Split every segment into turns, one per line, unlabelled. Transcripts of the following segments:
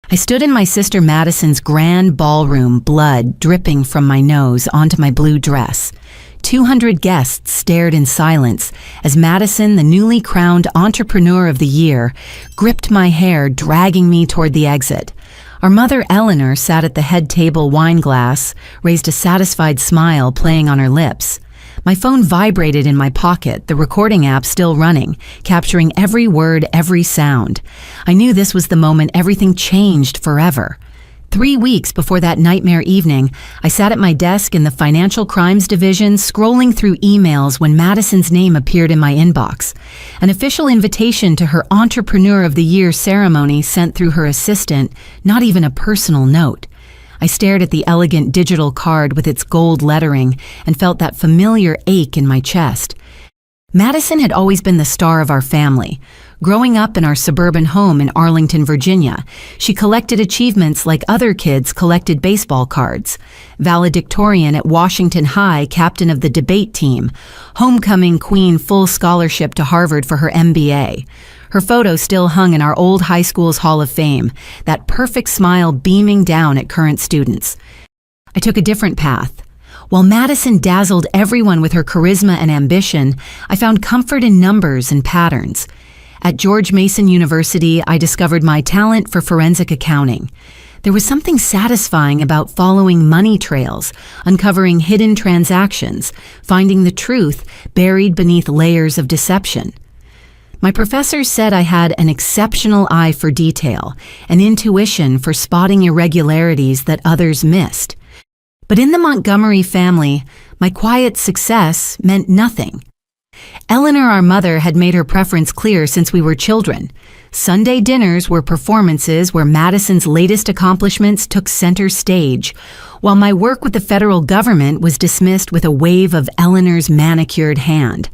I stood in my sister Madison's grand ballroom, blood dripping from my nose onto my blue dress. 200 guests stared in silence as Madison, the newly crowned Entrepreneur of the Year, gripped my hair, dragging me toward the exit. Our mother, Eleanor, sat at the head table, wine glass, raised a satisfied smile playing on her lips. My phone vibrated in my pocket, the recording app still running, capturing every word, every sound. I knew this was the moment everything changed forever. 3 weeks before that nightmare evening, I sat at my desk in the Financial Crimes Division scrolling through emails when Madison's name appeared in my inbox. An official invitation to her Entrepreneur of the Year ceremony sent through her assistant, not even a personal note. I stared at the elegant digital card with its gold lettering and felt that familiar ache in my chest. Madison had always been the star of our family. Growing up in our suburban home in Arlington, Virginia, she collected achievements like other kids collected baseball cards. Valedictorian at Washington High, captain of the debate team. Homecoming queen, full scholarship to Harvard for her MBA. Her photo still hung in our old high school's Hall of Fame, that perfect smile beaming down at current students. I took a different path. While Madison dazzled everyone with her charisma and ambition, I found comfort in numbers and patterns. At George Mason University, I discovered my talent for forensic accounting. There was something satisfying about following money trails, uncovering hidden transactions, finding the truth buried beneath layers of deception. My professors said I had an exceptional eye for detail, an intuition for spotting irregularities that others missed. But in the Montgomery family, my quiet success meant nothing. Eleanor, our mother, had made her preference clear since we were children. Sunday dinners were performances where Madison's latest accomplishments took center stage, while my work with the federal government was dismissed with a wave of Eleanor's manicured hand.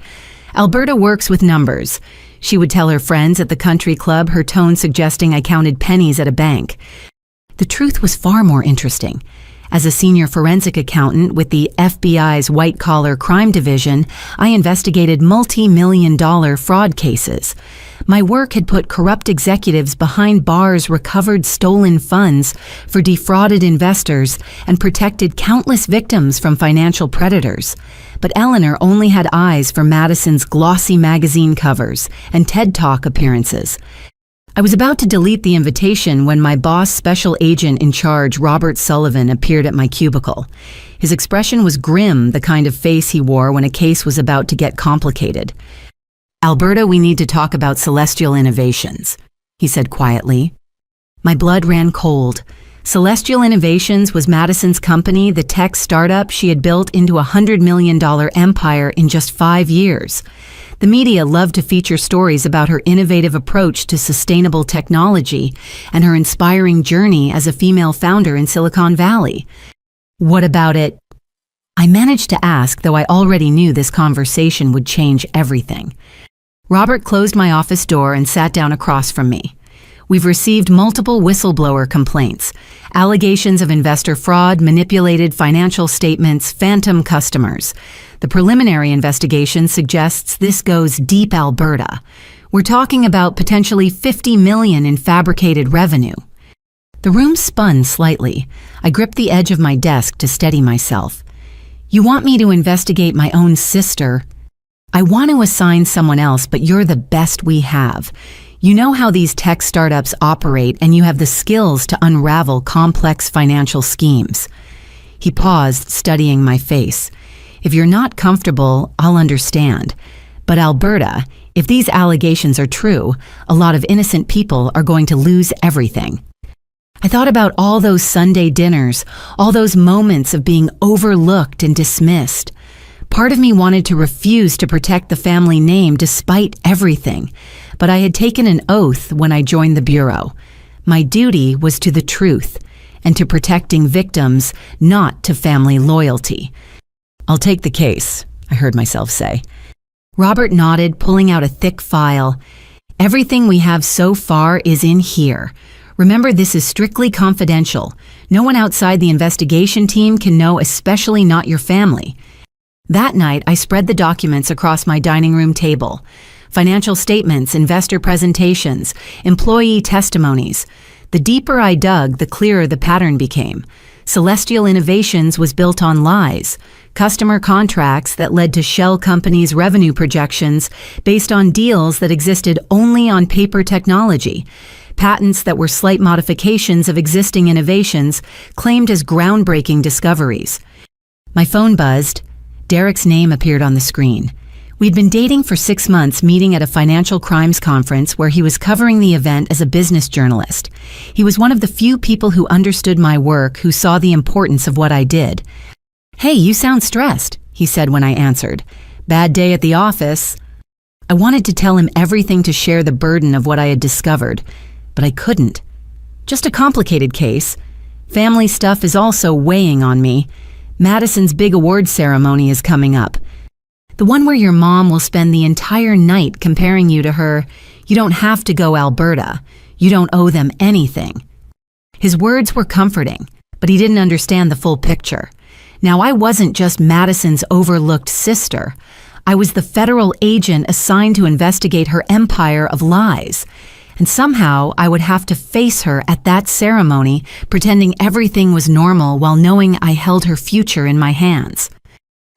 Alberta works with numbers. She would tell her friends at the country club, her tone suggesting I counted pennies at a bank. The truth was far more interesting. As a senior forensic accountant with the FBI's white-collar crime division, I investigated multi-million-dollar fraud cases. My work had put corrupt executives behind bars, recovered stolen funds for defrauded investors, and protected countless victims from financial predators. But Eleanor only had eyes for Madison's glossy magazine covers and TED Talk appearances. I was about to delete the invitation when my boss, special agent in charge, Robert Sullivan, appeared at my cubicle. His expression was grim, the kind of face he wore when a case was about to get complicated. "Alberta, we need to talk about Celestial Innovations," he said quietly. My blood ran cold. Celestial Innovations was Madison's company, the tech startup she had built into a $100 million empire in just 5 years. The media loved to feature stories about her innovative approach to sustainable technology and her inspiring journey as a female founder in Silicon Valley. What about it? I managed to ask, though I already knew this conversation would change everything. Robert closed my office door and sat down across from me. We've received multiple whistleblower complaints, allegations of investor fraud, manipulated financial statements, phantom customers. The preliminary investigation suggests this goes deep Alberta. We're talking about potentially $50 million in fabricated revenue. The room spun slightly. I gripped the edge of my desk to steady myself. You want me to investigate my own sister? I want to assign someone else, but you're the best we have. You know how these tech startups operate, and you have the skills to unravel complex financial schemes. He paused, studying my face. If you're not comfortable, I'll understand. But Alberta, if these allegations are true, a lot of innocent people are going to lose everything. I thought about all those Sunday dinners, all those moments of being overlooked and dismissed. Part of me wanted to refuse to protect the family name despite everything, but I had taken an oath when I joined the Bureau. My duty was to the truth and to protecting victims, not to family loyalty. "I'll take the case," I heard myself say. Robert nodded, pulling out a thick file. "Everything we have so far is in here. Remember, this is strictly confidential. No one outside the investigation team can know, especially not your family." That night, I spread the documents across my dining room table. Financial statements, investor presentations, employee testimonies. The deeper I dug, the clearer the pattern became. Celestial Innovations was built on lies, customer contracts that led to shell companies' revenue projections based on deals that existed only on paper technology, patents that were slight modifications of existing innovations claimed as groundbreaking discoveries. My phone buzzed. Derek's name appeared on the screen. We'd been dating for 6 months, meeting at a financial crimes conference where he was covering the event as a business journalist. He was one of the few people who understood my work, who saw the importance of what I did. "Hey, you sound stressed," he said when I answered. "Bad day at the office." I wanted to tell him everything to share the burden of what I had discovered, but I couldn't. Just a complicated case. Family stuff is also weighing on me. Madison's big award ceremony is coming up. The one where your mom will spend the entire night comparing you to her. You don't have to go, Alberta. You don't owe them anything. His words were comforting, but he didn't understand the full picture. Now, I wasn't just Madison's overlooked sister. I was the federal agent assigned to investigate her empire of lies. And somehow I would have to face her at that ceremony, pretending everything was normal while knowing I held her future in my hands.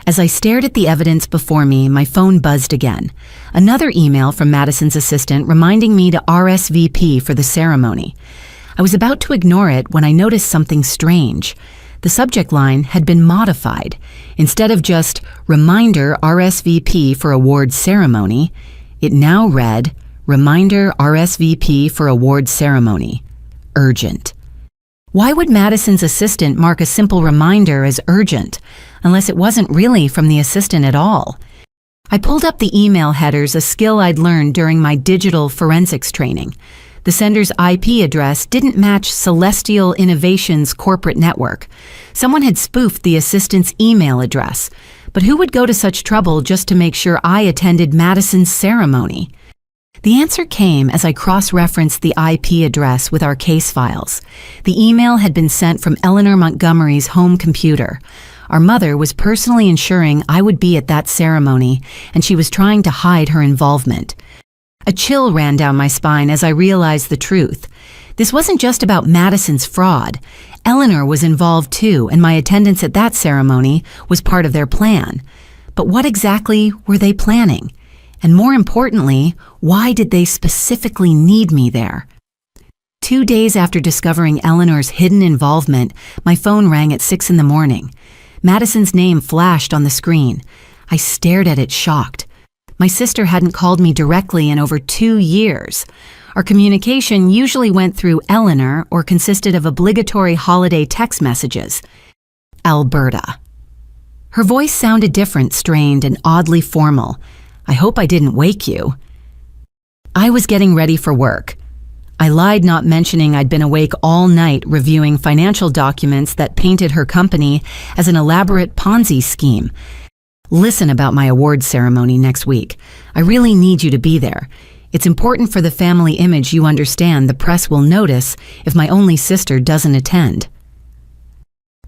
As I stared at the evidence before me, my phone buzzed again. Another email from Madison's assistant reminding me to RSVP for the ceremony. I was about to ignore it when I noticed something strange. The subject line had been modified. Instead of just "Reminder RSVP for award ceremony," it now read "Reminder RSVP for award ceremony. Urgent." Why would Madison's assistant mark a simple reminder as urgent, unless it wasn't really from the assistant at all? I pulled up the email headers, a skill I'd learned during my digital forensics training. The sender's IP address didn't match Celestial Innovations' corporate network. Someone had spoofed the assistant's email address. But who would go to such trouble just to make sure I attended Madison's ceremony? The answer came as I cross-referenced the IP address with our case files. The email had been sent from Eleanor Montgomery's home computer. Our mother was personally ensuring I would be at that ceremony, and she was trying to hide her involvement. A chill ran down my spine as I realized the truth. This wasn't just about Madison's fraud. Eleanor was involved too, and my attendance at that ceremony was part of their plan. But what exactly were they planning? And more importantly, why did they specifically need me there? 2 days after discovering Eleanor's hidden involvement, my phone rang at 6 in the morning. Madison's name flashed on the screen. I stared at it, shocked. My sister hadn't called me directly in over 2 years. Our communication usually went through Eleanor or consisted of obligatory holiday text messages. Alberta. Her voice sounded different, strained, and oddly formal. "I hope I didn't wake you." I was getting ready for work. I lied, not mentioning I'd been awake all night reviewing financial documents that painted her company as an elaborate Ponzi scheme. "Listen about my awards ceremony next week. I really need you to be there. It's important for the family image, you understand. The press will notice if my only sister doesn't attend."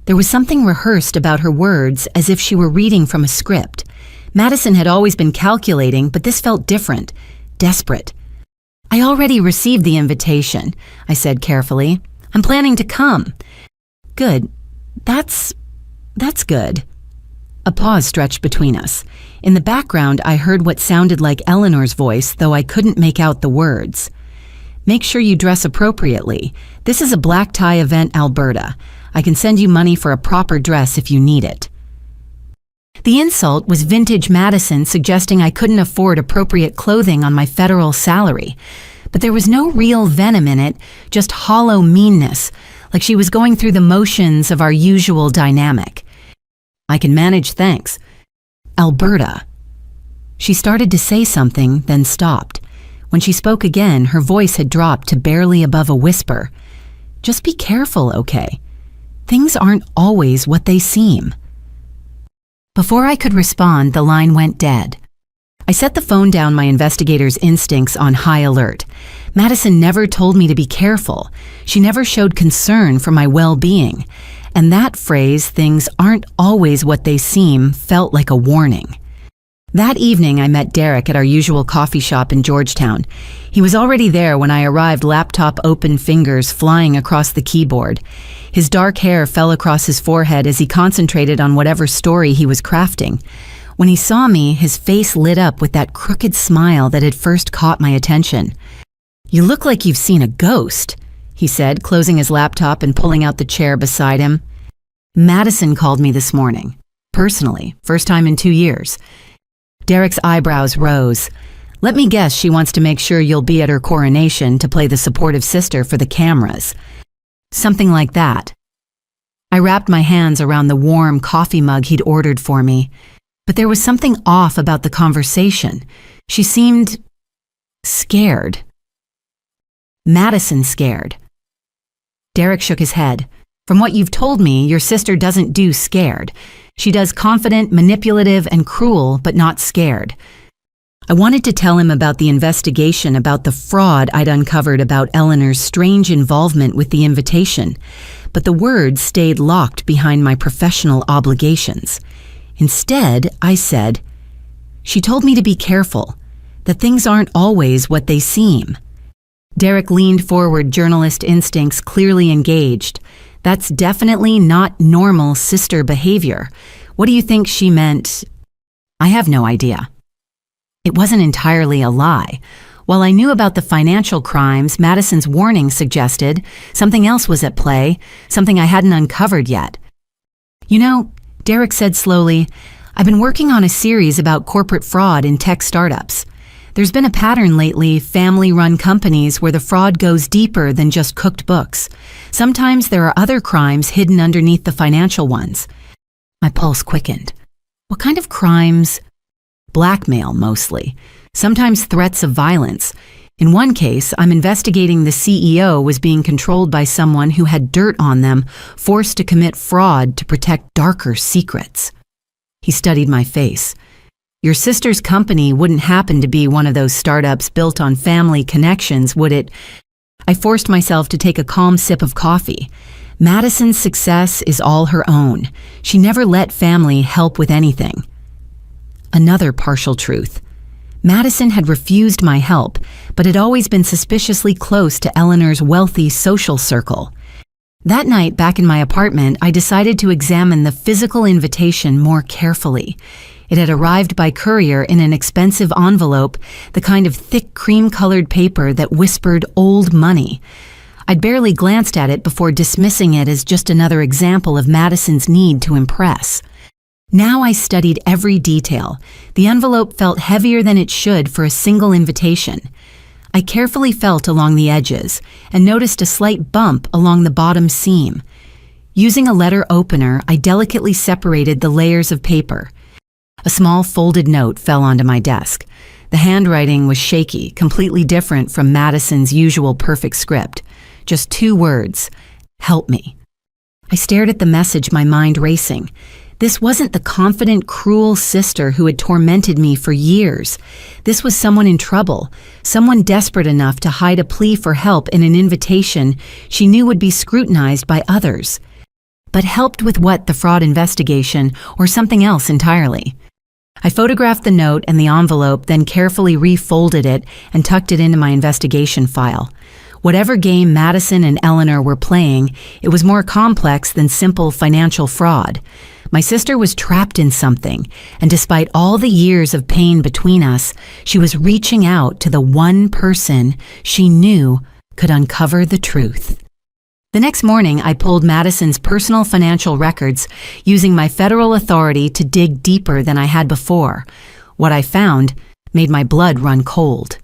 There was something rehearsed about her words, as if she were reading from a script. Madison had always been calculating, but this felt different, desperate. "I already received the invitation," I said carefully. "I'm planning to come." "Good. That's good." A pause stretched between us. In the background, I heard what sounded like Eleanor's voice, though I couldn't make out the words. "Make sure you dress appropriately. This is a black tie event, Alberta. I can send you money for a proper dress if you need it." The insult was vintage Madison, suggesting I couldn't afford appropriate clothing on my federal salary. But there was no real venom in it, just hollow meanness, like she was going through the motions of our usual dynamic. "I can manage, thanks." "Alberta." She started to say something, then stopped. When she spoke again, her voice had dropped to barely above a whisper. "Just be careful, okay? Things aren't always what they seem." Before I could respond, the line went dead. I set the phone down, my investigator's instincts on high alert. Madison never told me to be careful. She never showed concern for my well-being. And that phrase, "things aren't always what they seem," felt like a warning. That evening, I met Derek at our usual coffee shop in Georgetown. He was already there when I arrived, laptop open, fingers flying across the keyboard. His dark hair fell across his forehead as he concentrated on whatever story he was crafting. When he saw me, his face lit up with that crooked smile that had first caught my attention. "You look like you've seen a ghost," he said, closing his laptop and pulling out the chair beside him. "Madison called me this morning. Personally, first time in 2 years." Derek's eyebrows rose. "Let me guess she wants to make sure you'll be at her coronation to play the supportive sister for the cameras." "Something like that." I wrapped my hands around the warm coffee mug he'd ordered for me. But there was something off about the conversation. She seemed scared. Madison scared. Derek shook his head. "From what you've told me, your sister doesn't do scared. She does confident, manipulative, and cruel, but not scared." I wanted to tell him about the investigation, about the fraud I'd uncovered, about Eleanor's strange involvement with the invitation, but the words stayed locked behind my professional obligations. Instead, I said, "She told me to be careful, that things aren't always what they seem." Derek leaned forward, journalist instincts clearly engaged. "That's definitely not normal sister behavior. What do you think she meant?" "I have no idea." It wasn't entirely a lie. While I knew about the financial crimes Madison's warning suggested, something else was at play, something I hadn't uncovered yet. "You know," Derek said slowly, "I've been working on a series about corporate fraud in tech startups. There's been a pattern lately, family-run companies where the fraud goes deeper than just cooked books. Sometimes there are other crimes hidden underneath the financial ones." My pulse quickened. "What kind of crimes?" "Blackmail, mostly. Sometimes threats of violence. In one case, I'm investigating the CEO was being controlled by someone who had dirt on them, forced to commit fraud to protect darker secrets." He studied my face. "Your sister's company wouldn't happen to be one of those startups built on family connections, would it?" I forced myself to take a calm sip of coffee. Madison's success is all her own. She never let family help with anything. Another partial truth. Madison had refused my help, but had always been suspiciously close to Eleanor's wealthy social circle. That night, back in my apartment, I decided to examine the physical invitation more carefully. It had arrived by courier in an expensive envelope, the kind of thick cream-colored paper that whispered old money. I'd barely glanced at it before dismissing it as just another example of Madison's need to impress. Now I studied every detail. The envelope felt heavier than it should for a single invitation. I carefully felt along the edges and noticed a slight bump along the bottom seam. Using a letter opener, I delicately separated the layers of paper. A small folded note fell onto my desk. The handwriting was shaky, completely different from Madison's usual perfect script. Just 2 words: "Help me." I stared at the message, my mind racing. This wasn't the confident, cruel sister who had tormented me for years. This was someone in trouble, someone desperate enough to hide a plea for help in an invitation she knew would be scrutinized by others. But helped with what, the fraud investigation, or something else entirely? I photographed the note and the envelope, then carefully refolded it and tucked it into my investigation file. Whatever game Madison and Eleanor were playing, it was more complex than simple financial fraud. My sister was trapped in something, and despite all the years of pain between us, she was reaching out to the one person she knew could uncover the truth. The next morning, I pulled Madison's personal financial records, using my federal authority to dig deeper than I had before. What I found made my blood run cold.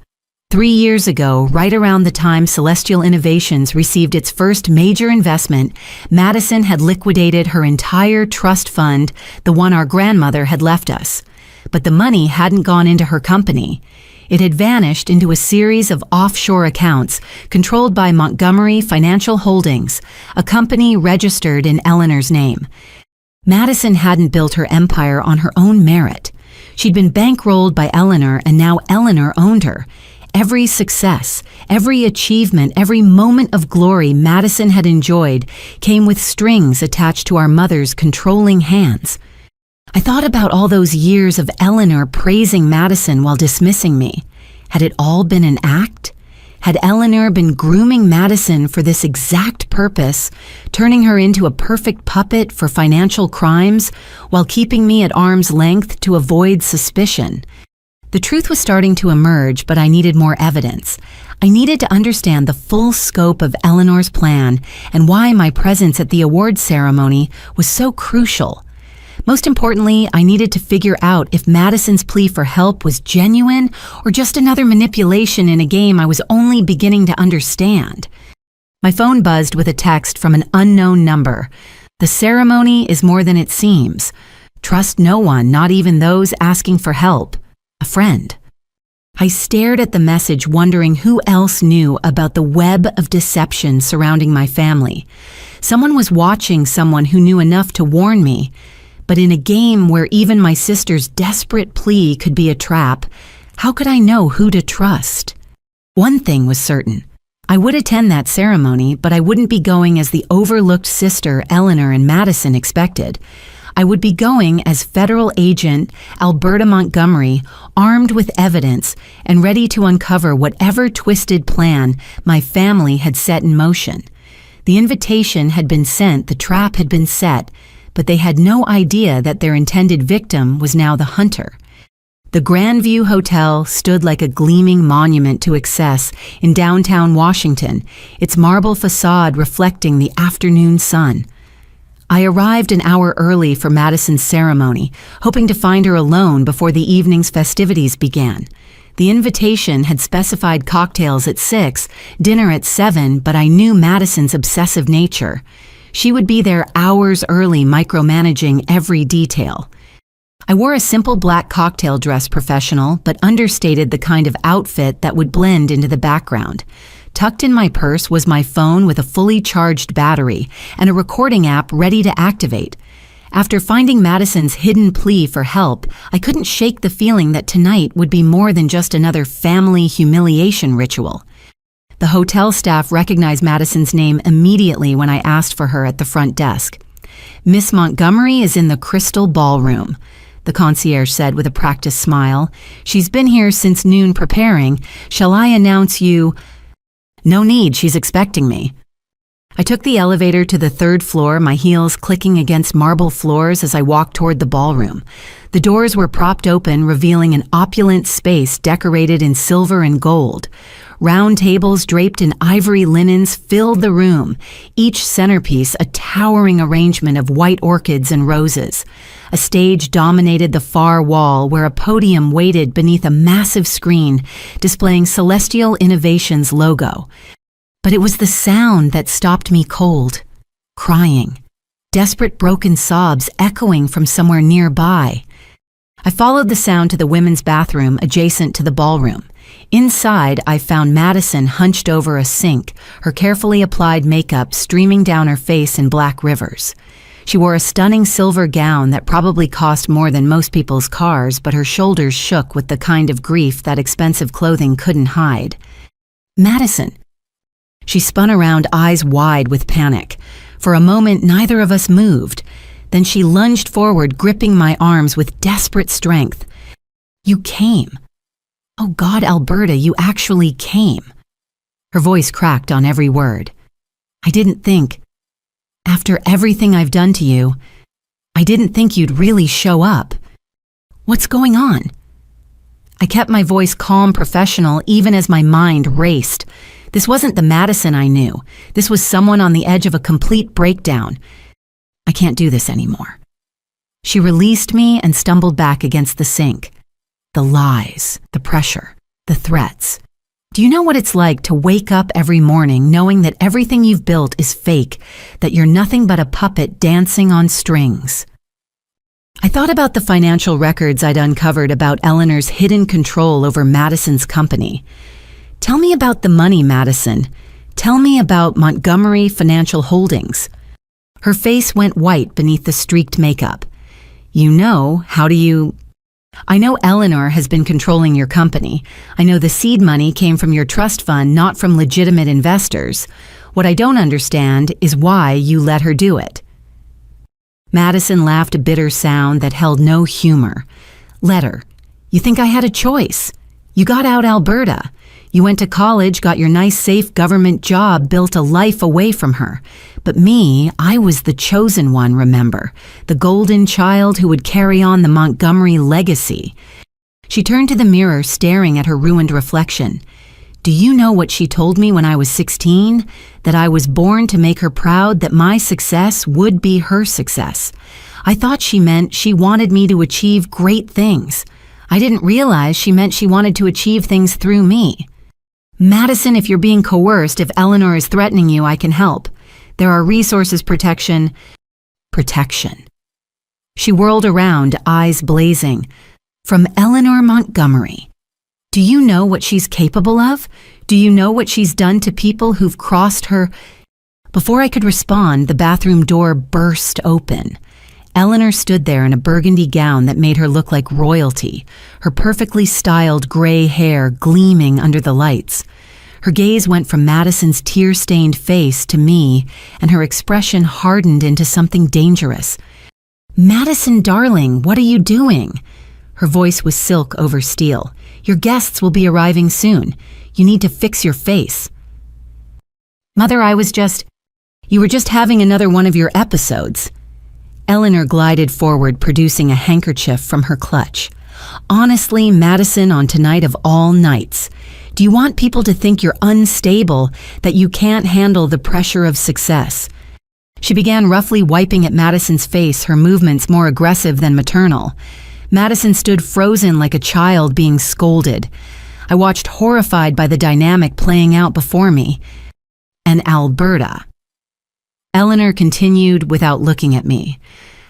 3 years ago, right around the time Celestial Innovations received its first major investment, Madison had liquidated her entire trust fund, the one our grandmother had left us. But the money hadn't gone into her company. It had vanished into a series of offshore accounts controlled by Montgomery Financial Holdings, a company registered in Eleanor's name. Madison hadn't built her empire on her own merit. She'd been bankrolled by Eleanor, and now Eleanor owned her. Every success, every achievement, every moment of glory Madison had enjoyed came with strings attached to our mother's controlling hands. I thought about all those years of Eleanor praising Madison while dismissing me. Had it all been an act? Had Eleanor been grooming Madison for this exact purpose, turning her into a perfect puppet for financial crimes while keeping me at arm's length to avoid suspicion? The truth was starting to emerge, but I needed more evidence. I needed to understand the full scope of Eleanor's plan and why my presence at the awards ceremony was so crucial. Most importantly, I needed to figure out if Madison's plea for help was genuine or just another manipulation in a game I was only beginning to understand. My phone buzzed with a text from an unknown number. The ceremony is more than it seems. Trust no one, not even those asking for help. A friend. I stared at the message, wondering who else knew about the web of deception surrounding my family. Someone was watching someone who knew enough to warn me. But in a game where even my sister's desperate plea could be a trap, how could I know who to trust? One thing was certain. I would attend that ceremony, but I wouldn't be going as the overlooked sister Eleanor and Madison expected. I would be going as federal agent Alberta Montgomery, armed with evidence and ready to uncover whatever twisted plan my family had set in motion. The invitation had been sent, the trap had been set, but they had no idea that their intended victim was now the hunter. The Grandview Hotel stood like a gleaming monument to excess in downtown Washington, its marble facade reflecting the afternoon sun. I arrived an hour early for Madison's ceremony, hoping to find her alone before the evening's festivities began. The invitation had specified cocktails at 6, dinner at 7, but I knew Madison's obsessive nature. She would be there hours early, micromanaging every detail. I wore a simple black cocktail dress professional, but understated the kind of outfit that would blend into the background. Tucked in my purse was my phone with a fully charged battery and a recording app ready to activate. After finding Madison's hidden plea for help, I couldn't shake the feeling that tonight would be more than just another family humiliation ritual. The hotel staff recognized Madison's name immediately when I asked for her at the front desk. "Miss Montgomery is in the Crystal Ballroom," the concierge said with a practiced smile. "She's been here since noon preparing. Shall I announce you?" "No need, she's expecting me." I took the elevator to the 3rd floor, my heels clicking against marble floors as I walked toward the ballroom. The doors were propped open, revealing an opulent space decorated in silver and gold. Round tables draped in ivory linens filled the room, each centerpiece a towering arrangement of white orchids and roses. A stage dominated the far wall where a podium waited beneath a massive screen displaying Celestial Innovations' logo. But it was the sound that stopped me cold. Crying. Desperate broken sobs echoing from somewhere nearby. I followed the sound to the women's bathroom adjacent to the ballroom. Inside, I found Madison hunched over a sink, her carefully applied makeup streaming down her face in black rivers. She wore a stunning silver gown that probably cost more than most people's cars, but her shoulders shook with the kind of grief that expensive clothing couldn't hide. "Madison." She spun around, eyes wide with panic. For a moment, neither of us moved. Then she lunged forward, gripping my arms with desperate strength. "You came. Oh God, Alberta, you actually came." Her voice cracked on every word. "I didn't think. After everything I've done to you, I didn't think you'd really show up. What's going on?" I kept my voice calm, professional, even as my mind raced. This wasn't the Madison I knew. This was someone on the edge of a complete breakdown. "I can't do this anymore." She released me and stumbled back against the sink. The lies, the pressure, the threats. Do you know what it's like to wake up every morning knowing that everything you've built is fake, that you're nothing but a puppet dancing on strings? I thought about the financial records I'd uncovered about Eleanor's hidden control over Madison's company. "Tell me about the money, Madison. Tell me about Montgomery Financial Holdings." Her face went white beneath the streaked makeup. "You know, how do you—" "I know Eleanor has been controlling your company. I know the seed money came from your trust fund, not from legitimate investors. What I don't understand is why you let her do it." Madison laughed a bitter sound that held no humor. Let her. You think I had a choice? You got out Alberta. You went to college, got your nice safe government job, built a life away from her. But me, I was the chosen one, remember? The golden child who would carry on the Montgomery legacy. She turned to the mirror, staring at her ruined reflection. Do you know what she told me when I was 16? That I was born to make her proud, that my success would be her success. I thought she meant she wanted me to achieve great things. I didn't realize she meant she wanted to achieve things through me. Madison, if you're being coerced, if Eleanor is threatening you, I can help. There are resources, protection. She whirled around, eyes blazing. From Eleanor Montgomery. Do you know what she's capable of? Do you know what she's done to people who've crossed her? Before I could respond, the bathroom door burst open. Eleanor stood there in a burgundy gown that made her look like royalty, her perfectly styled gray hair gleaming under the lights. Her gaze went from Madison's tear-stained face to me, and her expression hardened into something dangerous. Madison, darling, what are you doing? Her voice was silk over steel. Your guests will be arriving soon. You need to fix your face. Mother, you were just having another one of your episodes. Eleanor glided forward, producing a handkerchief from her clutch. Honestly, Madison, on tonight of all nights, do you want people to think you're unstable, that you can't handle the pressure of success? She began roughly wiping at Madison's face, her movements more aggressive than maternal. Madison stood frozen like a child being scolded. I watched horrified by the dynamic playing out before me. And Alberta. Eleanor continued without looking at me.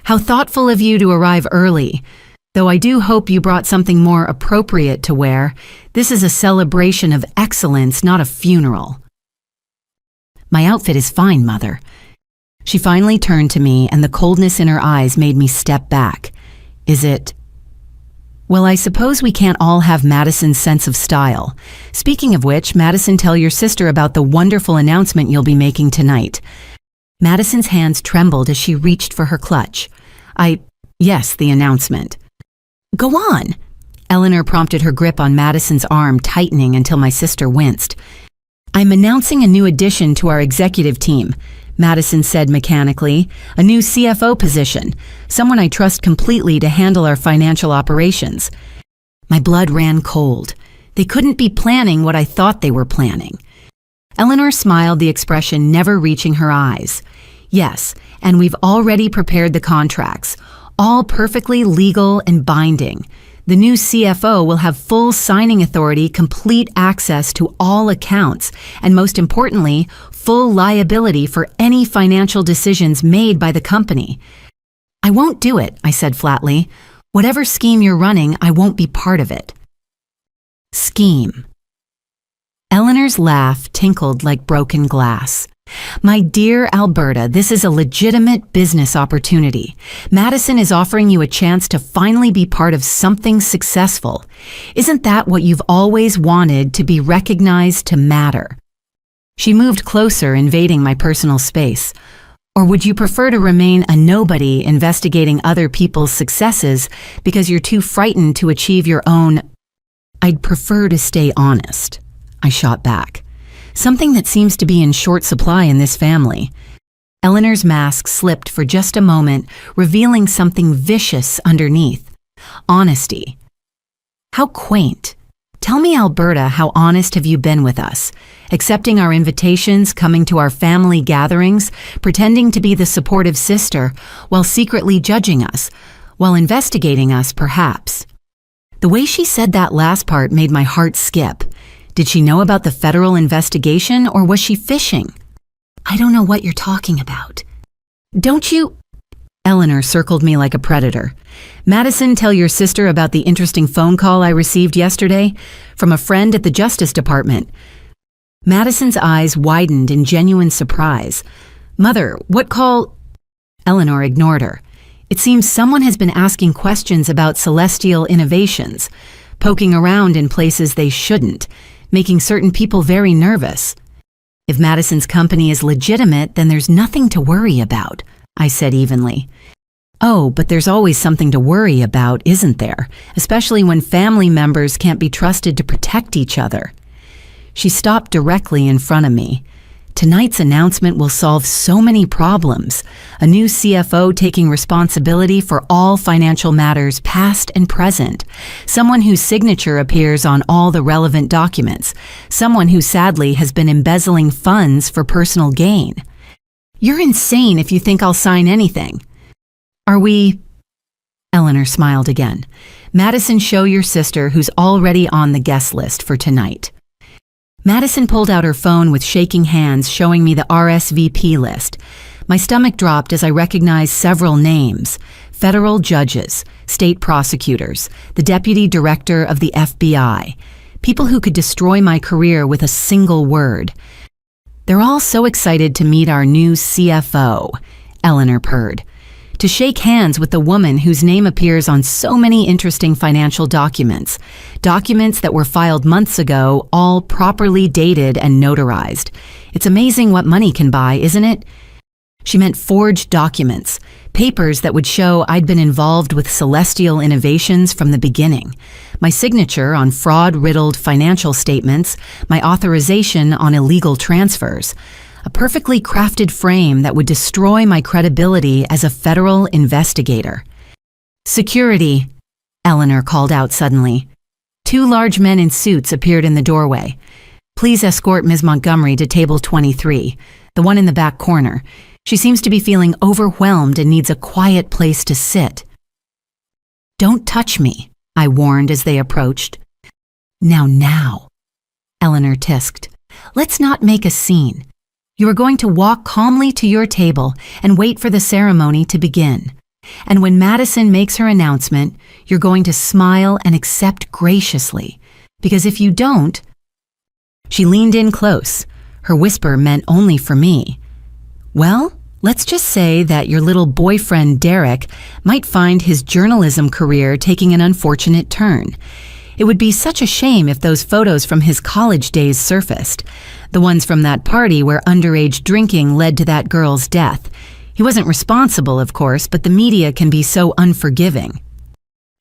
How thoughtful of you to arrive early. Though I do hope you brought something more appropriate to wear. This is a celebration of excellence, not a funeral. My outfit is fine, Mother. She finally turned to me, and the coldness in her eyes made me step back. Is it? Well, I suppose we can't all have Madison's sense of style. Speaking of which, Madison, tell your sister about the wonderful announcement you'll be making tonight. Madison's hands trembled as she reached for her clutch. Yes, the announcement. Go on. Eleanor prompted, her grip on Madison's arm tightening until my sister winced. I'm announcing a new addition to our executive team, Madison said mechanically. A new CFO position, someone I trust completely to handle our financial operations. My blood ran cold. They couldn't be planning what I thought they were planning. Eleanor smiled, the expression never reaching her eyes. Yes, and we've already prepared the contracts, all perfectly legal and binding. The new CFO will have full signing authority, complete access to all accounts, and most importantly, full liability for any financial decisions made by the company. I won't do it, I said flatly. Whatever scheme you're running, I won't be part of it. Scheme. Eleanor's laugh tinkled like broken glass. My dear Alberta, this is a legitimate business opportunity. Madison is offering you a chance to finally be part of something successful. Isn't that what you've always wanted, to be recognized, to matter? She moved closer, invading my personal space. Or would you prefer to remain a nobody investigating other people's successes because you're too frightened to achieve your own? I'd prefer to stay honest, I shot back. Something that seems to be in short supply in this family. Eleanor's mask slipped for just a moment, revealing something vicious underneath. Honesty. How quaint. Tell me, Alberta, how honest have you been with us? Accepting our invitations, coming to our family gatherings, pretending to be the supportive sister, while secretly judging us, while investigating us, perhaps. The way she said that last part made my heart skip. Did she know about the federal investigation, or was she fishing? I don't know what you're talking about. Don't you? Eleanor circled me like a predator. Madison, tell your sister about the interesting phone call I received yesterday from a friend at the Justice Department. Madison's eyes widened in genuine surprise. Mother, what call? Eleanor ignored her. It seems someone has been asking questions about celestial innovations, poking around in places they shouldn't, making certain people very nervous. If Madison's company is legitimate, then there's nothing to worry about, I said evenly. Oh, but there's always something to worry about, isn't there? Especially when family members can't be trusted to protect each other. She stopped directly in front of me. Tonight's announcement will solve so many problems. A new CFO taking responsibility for all financial matters past and present. Someone whose signature appears on all the relevant documents. Someone who sadly has been embezzling funds for personal gain. You're insane if you think I'll sign anything. Are we? Eleanor smiled again. Madison, show your sister who's already on the guest list for tonight. Madison pulled out her phone with shaking hands, showing me the RSVP list. My stomach dropped as I recognized several names: federal judges, state prosecutors, the deputy director of the FBI, people who could destroy my career with a single word. They're all so excited to meet our new CFO, Eleanor purred. To shake hands with the woman whose name appears on so many interesting financial documents. Documents that were filed months ago, all properly dated and notarized. It's amazing what money can buy, isn't it? She meant forged documents, papers that would show I'd been involved with celestial innovations from the beginning. My signature on fraud-riddled financial statements, my authorization on illegal transfers. A perfectly crafted frame that would destroy my credibility as a federal investigator. Security, Eleanor called out suddenly. Two large men in suits appeared in the doorway. Please escort Ms. Montgomery to table 23, the one in the back corner. She seems to be feeling overwhelmed and needs a quiet place to sit. Don't touch me, I warned as they approached. Now, Eleanor tisked. Let's not make a scene. You are going to walk calmly to your table and wait for the ceremony to begin. And when Madison makes her announcement, you're going to smile and accept graciously. Because if you don't... She leaned in close. Her whisper meant only for me. Well, let's just say that your little boyfriend Derek might find his journalism career taking an unfortunate turn. It would be such a shame if those photos from his college days surfaced. The ones from that party where underage drinking led to that girl's death. He wasn't responsible, of course, but the media can be so unforgiving.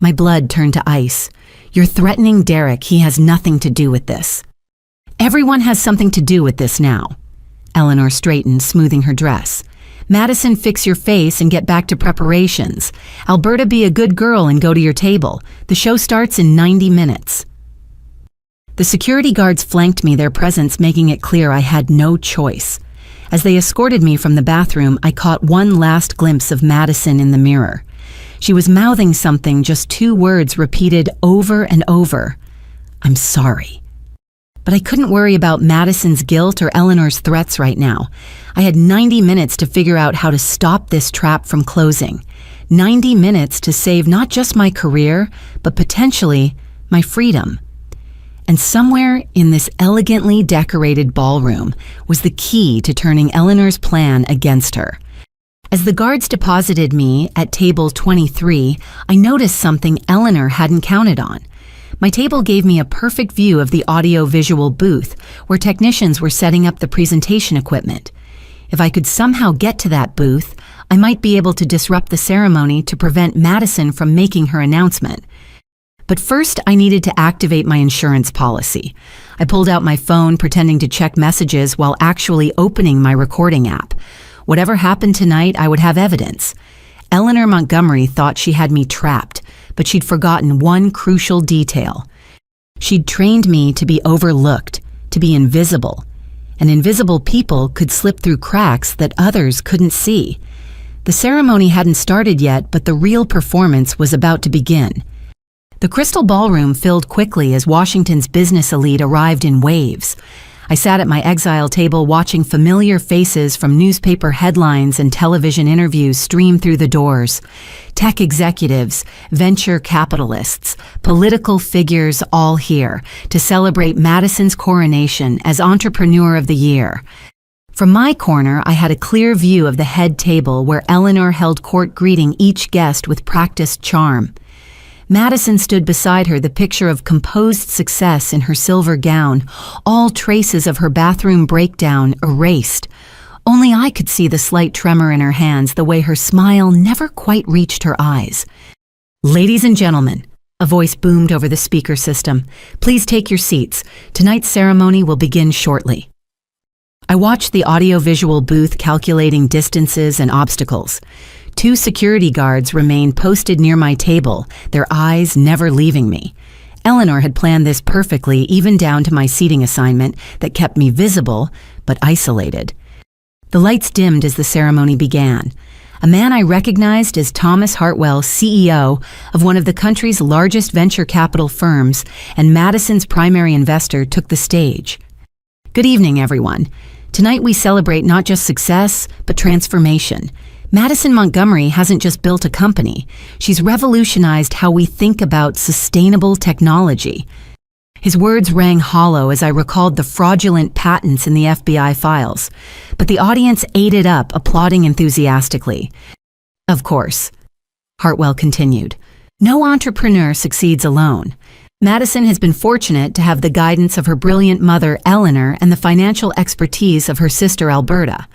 My blood turned to ice. You're threatening Derek. He has nothing to do with this. Everyone has something to do with this now. Eleanor straightened, smoothing her dress. Madison, fix your face and get back to preparations. Alberta, be a good girl and go to your table. The show starts in 90 minutes. The security guards flanked me, their presence making it clear I had no choice. As they escorted me from the bathroom, I caught one last glimpse of Madison in the mirror. She was mouthing something, just 2 words repeated over and over. I'm sorry. But I couldn't worry about Madison's guilt or Eleanor's threats right now. I had 90 minutes to figure out how to stop this trap from closing. 90 minutes to save not just my career, but potentially my freedom. And somewhere in this elegantly decorated ballroom was the key to turning Eleanor's plan against her. As the guards deposited me at table 23, I noticed something Eleanor hadn't counted on. My table gave me a perfect view of the audio-visual booth, where technicians were setting up the presentation equipment. If I could somehow get to that booth, I might be able to disrupt the ceremony to prevent Madison from making her announcement. But first, I needed to activate my insurance policy. I pulled out my phone, pretending to check messages while actually opening my recording app. Whatever happened tonight, I would have evidence. Eleanor Montgomery thought she had me trapped, but she'd forgotten one crucial detail. She'd trained me to be overlooked, to be invisible. And invisible people could slip through cracks that others couldn't see. The ceremony hadn't started yet, but the real performance was about to begin. The crystal ballroom filled quickly as Washington's business elite arrived in waves. I sat at my exile table watching familiar faces from newspaper headlines and television interviews stream through the doors. Tech executives, venture capitalists, political figures all here to celebrate Madison's coronation as Entrepreneur of the Year. From my corner, I had a clear view of the head table where Eleanor held court greeting each guest with practiced charm. Madison stood beside her, the picture of composed success in her silver gown, all traces of her bathroom breakdown erased. Only I could see the slight tremor in her hands, the way her smile never quite reached her eyes. "Ladies and gentlemen," a voice boomed over the speaker system, "please take your seats. Tonight's ceremony will begin shortly." I watched the audio-visual booth calculating distances and obstacles. 2 security guards remained posted near my table, their eyes never leaving me. Eleanor had planned this perfectly, even down to my seating assignment that kept me visible, but isolated. The lights dimmed as the ceremony began. A man I recognized as Thomas Hartwell, CEO of one of the country's largest venture capital firms and Madison's primary investor, took the stage. "Good evening, everyone. Tonight we celebrate not just success, but transformation. Madison Montgomery hasn't just built a company. She's revolutionized how we think about sustainable technology." His words rang hollow as I recalled the fraudulent patents in the FBI files, but the audience ate it up, applauding enthusiastically. "Of course," Hartwell continued, "no entrepreneur succeeds alone. Madison has been fortunate to have the guidance of her brilliant mother, Eleanor, and the financial expertise of her sister, Alberta."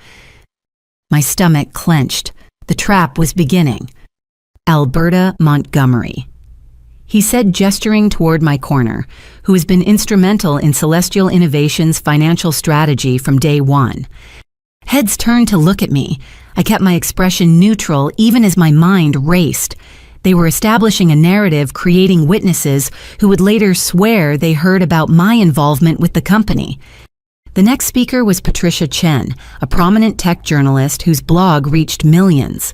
My stomach clenched. The trap was beginning. "Alberta Montgomery," he said, gesturing toward my corner, "who has been instrumental in Celestial Innovations' financial strategy from day one." Heads turned to look at me. I kept my expression neutral even as my mind raced. They were establishing a narrative, creating witnesses who would later swear they heard about my involvement with the company. The next speaker was Patricia Chen, a prominent tech journalist whose blog reached millions.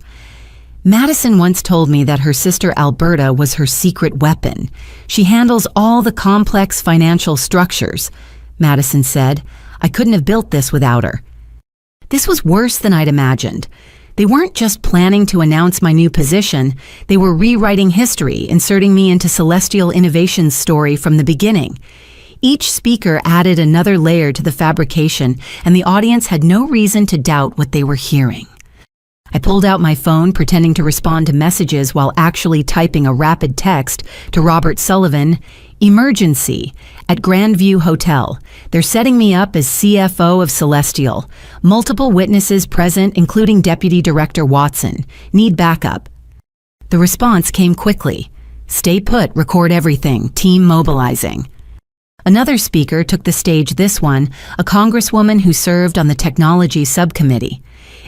"Madison once told me that her sister Alberta was her secret weapon. She handles all the complex financial structures," Madison said. "I couldn't have built this without her." This was worse than I'd imagined. They weren't just planning to announce my new position, they were rewriting history, inserting me into Celestial Innovations' story from the beginning. Each speaker added another layer to the fabrication, and the audience had no reason to doubt what they were hearing. I pulled out my phone, pretending to respond to messages while actually typing a rapid text to Robert Sullivan. "Emergency at Grandview Hotel. They're setting me up as CFO of Celestial. Multiple witnesses present, including Deputy Director Watson. Need backup." The response came quickly. "Stay put, record everything, team mobilizing." Another speaker took the stage, this one, a congresswoman who served on the technology subcommittee.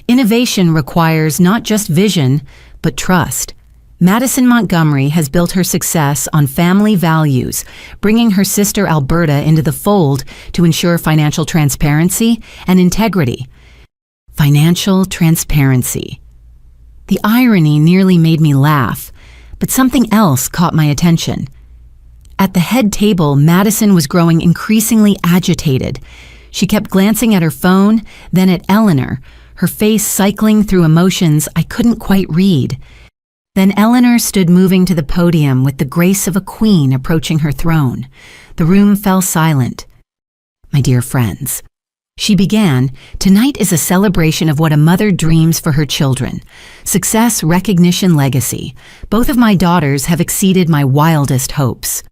"Innovation requires not just vision, but trust. Madison Montgomery has built her success on family values, bringing her sister Alberta into the fold to ensure financial transparency and integrity." Financial transparency. The irony nearly made me laugh, but something else caught my attention. At the head table, Madison was growing increasingly agitated. She kept glancing at her phone, then at Eleanor, her face cycling through emotions I couldn't quite read. Then Eleanor stood moving to the podium with the grace of a queen approaching her throne. The room fell silent. "My dear friends," she began, "tonight is a celebration of what a mother dreams for her children. Success, recognition, legacy. Both of my daughters have exceeded my wildest hopes."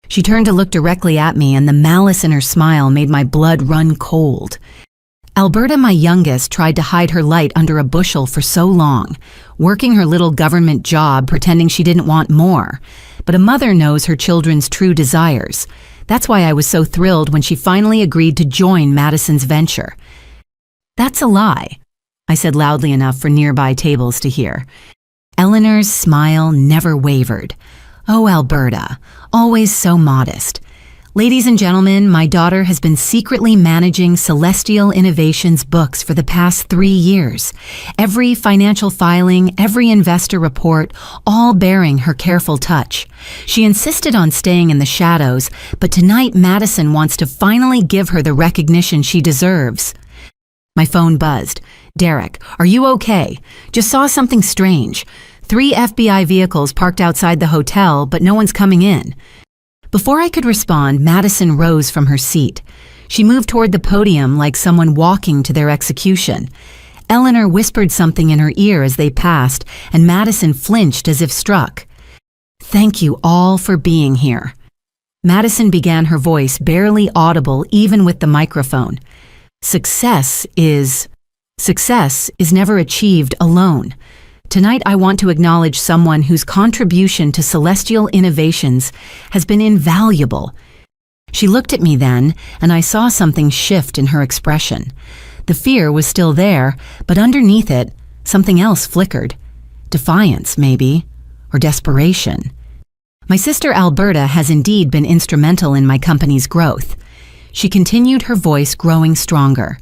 She turned to look directly at me, and the malice in her smile made my blood run cold. "Alberta, my youngest, tried to hide her light under a bushel for so long, working her little government job, pretending she didn't want more. But a mother knows her children's true desires. That's why I was so thrilled when she finally agreed to join Madison's venture." "That's a lie," I said loudly enough for nearby tables to hear. Eleanor's smile never wavered. "Oh, Alberta, always so modest. Ladies and gentlemen, my daughter has been secretly managing Celestial Innovations books for the past 3 years. Every financial filing, every investor report, all bearing her careful touch. She insisted on staying in the shadows, but tonight Madison wants to finally give her the recognition she deserves." My phone buzzed. "Derek, are you okay? Just saw something strange. 3 FBI vehicles parked outside the hotel, but no one's coming in." Before I could respond, Madison rose from her seat. She moved toward the podium like someone walking to their execution. Eleanor whispered something in her ear as they passed, and Madison flinched as if struck. "Thank you all for being here." Madison began, her voice barely audible even with the microphone. "Success is..." Success is never achieved alone. Tonight I want to acknowledge someone whose contribution to celestial innovations has been invaluable. She looked at me then, and I saw something shift in her expression. The fear was still there, but underneath it, something else flickered. Defiance, maybe, or desperation. My sister Alberta has indeed been instrumental in my company's growth. She continued, her voice growing stronger.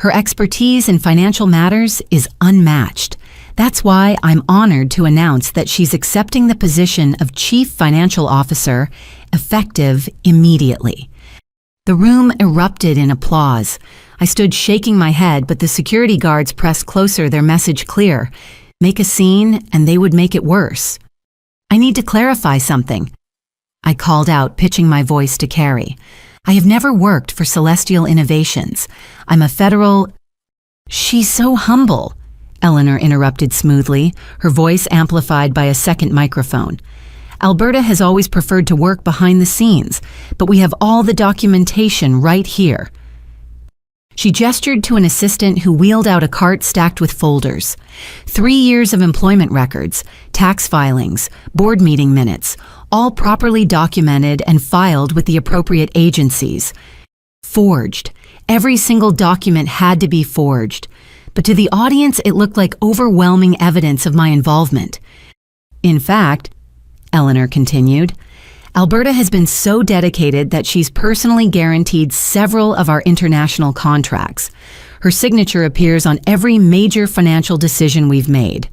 Her expertise in financial matters is unmatched. That's why I'm honored to announce that she's accepting the position of Chief Financial Officer, effective immediately. The room erupted in applause. I stood shaking my head, but the security guards pressed closer, their message clear. Make a scene, and they would make it worse. I need to clarify something, I called out, pitching my voice to Carrie. I have never worked for Celestial Innovations. I'm a federal... She's so humble, Eleanor interrupted smoothly, her voice amplified by a second microphone. Alberta has always preferred to work behind the scenes, but we have all the documentation right here. She gestured to an assistant who wheeled out a cart stacked with folders. 3 years of employment records, tax filings, board meeting minutes, all properly documented and filed with the appropriate agencies. Forged. Every single document had to be forged. But to the audience, it looked like overwhelming evidence of my involvement. In fact, Eleanor continued, Alberta has been so dedicated that she's personally guaranteed several of our international contracts. Her signature appears on every major financial decision we've made.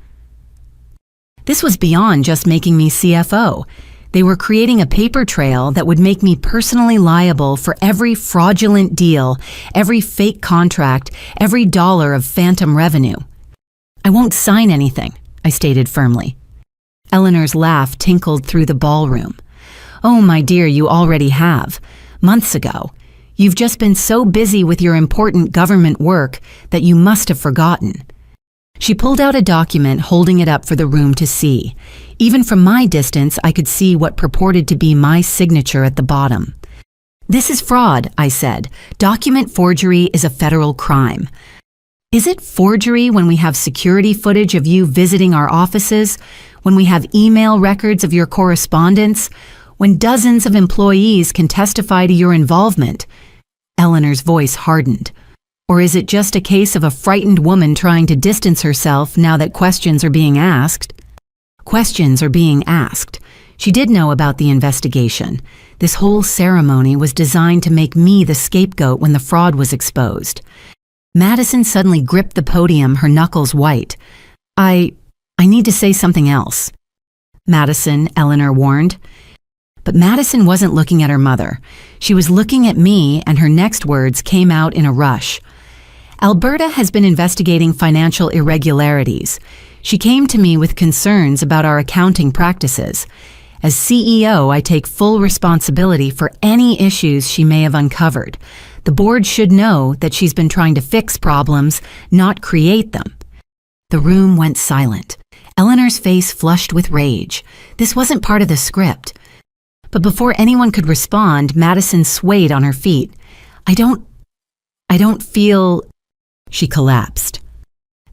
This was beyond just making me CFO. They were creating a paper trail that would make me personally liable for every fraudulent deal, every fake contract, every dollar of phantom revenue. I won't sign anything, I stated firmly. Eleanor's laugh tinkled through the ballroom. Oh, my dear, you already have. Months ago. You've just been so busy with your important government work that you must have forgotten. She pulled out a document, holding it up for the room to see. Even from my distance, I could see what purported to be my signature at the bottom. This is fraud, I said. Document forgery is a federal crime. Is it forgery when we have security footage of you visiting our offices, when we have email records of your correspondence, when dozens of employees can testify to your involvement? Eleanor's voice hardened. Or is it just a case of a frightened woman trying to distance herself now that questions are being asked? Questions are being asked. She did know about the investigation. This whole ceremony was designed to make me the scapegoat when the fraud was exposed. Madison suddenly gripped the podium, her knuckles white. I need to say something else. Madison, Eleanor warned. But Madison wasn't looking at her mother. She was looking at me, and her next words came out in a rush. Alberta has been investigating financial irregularities. She came to me with concerns about our accounting practices. As CEO, I take full responsibility for any issues she may have uncovered. The board should know that she's been trying to fix problems, not create them. The room went silent. Eleanor's face flushed with rage. This wasn't part of the script. But before anyone could respond, Madison swayed on her feet. I don't feel... She collapsed.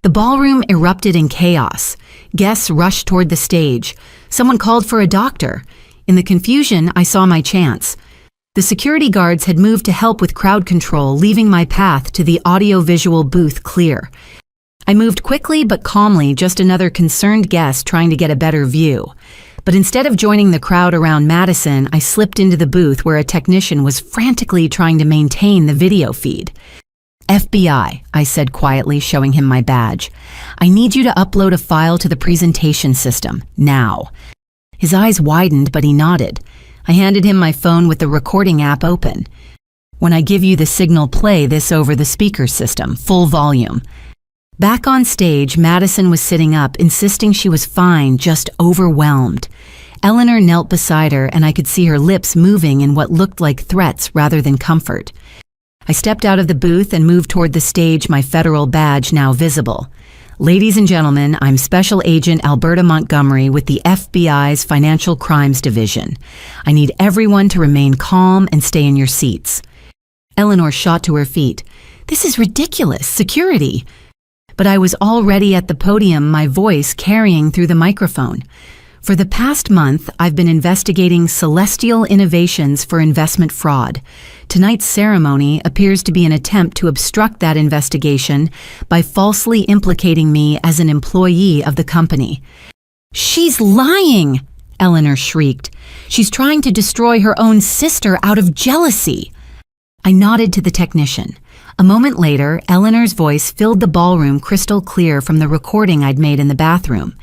The ballroom erupted in chaos. Guests rushed toward the stage. Someone called for a doctor. In the confusion, I saw my chance. The security guards had moved to help with crowd control, leaving my path to the audio-visual booth clear. I moved quickly but calmly, just another concerned guest trying to get a better view. But instead of joining the crowd around Madison, I slipped into the booth where a technician was frantically trying to maintain the video feed. FBI, I said quietly, showing him my badge. I need you to upload a file to the presentation system, now. His eyes widened, but he nodded. I handed him my phone with the recording app open. When I give you the signal, play this over the speaker system, full volume. Back on stage, Madison was sitting up, insisting she was fine, just overwhelmed. Eleanor knelt beside her, and I could see her lips moving in what looked like threats rather than comfort. I stepped out of the booth and moved toward the stage, my federal badge now visible. Ladies and gentlemen, I'm Special Agent Alberta Montgomery with the FBI's Financial Crimes Division. I need everyone to remain calm and stay in your seats. Eleanor shot to her feet. This is ridiculous. Security. but I was already at the podium, my voice carrying through the microphone. For the past month, I've been investigating celestial innovations for investment fraud. Tonight's ceremony appears to be an attempt to obstruct that investigation by falsely implicating me as an employee of the company. "She's lying!" Eleanor shrieked. "She's trying to destroy her own sister out of jealousy." I nodded to the technician. A moment later, Eleanor's voice filled the ballroom crystal clear from the recording I'd made in the bathroom.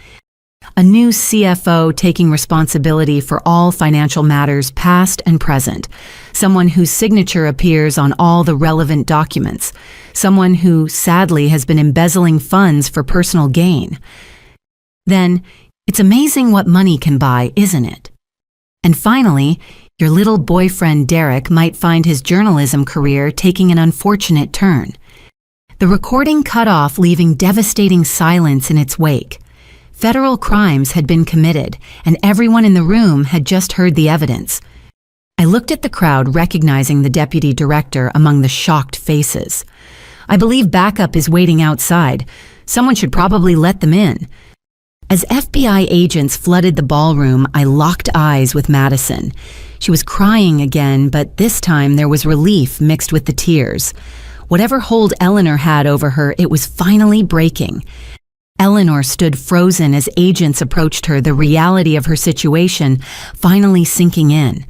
A new CFO taking responsibility for all financial matters past and present. Someone whose signature appears on all the relevant documents. Someone who, sadly, has been embezzling funds for personal gain. Then, it's amazing what money can buy, isn't it? And finally, your little boyfriend Derek might find his journalism career taking an unfortunate turn. The recording cut off, leaving devastating silence in its wake. Federal crimes had been committed, and everyone in the room had just heard the evidence. I looked at the crowd, recognizing the deputy director among the shocked faces. "I believe backup is waiting outside. Someone should probably let them in." As FBI agents flooded the ballroom, I locked eyes with Madison. She was crying again, but this time there was relief mixed with the tears. Whatever hold Eleanor had over her, it was finally breaking. Eleanor stood frozen as agents approached her, the reality of her situation finally sinking in.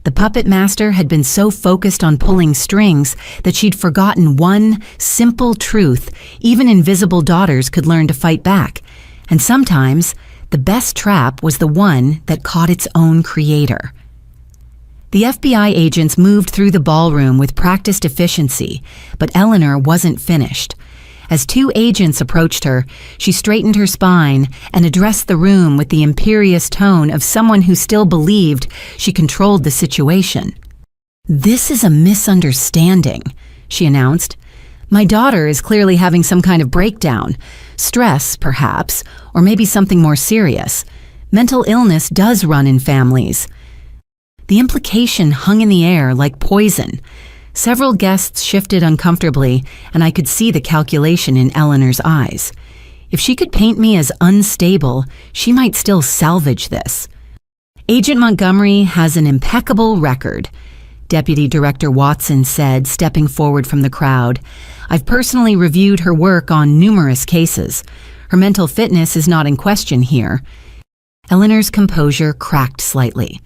The puppet master had been so focused on pulling strings that she'd forgotten one simple truth: even invisible daughters could learn to fight back. And sometimes, the best trap was the one that caught its own creator. The FBI agents moved through the ballroom with practiced efficiency, but Eleanor wasn't finished. As two agents approached her, she straightened her spine and addressed the room with the imperious tone of someone who still believed she controlled the situation. "This is a misunderstanding," she announced. "My daughter is clearly having some kind of breakdown. Stress, perhaps, or maybe something more serious. Mental illness does run in families." The implication hung in the air like poison. Several guests shifted uncomfortably, and I could see the calculation in Eleanor's eyes. If she could paint me as unstable, she might still salvage this. "Agent Montgomery has an impeccable record," Deputy Director Watson said, stepping forward from the crowd. "I've personally reviewed her work on numerous cases. Her mental fitness is not in question here." Eleanor's composure cracked slightly.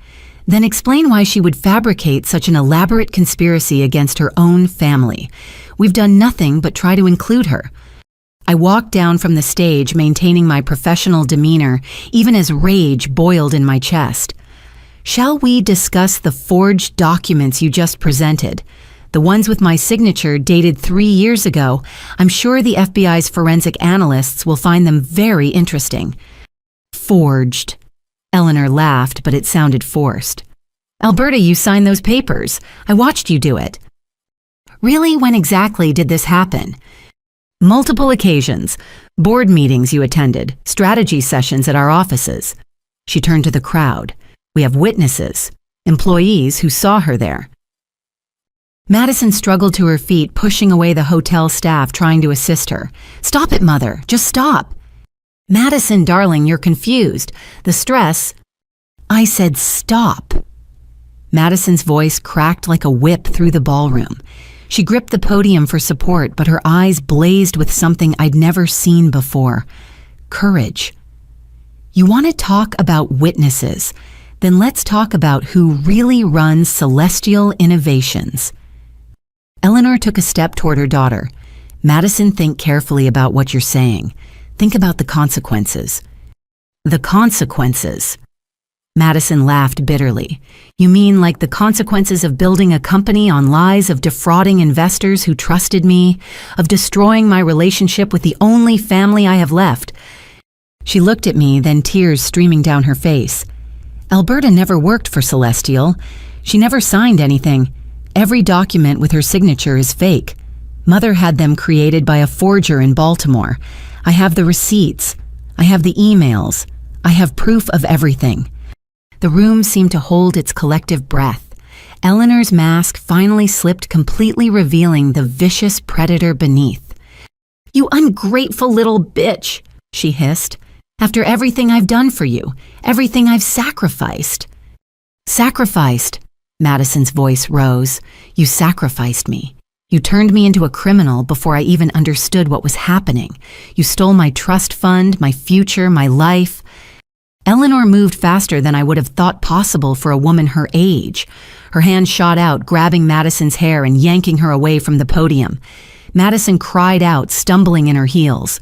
"Then explain why she would fabricate such an elaborate conspiracy against her own family. We've done nothing but try to include her." I walked down from the stage, maintaining my professional demeanor, even as rage boiled in my chest. "Shall we discuss the forged documents you just presented? The ones with my signature dated 3 years ago. I'm sure the FBI's forensic analysts will find them very interesting." "Forged." Eleanor laughed, but it sounded forced. "Alberta, you signed those papers. I watched you do it." "Really? When exactly did this happen?" "Multiple occasions. Board meetings you attended, strategy sessions at our offices." She turned to the crowd. "We have witnesses, employees who saw her there." Madison struggled to her feet, pushing away the hotel staff trying to assist her. "Stop it, Mother. Just stop." "Madison, darling, you're confused. The stress—" "I said stop." Madison's voice cracked like a whip through the ballroom. She gripped the podium for support, but her eyes blazed with something I'd never seen before: courage. "You want to talk about witnesses? Then let's talk about who really runs Celestial Innovations." Eleanor took a step toward her daughter. "Madison, think carefully about what you're saying. Think about the consequences." "The consequences?" Madison laughed bitterly. "You mean like the consequences of building a company on lies, of defrauding investors who trusted me, of destroying my relationship with the only family I have left?" She looked at me, then tears streaming down her face. "Alberta never worked for Celestial. She never signed anything. Every document with her signature is fake. Mother had them created by a forger in Baltimore. I have the receipts. I have the emails. I have proof of everything." The room seemed to hold its collective breath. Eleanor's mask finally slipped, completely revealing the vicious predator beneath. "You ungrateful little bitch," she hissed. "After everything I've done for you, everything I've sacrificed." "Sacrificed?" Madison's voice rose. "You sacrificed me. You turned me into a criminal before I even understood what was happening. You stole my trust fund, my future, my life." Eleanor moved faster than I would have thought possible for a woman her age. Her hand shot out, grabbing Madison's hair and yanking her away from the podium. Madison cried out, stumbling in her heels.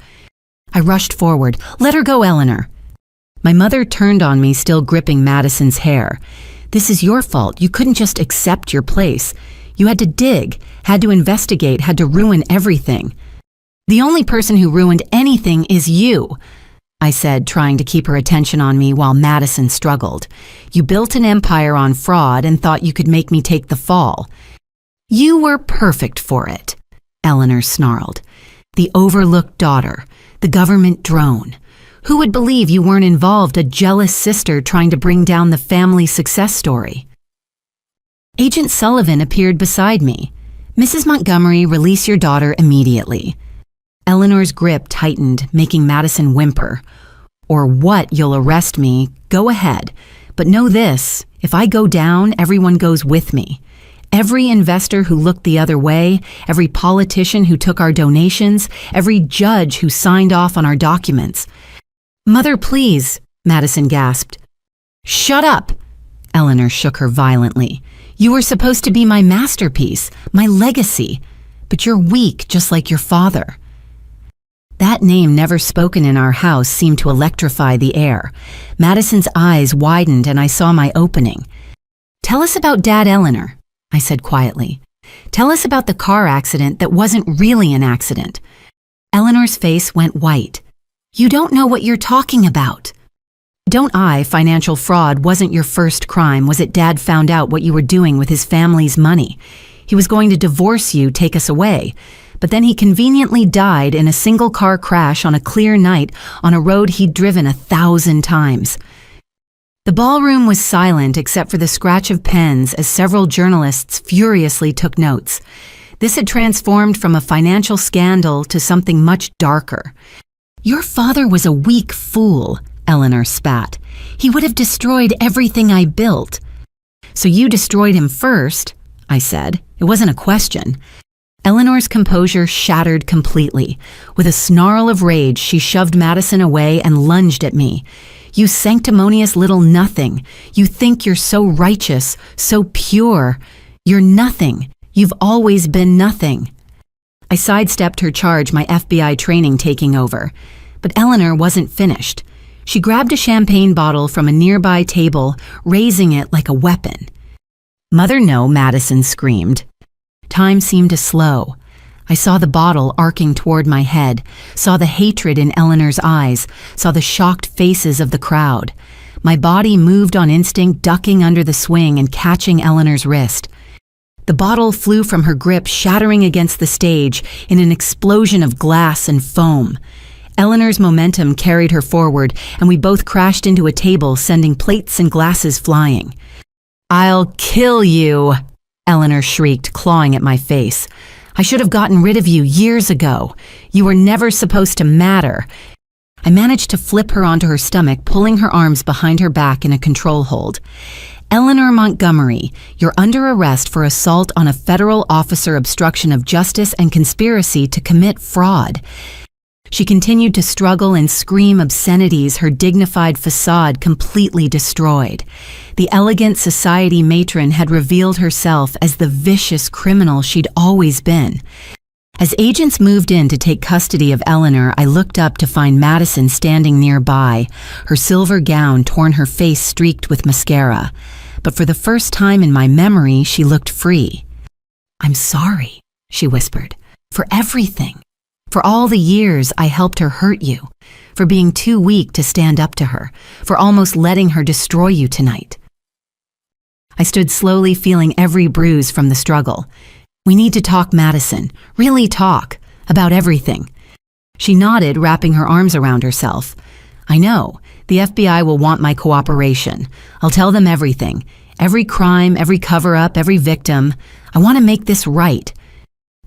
I rushed forward. "Let her go, Eleanor." My mother turned on me, still gripping Madison's hair. "This is your fault. You couldn't just accept your place. You had to dig, had to investigate, had to ruin everything." "The only person who ruined anything is you," I said, trying to keep her attention on me while Madison struggled. "You built an empire on fraud and thought you could make me take the fall." "You were perfect for it," Eleanor snarled. "The overlooked daughter, the government drone. Who would believe you weren't involved, a jealous sister trying to bring down the family success story?" Agent Sullivan appeared beside me. "Mrs. Montgomery, release your daughter immediately." Eleanor's grip tightened, making Madison whimper. "Or what, you'll arrest me. Go ahead. But know this, if I go down, everyone goes with me. Every investor who looked the other way, every politician who took our donations, every judge who signed off on our documents." "Mother, please," Madison gasped. "Shut up!" Eleanor shook her violently. "You were supposed to be my masterpiece, my legacy. But you're weak, just like your father." That name, never spoken in our house, seemed to electrify the air. Madison's eyes widened and I saw my opening. "Tell us about Dad, Eleanor," I said quietly. "Tell us about the car accident that wasn't really an accident." Eleanor's face went white. "You don't know what you're talking about." "Don't I? Financial fraud wasn't your first crime, was it? Dad found out what you were doing with his family's money. He was going to divorce you, take us away. But then he conveniently died in a single-car crash on a clear night on a road he'd driven 1,000 times." The ballroom was silent except for the scratch of pens as several journalists furiously took notes. This had transformed from a financial scandal to something much darker. "Your father was a weak fool," Eleanor spat. "He would have destroyed everything I built." "So you destroyed him first," I said. It wasn't a question. Eleanor's composure shattered completely. With a snarl of rage, she shoved Madison away and lunged at me. "You sanctimonious little nothing. You think you're so righteous, so pure. You're nothing. You've always been nothing." I sidestepped her charge, my FBI training taking over. But Eleanor wasn't finished. She grabbed a champagne bottle from a nearby table, raising it like a weapon. "Mother, no," Madison screamed. Time seemed to slow. I saw the bottle arcing toward my head, saw the hatred in Eleanor's eyes, saw the shocked faces of the crowd. My body moved on instinct, ducking under the swing and catching Eleanor's wrist. The bottle flew from her grip, shattering against the stage in an explosion of glass and foam. Eleanor's momentum carried her forward, and we both crashed into a table, sending plates and glasses flying. "I'll kill you," Eleanor shrieked, clawing at my face. "I should have gotten rid of you years ago. You were never supposed to matter." I managed to flip her onto her stomach, pulling her arms behind her back in a control hold. "Eleanor Montgomery, you're under arrest for assault on a federal officer, obstruction of justice, and conspiracy to commit fraud." She continued to struggle and scream obscenities, her dignified facade completely destroyed. The elegant society matron had revealed herself as the vicious criminal she'd always been. As agents moved in to take custody of Eleanor, I looked up to find Madison standing nearby, her silver gown torn, her face streaked with mascara. But for the first time in my memory, she looked free. "I'm sorry," she whispered, "for everything. For all the years I helped her hurt you, for being too weak to stand up to her, for almost letting her destroy you tonight." I stood slowly, feeling every bruise from the struggle. "We need to talk, Madison. Really talk. About everything." She nodded, wrapping her arms around herself. "I know. The FBI will want my cooperation. I'll tell them everything. Every crime, every cover-up, every victim. I want to make this right.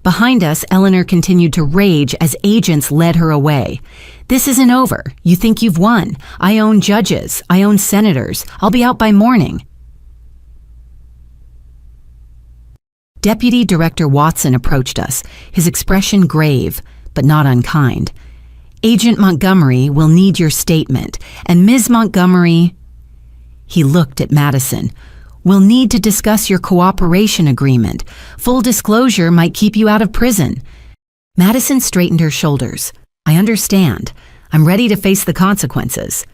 Behind us, Eleanor continued to rage as agents led her away. "This isn't over. You think you've won. I own judges. I own senators. I'll be out by morning." Deputy Director Watson approached us, his expression grave, but not unkind. "Agent Montgomery will need your statement, and Ms. Montgomery—" He looked at Madison. "We'll need to discuss your cooperation agreement. Full disclosure might keep you out of prison." Madison straightened her shoulders. "I understand. I'm ready to face the consequences."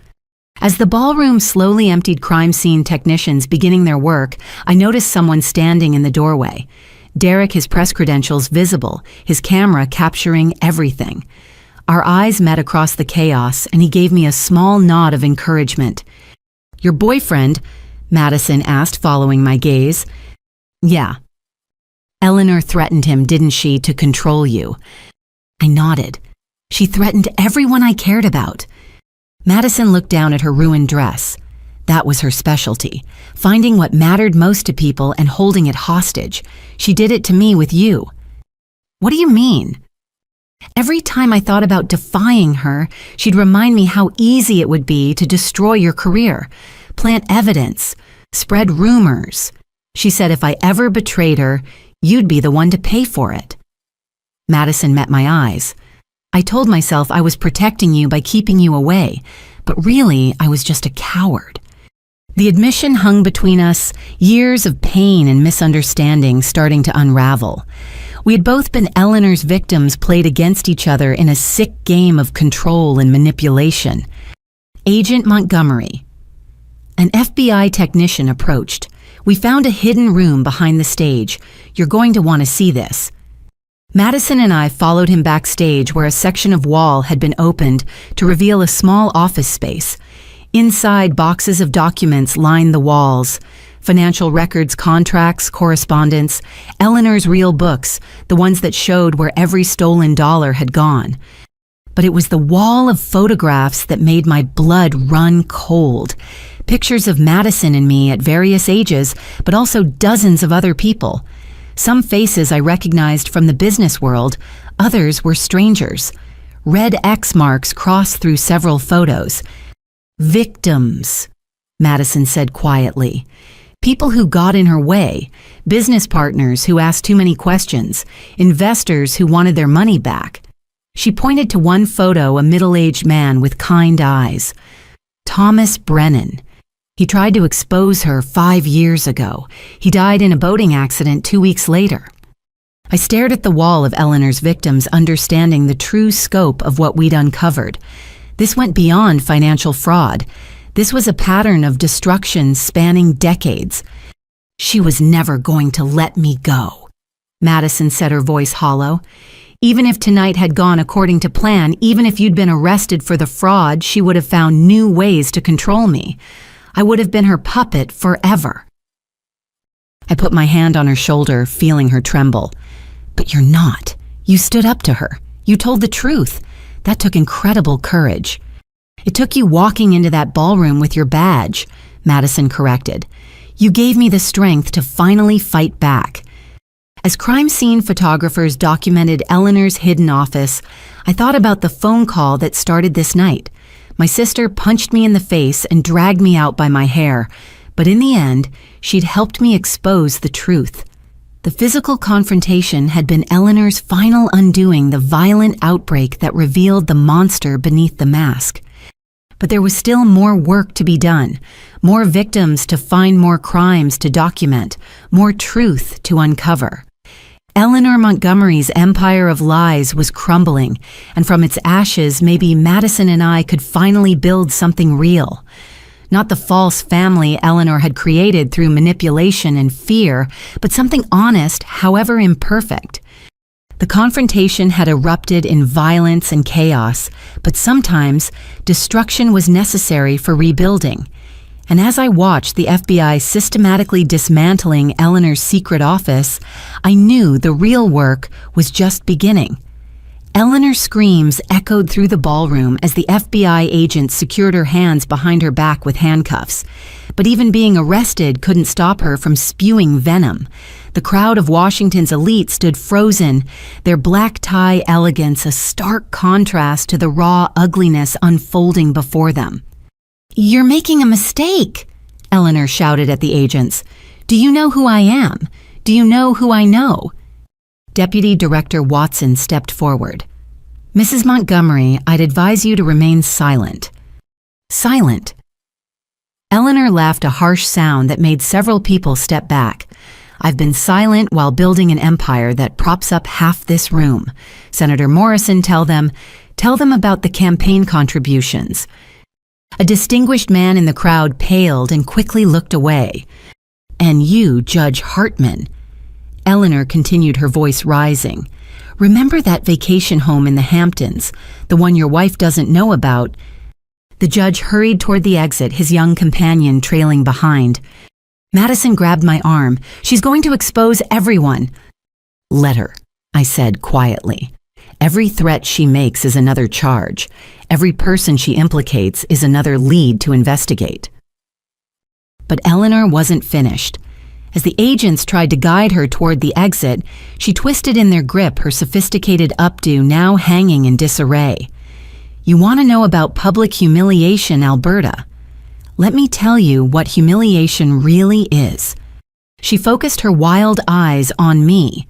As the ballroom slowly emptied crime scene technicians beginning their work, I noticed someone standing in the doorway. Derek, his press credentials visible, his camera capturing everything. Our eyes met across the chaos, and he gave me a small nod of encouragement. "Your boyfriend?" Madison asked, following my gaze. "Yeah. Eleanor threatened him, didn't she, to control you?" I nodded. "She threatened everyone I cared about." Madison looked down at her ruined dress. That was her specialty, finding what mattered most to people and holding it hostage. She did it to me with you. "What do you mean?" "Every time I thought about defying her, she'd remind me how easy it would be to destroy your career, plant evidence, spread rumors. She said if I ever betrayed her, you'd be the one to pay for it." Madison met my eyes. "I told myself I was protecting you by keeping you away, but really I was just a coward." The admission hung between us, years of pain and misunderstanding starting to unravel. We had both been Eleanor's victims played against each other in a sick game of control and manipulation. "Agent Montgomery." An FBI technician approached. "We found a hidden room behind the stage. You're going to want to see this." Madison and I followed him backstage where a section of wall had been opened to reveal a small office space. Inside, boxes of documents lined the walls. Financial records, contracts, correspondence, Eleanor's real books, the ones that showed where every stolen dollar had gone. But it was the wall of photographs that made my blood run cold. Pictures of Madison and me at various ages, but also dozens of other people. Some faces I recognized from the business world, others were strangers. Red X marks crossed through several photos. "Victims," Madison said quietly. "People who got in her way, business partners who asked too many questions, investors who wanted their money back." She pointed to one photo, a middle-aged man with kind eyes. "Thomas Brennan. He tried to expose her 5 years ago. He died in a boating accident 2 weeks later." I stared at the wall of Eleanor's victims, understanding the true scope of what we'd uncovered. This went beyond financial fraud. This was a pattern of destruction spanning decades. "She was never going to let me go," Madison said, her voice hollow. "Even if tonight had gone according to plan, even if you'd been arrested for the fraud, she would have found new ways to control me. I would have been her puppet forever." I put my hand on her shoulder, feeling her tremble. "But you're not. You stood up to her. You told the truth. That took incredible courage." "It took you walking into that ballroom with your badge," Madison corrected. "You gave me the strength to finally fight back." As crime scene photographers documented Eleanor's hidden office, I thought about the phone call that started this night. My sister punched me in the face and dragged me out by my hair, but in the end, she'd helped me expose the truth. The physical confrontation had been Eleanor's final undoing, the violent outbreak that revealed the monster beneath the mask. But there was still more work to be done, more victims to find, more crimes to document, more truth to uncover. Eleanor Montgomery's empire of lies was crumbling, and from its ashes, maybe Madison and I could finally build something real. Not the false family Eleanor had created through manipulation and fear, but something honest, however imperfect. The confrontation had erupted in violence and chaos, but sometimes destruction was necessary for rebuilding. And as I watched the FBI systematically dismantling Eleanor's secret office, I knew the real work was just beginning. Eleanor's screams echoed through the ballroom as the FBI agent secured her hands behind her back with handcuffs. But even being arrested couldn't stop her from spewing venom. The crowd of Washington's elite stood frozen, their black tie elegance a stark contrast to the raw ugliness unfolding before them. "You're making a mistake," Eleanor shouted at the agents. "Do you know who I am? Do you know who I know?" Deputy Director Watson stepped forward. "Mrs. Montgomery, I'd advise you to remain silent." "Silent?" Eleanor laughed a harsh sound that made several people step back. "I've been silent while building an empire that props up half this room. Senator Morrison, tell them about the campaign contributions." A distinguished man in the crowd paled and quickly looked away. "And you, Judge Hartman." Eleanor continued, her voice rising. "Remember that vacation home in the Hamptons, the one your wife doesn't know about?" The judge hurried toward the exit, his young companion trailing behind. Madison grabbed my arm. "She's going to expose everyone." "Let her," I said quietly. "Every threat she makes is another charge. Every person she implicates is another lead to investigate." But Eleanor wasn't finished. As the agents tried to guide her toward the exit, she twisted in their grip, her sophisticated updo now hanging in disarray. "You want to know about public humiliation, Alberta? Let me tell you what humiliation really is." She focused her wild eyes on me.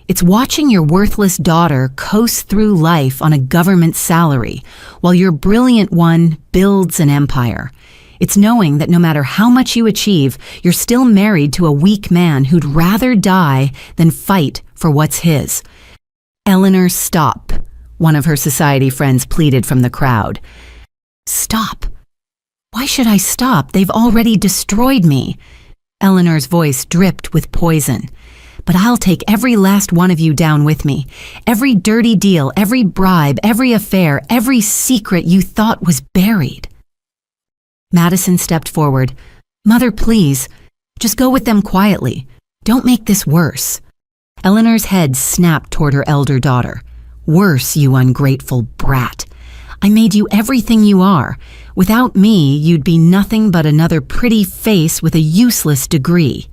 "It's watching your worthless daughter coast through life on a government salary, while your brilliant one builds an empire. It's knowing that no matter how much you achieve, you're still married to a weak man who'd rather die than fight for what's his." "Eleanor, stop," one of her society friends pleaded from the crowd. "Stop? Why should I stop? They've already destroyed me." Eleanor's voice dripped with poison. "But I'll take every last one of you down with me. Every dirty deal, every bribe, every affair, every secret you thought was buried." Madison stepped forward. "Mother, please, just go with them quietly. Don't make this worse." Eleanor's head snapped toward her elder daughter. "Worse, you ungrateful brat. I made you everything you are. Without me, you'd be nothing but another pretty face with a useless degree."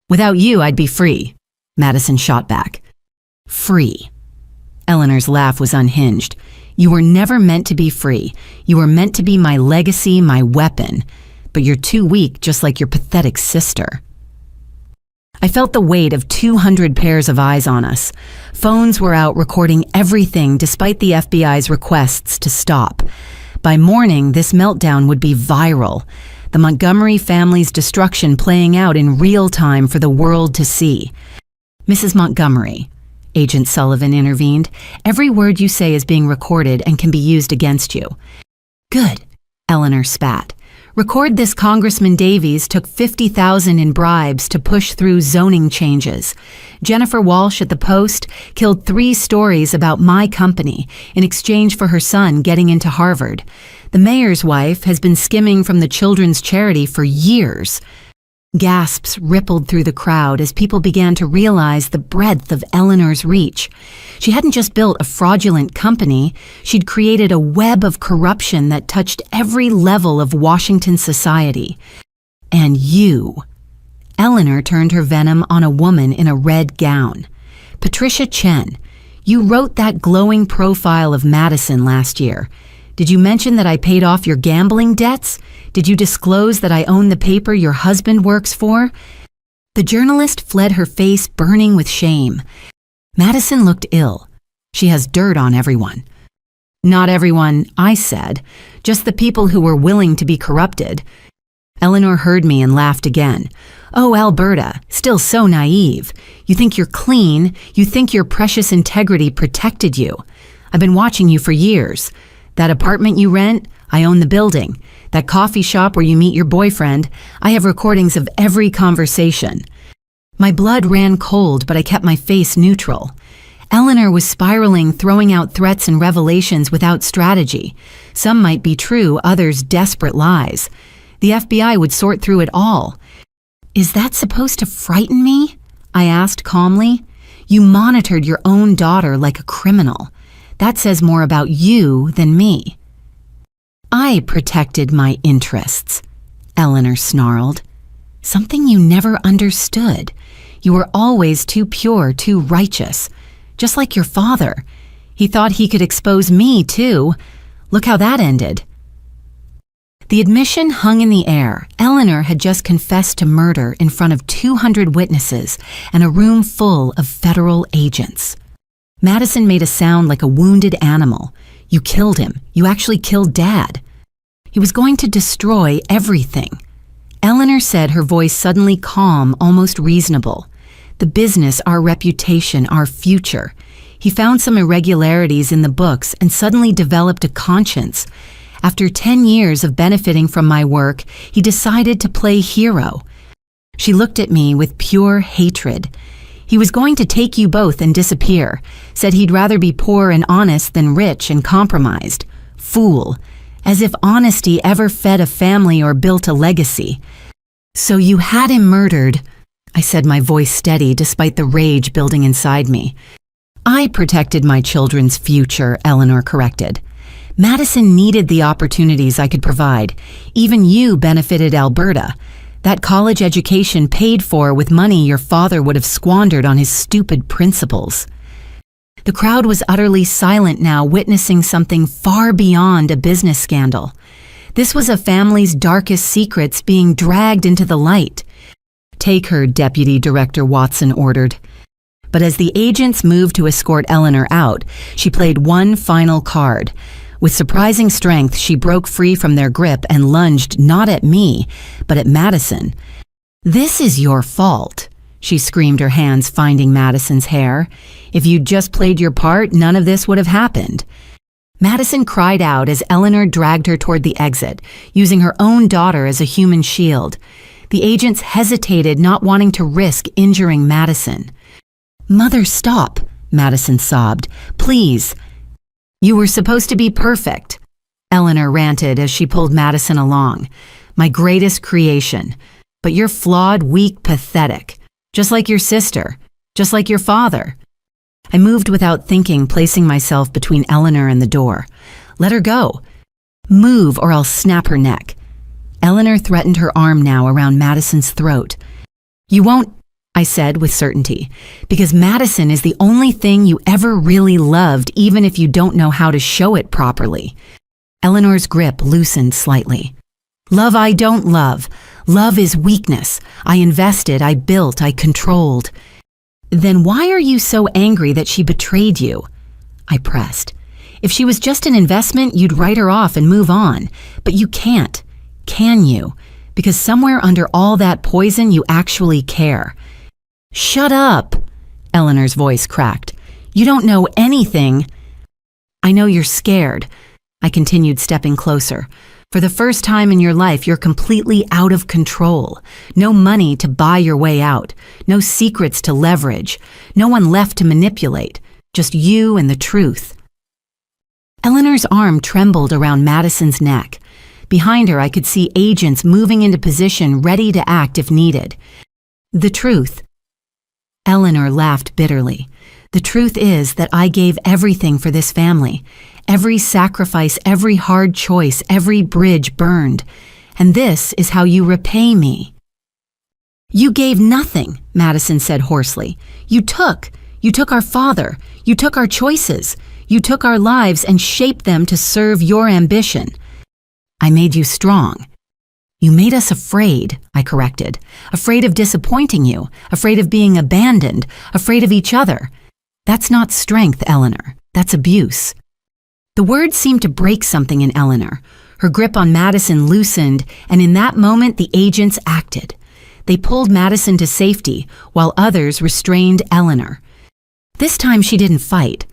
"Without you, I'd be free," Madison shot back. "Free?" Eleanor's laugh was unhinged. "You were never meant to be free. You were meant to be my legacy, my weapon. But you're too weak, just like your pathetic sister." I felt the weight of 200 pairs of eyes on us. Phones were out recording everything despite the FBI's requests to stop. By morning, this meltdown would be viral. The Montgomery family's destruction playing out in real time for the world to see. "Mrs. Montgomery," Agent Sullivan intervened, "every word you say is being recorded and can be used against you." "Good," Eleanor spat. "Record this Congressman Davies took $50,000 in bribes to push through zoning changes. Jennifer Walsh at the Post killed 3 stories about my company in exchange for her son getting into Harvard. The mayor's wife has been skimming from the children's charity for years." Gasps rippled through the crowd as people began to realize the breadth of Eleanor's reach. She hadn't just built a fraudulent company, she'd created a web of corruption that touched every level of Washington society. "And you." Eleanor turned her venom on a woman in a red gown. "Patricia Chen, you wrote that glowing profile of Madison last year. Did you mention that I paid off your gambling debts? Did you disclose that I own the paper your husband works for?" The journalist fled, her face burning with shame. Madison looked ill. "She has dirt on everyone." "Not everyone," I said. "Just the people who were willing to be corrupted." Eleanor heard me and laughed again. "Oh, Alberta, still so naive. You think you're clean. You think your precious integrity protected you. I've been watching you for years. That apartment you rent, I own the building. That coffee shop where you meet your boyfriend, I have recordings of every conversation." My blood ran cold, but I kept my face neutral. Eleanor was spiraling, throwing out threats and revelations without strategy. Some might be true, others desperate lies. The FBI would sort through it all. "Is that supposed to frighten me?" I asked calmly. "You monitored your own daughter like a criminal. That says more about you than me." "I protected my interests," Eleanor snarled. "Something you never understood. You were always too pure, too righteous. Just like your father. He thought he could expose me, too. Look how that ended." The admission hung in the air. Eleanor had just confessed to murder in front of 200 witnesses and a room full of federal agents. Madison made a sound like a wounded animal. "You killed him. You actually killed Dad. He was going to destroy everything." Eleanor said, her voice suddenly calm, almost reasonable. "The business, our reputation, our future. He found some irregularities in the books and suddenly developed a conscience. After 10 years of benefiting from my work, he decided to play hero." She looked at me with pure hatred. "He was going to take you both and disappear. Said he'd rather be poor and honest than rich and compromised. Fool. As if honesty ever fed a family or built a legacy." "So you had him murdered," I said, my voice steady despite the rage building inside me. "I protected my children's future," Eleanor corrected. "Madison needed the opportunities I could provide. Even you benefited Alberta. That college education paid for with money your father would have squandered on his stupid principles." The crowd was utterly silent now, witnessing something far beyond a business scandal. This was a family's darkest secrets being dragged into the light. "Take her," Deputy Director Watson ordered. But as the agents moved to escort Eleanor out, she played one final card. With surprising strength, she broke free from their grip and lunged not at me, but at Madison. "This is your fault," she screamed, her hands finding Madison's hair. "If you'd just played your part, none of this would have happened." Madison cried out as Eleanor dragged her toward the exit, using her own daughter as a human shield. The agents hesitated, not wanting to risk injuring Madison. "Mother, stop," Madison sobbed. "Please." "You were supposed to be perfect," Eleanor ranted as she pulled Madison along. "My greatest creation. But you're flawed, weak, pathetic. Just like your sister. Just like your father." I moved without thinking, placing myself between Eleanor and the door. "Let her go." "Move or I'll snap her neck." Eleanor threatened, her arm now around Madison's throat. "You won't," I said with certainty, "because Madison is the only thing you ever really loved, even if you don't know how to show it properly." Eleanor's grip loosened slightly. "Love I don't love. Love is weakness. I invested, I built, I controlled." "Then why are you so angry that she betrayed you?" I pressed. "If she was just an investment, you'd write her off and move on. But you can't, can you? Because somewhere under all that poison, you actually care." "Shut up," Eleanor's voice cracked. "You don't know anything." "I know you're scared," I continued, stepping closer. "For the first time in your life, you're completely out of control. No money to buy your way out. No secrets to leverage. No one left to manipulate. Just you and the truth." Eleanor's arm trembled around Madison's neck. Behind her, I could see agents moving into position, ready to act if needed. "The truth." Eleanor laughed bitterly. "The truth is that I gave everything for this family. Every sacrifice, every hard choice, every bridge burned. And this is how you repay me." "You gave nothing," Madison said hoarsely. You took our father. You took our choices. You took our lives and shaped them to serve your ambition." "I made you strong." "You made us afraid," I corrected. "Afraid of disappointing you, afraid of being abandoned, afraid of each other. That's not strength, Eleanor. That's abuse." The words seemed to break something in Eleanor. Her grip on Madison loosened, and in that moment the agents acted. They pulled Madison to safety, while others restrained Eleanor. This time she didn't fight.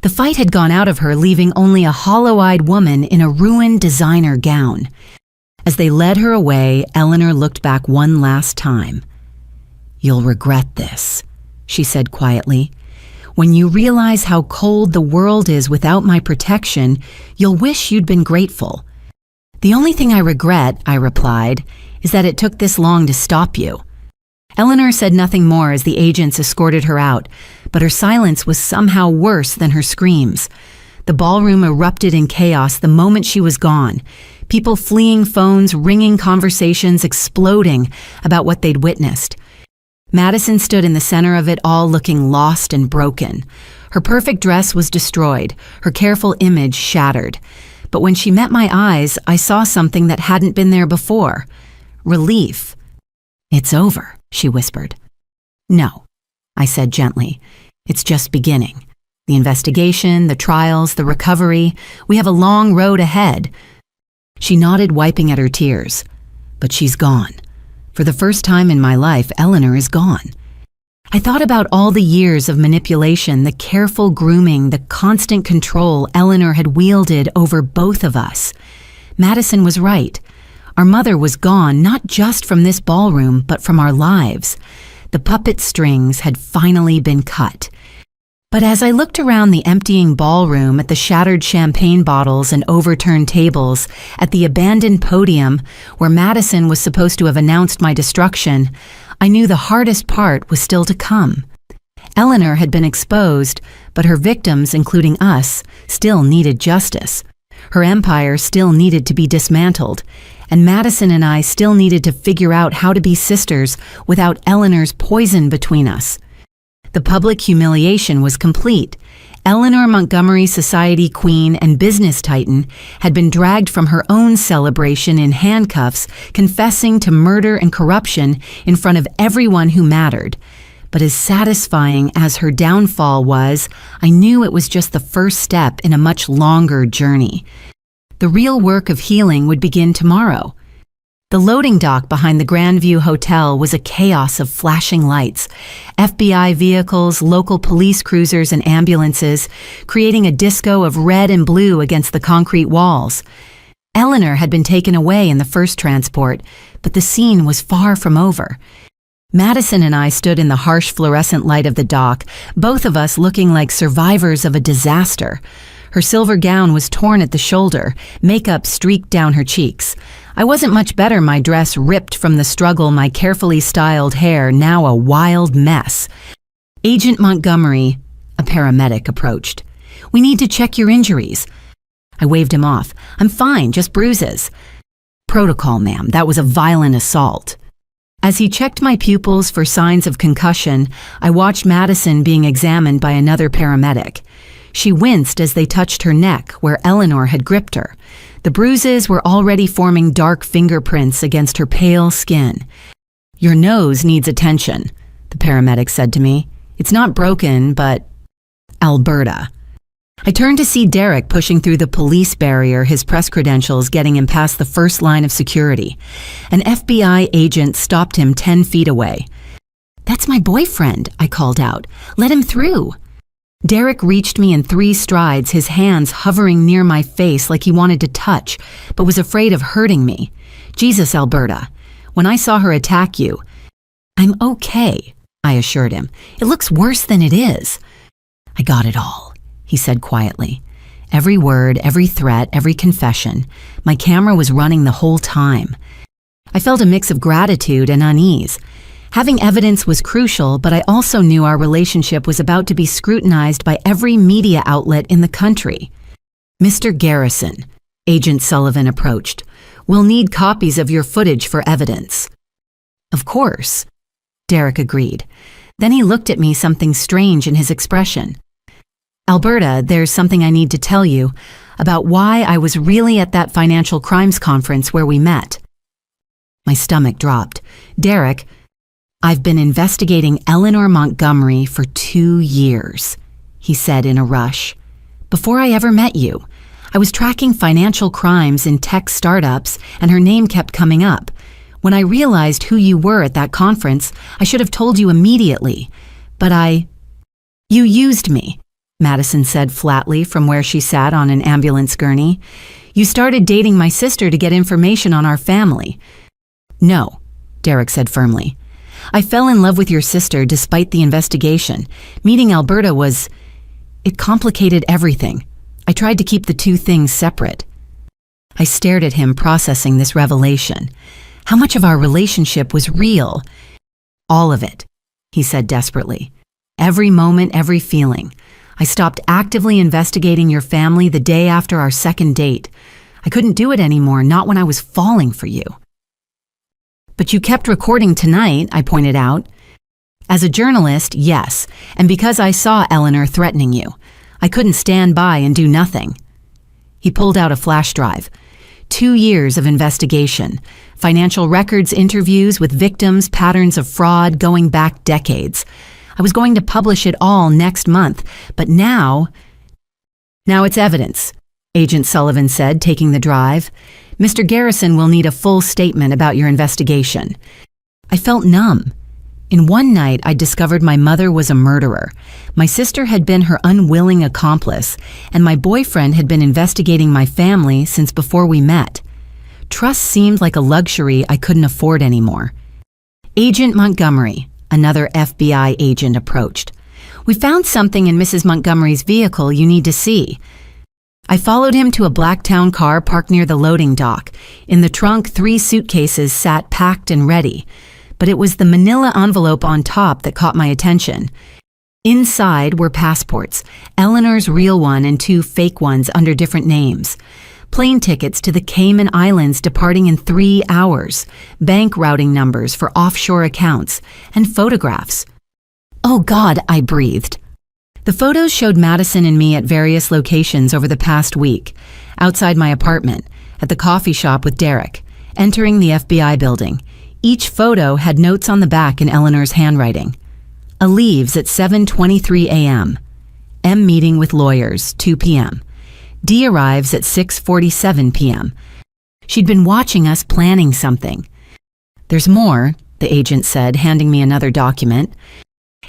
The fight had gone out of her, leaving only a hollow-eyed woman in a ruined designer gown. As they led her away, Eleanor looked back one last time. "You'll regret this," she said quietly. "When you realize how cold the world is without my protection, you'll wish you'd been grateful." "The only thing I regret," I replied, "is that it took this long to stop you." Eleanor said nothing more as the agents escorted her out, but her silence was somehow worse than her screams. The ballroom erupted in chaos the moment she was gone. People fleeing phones, ringing conversations, exploding about what they'd witnessed. Madison stood in the center of it all, looking lost and broken. Her perfect dress was destroyed, her careful image shattered. But when she met my eyes, I saw something that hadn't been there before. Relief. "It's over," she whispered. "No," I said gently. "It's just beginning. The investigation, the trials, the recovery. We have a long road ahead." She nodded, wiping at her tears. "But she's gone. For the first time in my life, Eleanor is gone." I thought about all the years of manipulation, the careful grooming, the constant control Eleanor had wielded over both of us. Madison was right. Our mother was gone, not just from this ballroom, but from our lives. The puppet strings had finally been cut. But as I looked around the emptying ballroom, at the shattered champagne bottles and overturned tables, at the abandoned podium where Madison was supposed to have announced my destruction, I knew the hardest part was still to come. Eleanor had been exposed, but her victims, including us, still needed justice. Her empire still needed to be dismantled, and Madison and I still needed to figure out how to be sisters without Eleanor's poison between us. The public humiliation was complete. Eleanor Montgomery, society queen and business titan, had been dragged from her own celebration in handcuffs, confessing to murder and corruption in front of everyone who mattered. But as satisfying as her downfall was, I knew it was just the first step in a much longer journey. The real work of healing would begin tomorrow. The loading dock behind the Grandview Hotel was a chaos of flashing lights, FBI vehicles, local police cruisers and ambulances, creating a disco of red and blue against the concrete walls. Eleanor had been taken away in the first transport, but the scene was far from over. Madison and I stood in the harsh fluorescent light of the dock, both of us looking like survivors of a disaster. Her silver gown was torn at the shoulder, makeup streaked down her cheeks. I wasn't much better, my dress ripped from the struggle, my carefully styled hair now a wild mess. "Agent Montgomery," a paramedic approached. "We need to check your injuries." I waved him off. "I'm fine, just bruises." "Protocol, ma'am. That was a violent assault." As he checked my pupils for signs of concussion, I watched Madison being examined by another paramedic. She winced as they touched her neck, where Eleanor had gripped her. The bruises were already forming dark fingerprints against her pale skin. "Your nose needs attention," the paramedic said to me. "It's not broken, but Alberta." I turned to see Derek pushing through the police barrier, his press credentials getting him past the first line of security. An FBI agent stopped him 10 feet away. "That's my boyfriend," I called out. "Let him through." Derek reached me in 3 strides, his hands hovering near my face like he wanted to touch, but was afraid of hurting me. "Jesus, Alberta, when I saw her attack you—" "I'm okay," I assured him. "It looks worse than it is." "I got it all," he said quietly. Every word, every threat, every confession. My camera was running the whole time. I felt a mix of gratitude and unease. Having evidence was crucial, but I also knew our relationship was about to be scrutinized by every media outlet in the country. "Mr. Garrison," Agent Sullivan approached, "we'll need copies of your footage for evidence." "Of course," Derek agreed. Then he looked at me, something strange in his expression. "Alberta, there's something I need to tell you about why I was really at that financial crimes conference where we met." My stomach dropped. "Derek, I've been investigating Eleanor Montgomery for 2 years, he said in a rush. "Before I ever met you, I was tracking financial crimes in tech startups, and her name kept coming up. When I realized who you were at that conference, I should have told you immediately. But You used me," Madison said flatly from where she sat on an ambulance gurney. "You started dating my sister to get information on our family." "No," Derek said firmly. "I fell in love with your sister despite the investigation. Meeting Alberta it complicated everything. I tried to keep the two things separate." I stared at him, processing this revelation. How much of our relationship was real? "All of it," he said desperately. "Every moment, every feeling. I stopped actively investigating your family the day after our second date. I couldn't do it anymore, not when I was falling for you. But you kept recording tonight, I pointed out. As a journalist, yes, and because I saw Eleanor threatening you. I couldn't stand by and do nothing. He pulled out a flash drive. 2 years of investigation, financial records interviews with victims, patterns of fraud going back decades. I was going to publish it all next month, but now it's evidence, Agent Sullivan said, taking the drive. Mr. Garrison will need a full statement about your investigation. I felt numb. In one night, I discovered my mother was a murderer. My sister had been her unwilling accomplice, and my boyfriend had been investigating my family since before we met. Trust seemed like a luxury I couldn't afford anymore. Agent Montgomery, another FBI agent, approached. We found something in Mrs. Montgomery's vehicle you need to see. I followed him to a black town car parked near the loading dock. In the trunk, 3 suitcases sat packed and ready. But it was the manila envelope on top that caught my attention. Inside were passports, Eleanor's real one and 2 fake ones under different names. Plane tickets to the Cayman Islands departing in 3 hours, bank routing numbers for offshore accounts, and photographs. Oh God, I breathed. The photos showed Madison and me at various locations over the past week, outside my apartment, at the coffee shop with Derek, entering the FBI building. Each photo had notes on the back in Eleanor's handwriting. A leaves at 7:23 a.m. M meeting with lawyers, 2 p.m. D arrives at 6:47 p.m. She'd been watching us planning something. There's more, the agent said, handing me another document.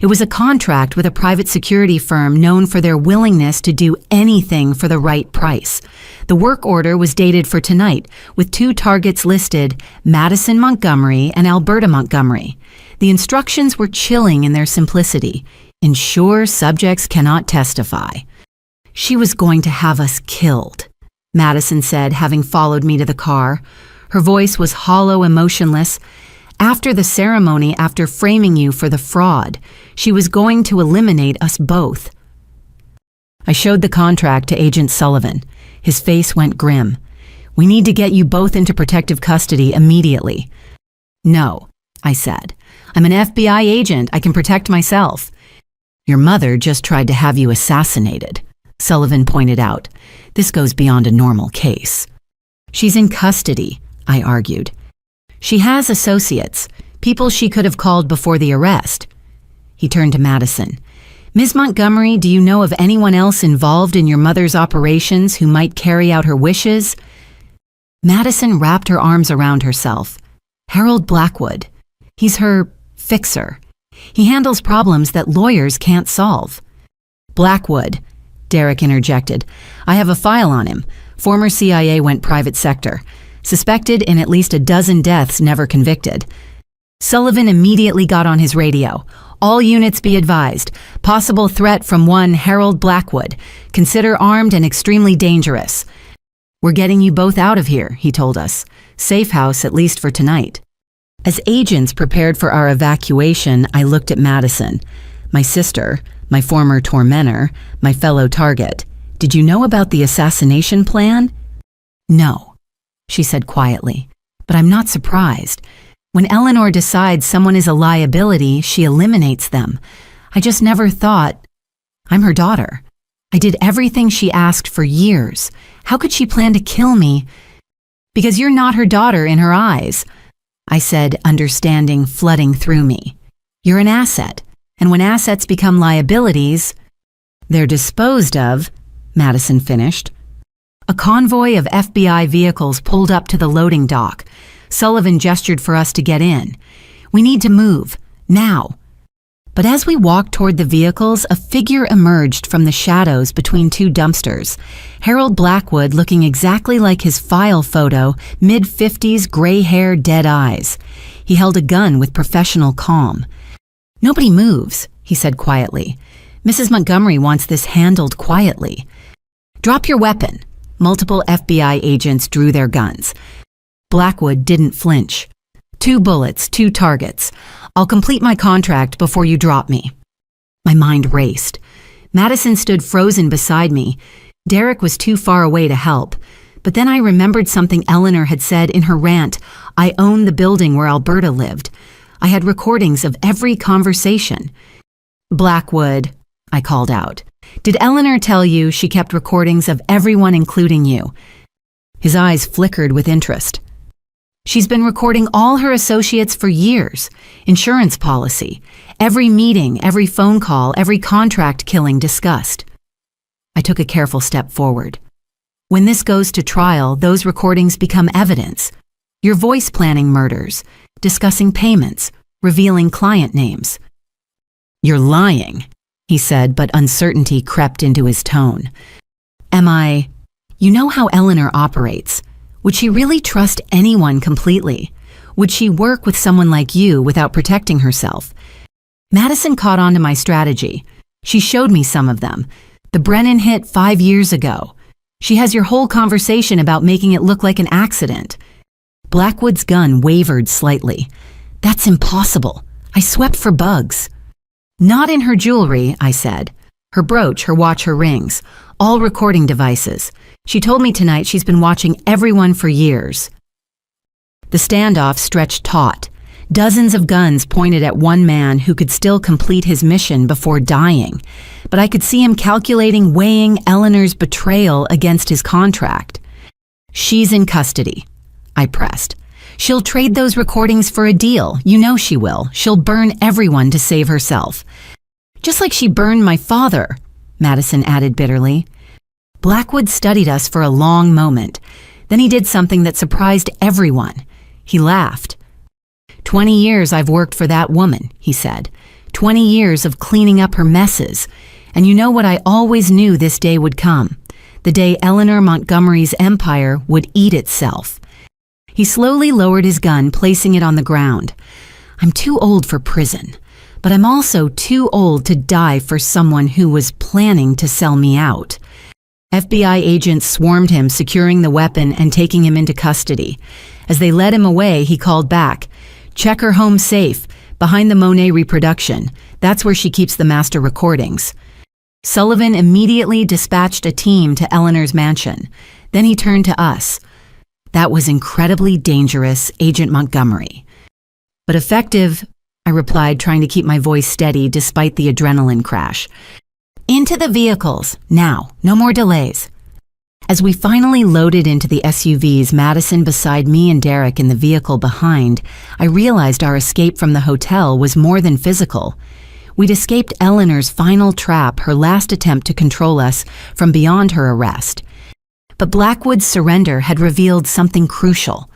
It was a contract with a private security firm known for their willingness to do anything for the right price. The work order was dated for tonight, with 2 targets listed, Madison Montgomery and Alberta Montgomery. The instructions were chilling in their simplicity. Ensure subjects cannot testify. She was going to have us killed, Madison said, having followed me to the car. Her voice was hollow, emotionless. After the ceremony, after framing you for the fraud, she was going to eliminate us both. I showed the contract to Agent Sullivan. His face went grim. We need to get you both into protective custody immediately. No, I said. I'm an FBI agent. I can protect myself. Your mother just tried to have you assassinated, Sullivan pointed out. This goes beyond a normal case. She's in custody, I argued. She has associates, people she could have called before the arrest. He turned to Madison. Ms. Montgomery, do you know of anyone else involved in your mother's operations who might carry out her wishes? Madison wrapped her arms around herself. Harold Blackwood. He's her fixer. He handles problems that lawyers can't solve. Blackwood, Derek interjected. I have a file on him. Former CIA went private sector. Suspected in at least a dozen deaths never convicted. Sullivan immediately got on his radio. All units be advised. Possible threat from one Harold Blackwood. Consider armed and extremely dangerous. We're getting you both out of here, he told us. Safe house, at least for tonight. As agents prepared for our evacuation, I looked at Madison. My sister, my former tormentor, my fellow target. Did you know about the assassination plan? No, she said quietly. But I'm not surprised. When Eleanor decides someone is a liability, she eliminates them. I just never thought, I'm her daughter. I did everything she asked for years. How could she plan to kill me? Because you're not her daughter in her eyes, I said, understanding flooding through me. You're an asset, and when assets become liabilities, they're disposed of, Madison finished. A convoy of FBI vehicles pulled up to the loading dock. Sullivan gestured for us to get in. We need to move, now. But as we walked toward the vehicles, a figure emerged from the shadows between two dumpsters. Harold Blackwood, looking exactly like his file photo, mid-50s, gray hair, dead eyes. He held a gun with professional calm. Nobody moves, he said quietly. Mrs. Montgomery wants this handled quietly. Drop your weapon. Multiple FBI agents drew their guns. Blackwood didn't flinch. 2 bullets, 2 targets. I'll complete my contract before you drop me. My mind raced. Madison stood frozen beside me. Derek was too far away to help. But then I remembered something Eleanor had said in her rant. I own the building where Alberta lived. I had recordings of every conversation. Blackwood, I called out. Did Eleanor tell you she kept recordings of everyone including you? His eyes flickered with interest. She's been recording all her associates for years. Insurance policy, every meeting, every phone call, every contract killing discussed. I took a careful step forward. When this goes to trial, those recordings become evidence. You're voice planning murders, discussing payments, revealing client names. You're lying, he said, but uncertainty crept into his tone. Am I? You know how Eleanor operates. Would she really trust anyone completely? Would she work with someone like you without protecting herself? Madison caught on to my strategy. She showed me some of them. The Brennan hit 5 years ago. She has your whole conversation about making it look like an accident. Blackwood's gun wavered slightly. That's impossible. I swept for bugs. Not in her jewelry, I said. Her brooch, her watch, her rings. All recording devices. She told me tonight she's been watching everyone for years. The standoff stretched taut. Dozens of guns pointed at one man who could still complete his mission before dying. But I could see him calculating, weighing Eleanor's betrayal against his contract. She's in custody, I pressed. She'll trade those recordings for a deal. You know she will. She'll burn everyone to save herself. Just like she burned my father, Madison added bitterly. Blackwood studied us for a long moment. Then he did something that surprised everyone. He laughed. 20 years I've worked for that woman, he said. 20 years of cleaning up her messes. And you know what I always knew this day would come? The day Eleanor Montgomery's empire would eat itself. He slowly lowered his gun, placing it on the ground. I'm too old for prison, but I'm also too old to die for someone who was planning to sell me out. FBI agents swarmed him, securing the weapon and taking him into custody. As they led him away, he called back. Check her home safe, behind the Monet reproduction. That's where she keeps the master recordings. Sullivan immediately dispatched a team to Eleanor's mansion. Then he turned to us. That was incredibly dangerous, Agent Montgomery. But effective, I replied, trying to keep my voice steady despite the adrenaline crash. Into the vehicles, now, no more delays. As we finally loaded into the SUVs, Madison beside me and Derek in the vehicle behind, I realized our escape from the hotel was more than physical. We'd escaped Eleanor's final trap, her last attempt to control us from beyond her arrest. But Blackwood's surrender had revealed something crucial.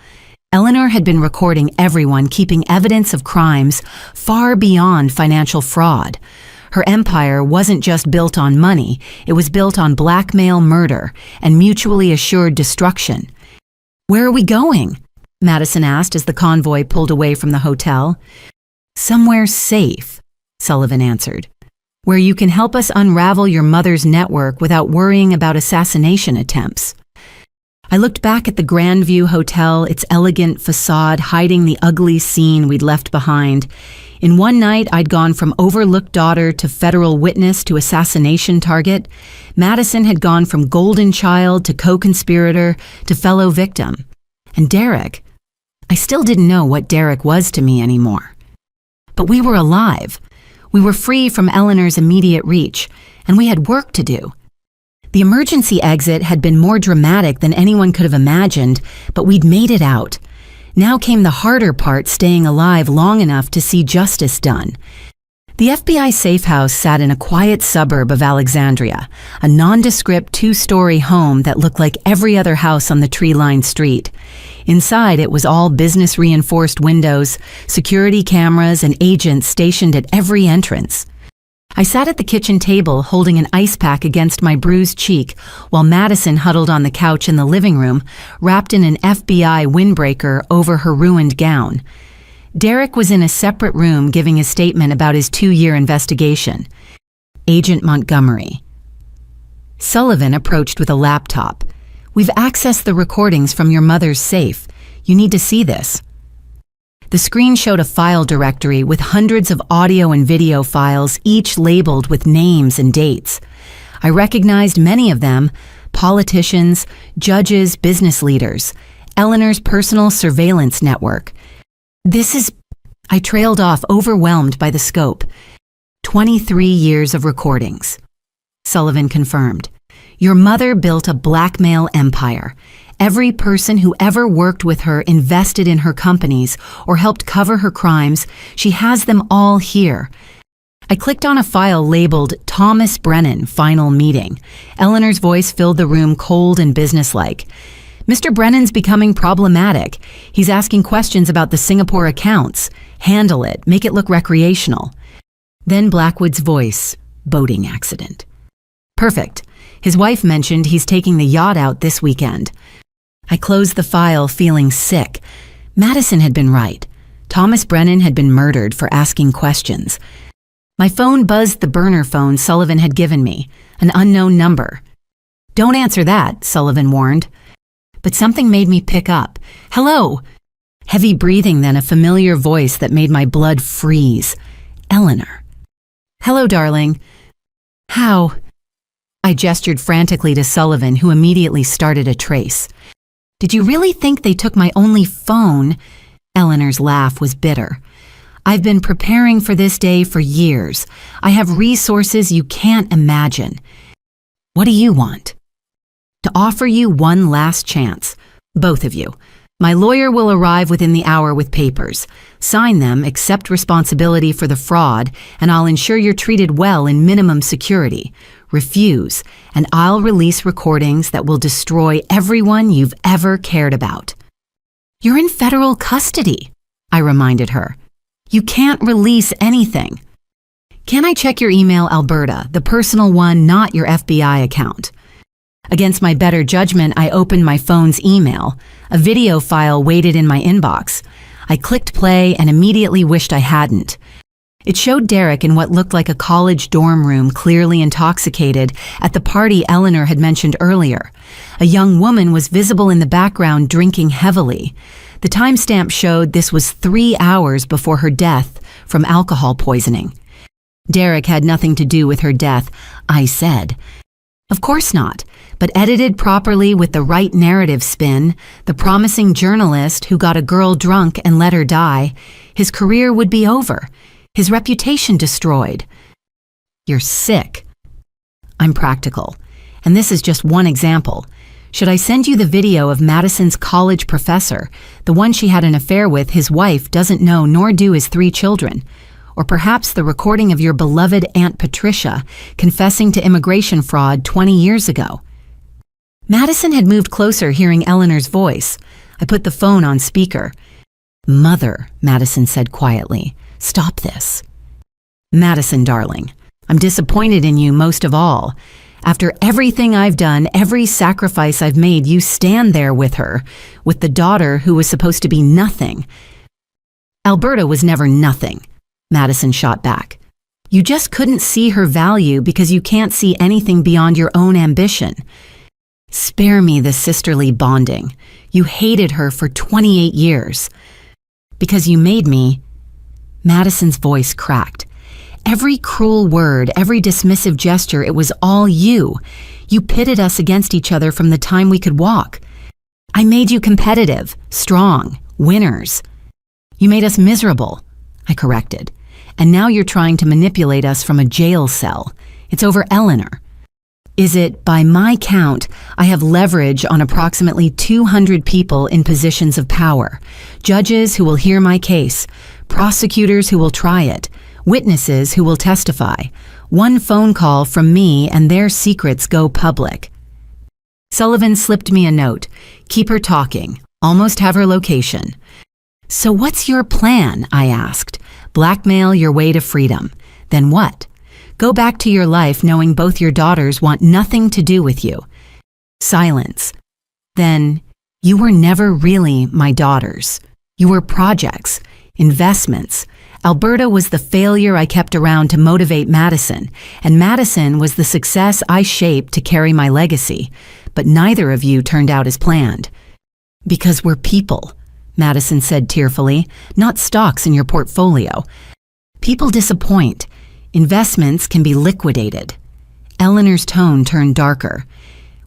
Eleanor had been recording everyone, keeping evidence of crimes far beyond financial fraud. Her empire wasn't just built on money, it was built on blackmail, murder, and mutually assured destruction. Where are we going? Madison asked as the convoy pulled away from the hotel. Somewhere safe, Sullivan answered. Where you can help us unravel your mother's network without worrying about assassination attempts. I looked back at the Grandview Hotel, its elegant facade hiding the ugly scene we'd left behind. In one night, I'd gone from overlooked daughter to federal witness to assassination target. Madison had gone from golden child to co-conspirator to fellow victim. And Derek, I still didn't know what Derek was to me anymore. But we were alive. We were free from Eleanor's immediate reach, and we had work to do. The emergency exit had been more dramatic than anyone could have imagined, but we'd made it out. Now came the harder part, staying alive long enough to see justice done. The FBI safe house sat in a quiet suburb of Alexandria, a nondescript 2-story home that looked like every other house on the tree-lined street. Inside, it was all business-reinforced windows, security cameras, and agents stationed at every entrance. I sat at the kitchen table holding an ice pack against my bruised cheek while Madison huddled on the couch in the living room, wrapped in an FBI windbreaker over her ruined gown. Derek was in a separate room giving a statement about his 2-year investigation. Agent Montgomery. Sullivan approached with a laptop. We've accessed the recordings from your mother's safe. You need to see this. The screen showed a file directory with hundreds of audio and video files, each labeled with names and dates. I recognized many of them: politicians, judges, business leaders, Eleanor's personal surveillance network. I trailed off, overwhelmed by the scope. 23 years of recordings. Sullivan confirmed. Your mother built a blackmail empire. Every person who ever worked with her, invested in her companies, or helped cover her crimes, she has them all here. I clicked on a file labeled Thomas Brennan, Final Meeting. Eleanor's voice filled the room, cold and businesslike. Mr. Brennan's becoming problematic. He's asking questions about the Singapore accounts. Handle it. Make it look recreational. Then Blackwood's voice. Boating accident. Perfect. His wife mentioned he's taking the yacht out this weekend. I closed the file, feeling sick. Madison had been right. Thomas Brennan had been murdered for asking questions. My phone buzzed the burner phone Sullivan had given me, an unknown number. Don't answer that, Sullivan warned. But something made me pick up. Hello! Heavy breathing, then a familiar voice that made my blood freeze. Eleanor. Hello, darling. How? I gestured frantically to Sullivan, who immediately started a trace. Did you really think they took my only phone? Eleanor's laugh was bitter. I've been preparing for this day for years. I have resources you can't imagine. What do you want? To offer you one last chance. Both of you. My lawyer will arrive within the hour with papers. Sign them, accept responsibility for the fraud, and I'll ensure you're treated well in minimum security. Refuse, and I'll release recordings that will destroy everyone you've ever cared about. You're in federal custody, I reminded her. You can't release anything. Can I check your email, Alberta, the personal one, not your FBI account? Against my better judgment, I opened my phone's email. A video file waited in my inbox. I clicked play and immediately wished I hadn't. It showed Derek in what looked like a college dorm room, clearly intoxicated, at the party Eleanor had mentioned earlier. A young woman was visible in the background, drinking heavily. The timestamp showed this was 3 hours before her death from alcohol poisoning. Derek had nothing to do with her death, I said. Of course not, but edited properly with the right narrative spin, the promising journalist who got a girl drunk and let her die, his career would be over. His reputation destroyed. You're sick. I'm practical, and this is just one example. Should I send you the video of Madison's college professor, the one she had an affair with? His wife doesn't know, nor do his 3 children. Or perhaps the recording of your beloved Aunt Patricia confessing to immigration fraud 20 years ago. Madison had moved closer, hearing Eleanor's voice. I put the phone on speaker. Mother, Madison said quietly. Stop this. Madison, darling, I'm disappointed in you most of all. After everything I've done, every sacrifice I've made, you stand there with her, with the daughter who was supposed to be nothing. Alberta was never nothing, Madison shot back. You just couldn't see her value because you can't see anything beyond your own ambition. Spare me the sisterly bonding. You hated her for 28 years. Because you made me. Madison's voice cracked. Every cruel word, every dismissive gesture, it was all you. You pitted us against each other from the time we could walk. I made you competitive, strong, winners. You made us miserable, I corrected. And now you're trying to manipulate us from a jail cell. It's over Eleanor. Is it, by my count, I have leverage on approximately 200 people in positions of power. Judges who will hear my case, prosecutors who will try it, witnesses who will testify. One phone call from me and their secrets go public. Sullivan slipped me a note. Keep her talking. Almost have her location. So what's your plan? I asked. Blackmail your way to freedom. Then what? Go back to your life knowing both your daughters want nothing to do with you. Silence. Then, you were never really my daughters. You were projects, investments. Alberta was the failure I kept around to motivate Madison, and Madison was the success I shaped to carry my legacy. But neither of you turned out as planned. Because we're people. Madison said tearfully, not stocks in your portfolio. People disappoint. Investments can be liquidated. Eleanor's tone turned darker.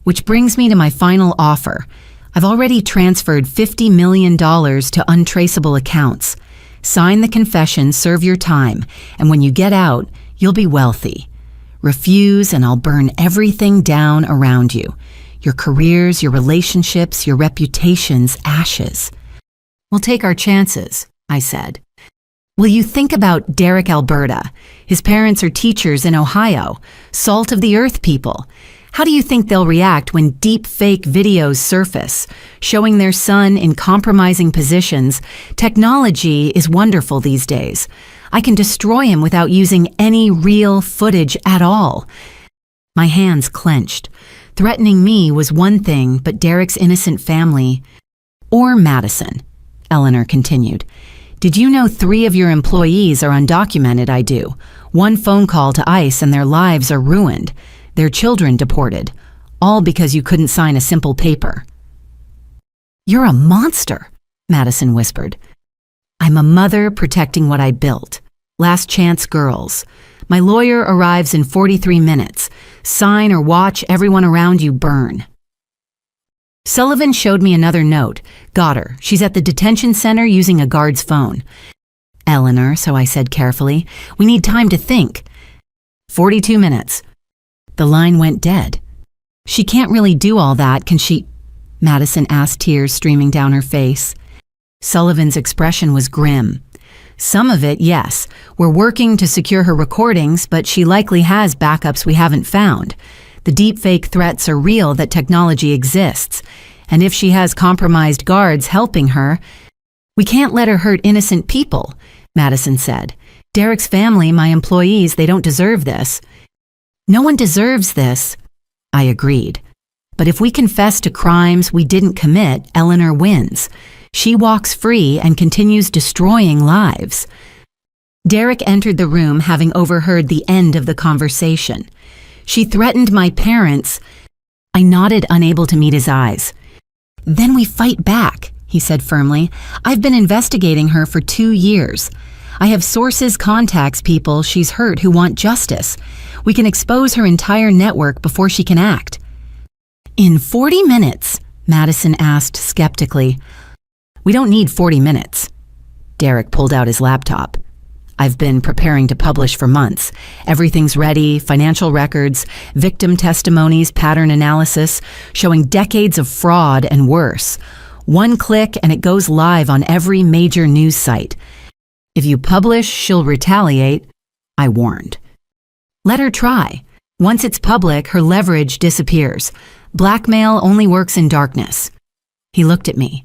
Which brings me to my final offer. I've already transferred $50 million to untraceable accounts. Sign the confession, serve your time, and when you get out, you'll be wealthy. Refuse and I'll burn everything down around you. Your careers, your relationships, your reputations, ashes. We'll take our chances, I said. Will you think about Derek, Alberta? His parents are teachers in Ohio, salt of the earth people. How do you think they'll react when deep fake videos surface, showing their son in compromising positions? Technology is wonderful these days. I can destroy him without using any real footage at all. My hands clenched. Threatening me was one thing, but Derek's innocent family... Or Madison, Eleanor continued. Did you know 3 of your employees are undocumented? I do. 1 phone call to ICE and their lives are ruined. Their children deported, all because you couldn't sign a simple paper. You're a monster, Madison whispered. I'm a mother protecting what I built. Last chance girls. My lawyer arrives in 43 minutes. Sign or watch everyone around you burn. Sullivan showed me another note. Got her. She's at the detention center using a guard's phone. Eleanor, so I said carefully, we need time to think. 42 minutes. The line went dead. She can't really do all that, can she? Madison asked, tears streaming down her face. Sullivan's expression was grim. Some of it, yes. We're working to secure her recordings, but she likely has backups we haven't found. The deepfake threats are real that technology exists. And if she has compromised guards helping her, we can't let her hurt innocent people, Madison said. Derek's family, my employees, they don't deserve this. No one deserves this, I agreed. But if we confess to crimes we didn't commit, Eleanor wins. She walks free and continues destroying lives. Derek entered the room, having overheard the end of the conversation. She threatened my parents. I nodded, unable to meet his eyes. Then we fight back, he said firmly. I've been investigating her for 2 years. I have sources, contacts, people she's hurt who want justice. We can expose her entire network before she can act. In 40 minutes, Madison asked skeptically. We don't need 40 minutes. Derek pulled out his laptop. I've been preparing to publish for months. Everything's ready, financial records, victim testimonies, pattern analysis, showing decades of fraud and worse. 1 click and it goes live on every major news site. If you publish, she'll retaliate, I warned. Let her try. Once it's public, her leverage disappears. Blackmail only works in darkness. He looked at me.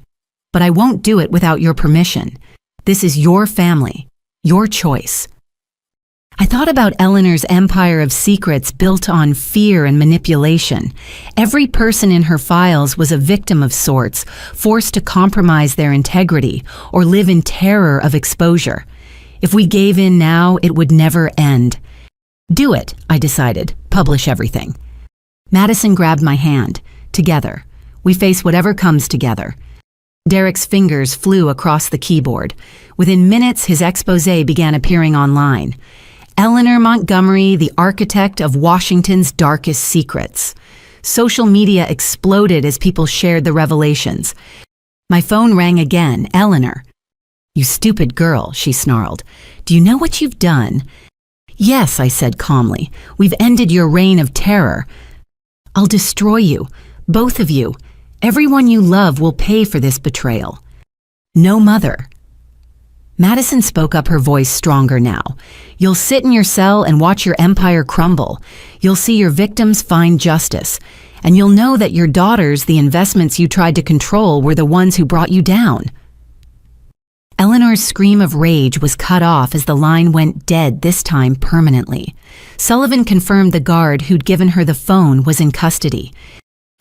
But I won't do it without your permission. This is your family, your choice. I thought about Eleanor's empire of secrets built on fear and manipulation. Every person in her files was a victim of sorts, forced to compromise their integrity or live in terror of exposure. If we gave in now, it would never end. Do it, I decided. Publish everything. Madison grabbed my hand. Together. We face whatever comes together. Derek's fingers flew across the keyboard. Within minutes, his exposé began appearing online. Eleanor Montgomery, the architect of Washington's darkest secrets. Social media exploded as people shared the revelations. My phone rang again. Eleanor. You stupid girl, she snarled. Do you know what you've done? Yes, I said calmly. We've ended your reign of terror. I'll destroy you, both of you. Everyone you love will pay for this betrayal. No mother. Madison spoke up, her voice stronger now. You'll sit in your cell and watch your empire crumble. You'll see your victims find justice. And you'll know that your daughters, the investments you tried to control, were the ones who brought you down. Eleanor's scream of rage was cut off as the line went dead, this time permanently. Sullivan confirmed the guard who'd given her the phone was in custody.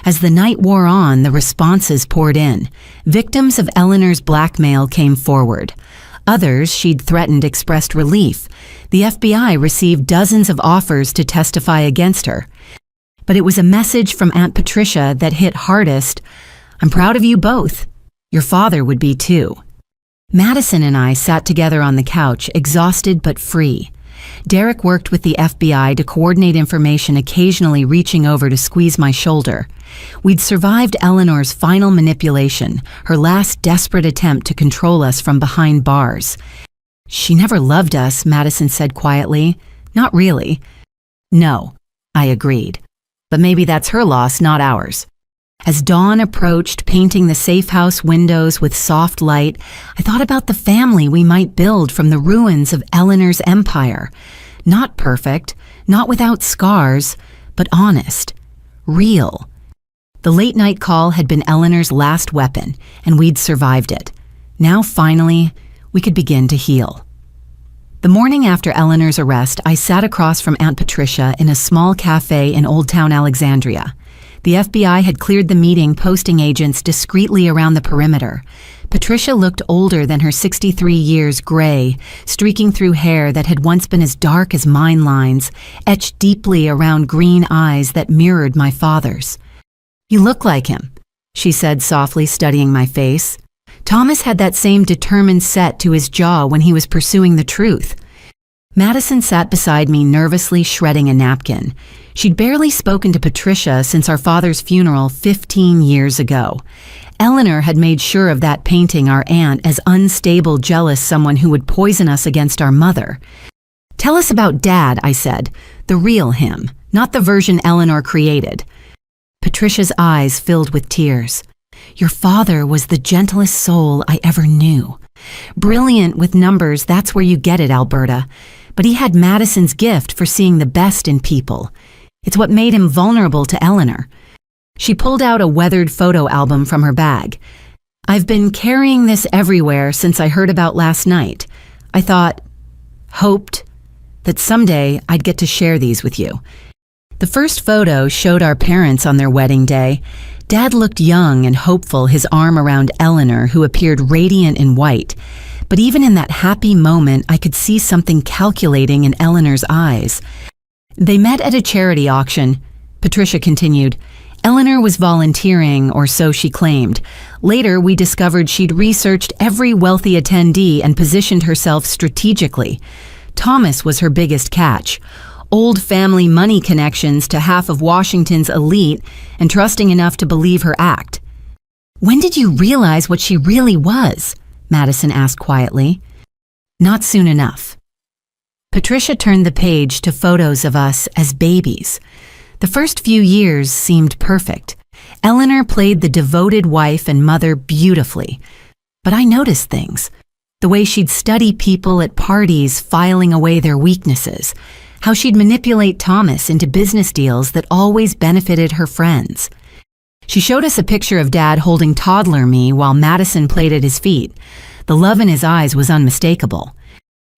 As the night wore on, the responses poured in. Victims of Eleanor's blackmail came forward. Others she'd threatened expressed relief. The FBI received dozens of offers to testify against her. But it was a message from Aunt Patricia that hit hardest. I'm proud of you both. Your father would be too. Madison and I sat together on the couch, exhausted but free. Derek worked with the FBI to coordinate information, occasionally reaching over to squeeze my shoulder. We'd survived Eleanor's final manipulation, her last desperate attempt to control us from behind bars. She never loved us, Madison said quietly. Not really. No, I agreed. But maybe that's her loss, not ours. As dawn approached, painting the safe house windows with soft light, I thought about the family we might build from the ruins of Eleanor's empire. Not perfect, not without scars, but honest, real. The late-night call had been Eleanor's last weapon, and we'd survived it. Now, finally, we could begin to heal. The morning after Eleanor's arrest, I sat across from Aunt Patricia in a small cafe in Old Town Alexandria. The FBI had cleared the meeting, posting agents discreetly around the perimeter. Patricia looked older than her 63 years, gray, streaking through hair that had once been as dark as mine lines, etched deeply around green eyes that mirrored my father's. "You look like him," she said softly, studying my face. "Thomas had that same determined set to his jaw when he was pursuing the truth." Madison sat beside me, nervously shredding a napkin. She'd barely spoken to Patricia since our father's funeral 15 years ago. Eleanor had made sure of that, painting our aunt as unstable, jealous, someone who would poison us against our mother. "Tell us about Dad," I said. "The real him, not the version Eleanor created." Patricia's eyes filled with tears. "Your father was the gentlest soul I ever knew. Brilliant with numbers, that's where you get it, Alberta. But he had Madison's gift for seeing the best in people. It's what made him vulnerable to Eleanor." She pulled out a weathered photo album from her bag. "I've been carrying this everywhere since I heard about last night. I hoped that someday I'd get to share these with you." The first photo showed our parents on their wedding day. Dad looked young and hopeful, his arm around Eleanor, who appeared radiant in white. But even in that happy moment, I could see something calculating in Eleanor's eyes. "They met at a charity auction," Patricia continued. "Eleanor was volunteering, or so she claimed. Later, we discovered she'd researched every wealthy attendee and positioned herself strategically. Thomas was her biggest catch. Old family money connections to half of Washington's elite, and trusting enough to believe her act." "When did you realize what she really was?" Madison asked quietly. "Not soon enough." Patricia turned the page to photos of us as babies. The first few years seemed perfect. Eleanor played the devoted wife and mother beautifully. But I noticed things. The way she'd study people at parties, filing away their weaknesses. How she'd manipulate Thomas into business deals that always benefited her friends. She showed us a picture of Dad holding toddler me while Madison played at his feet. The love in his eyes was unmistakable.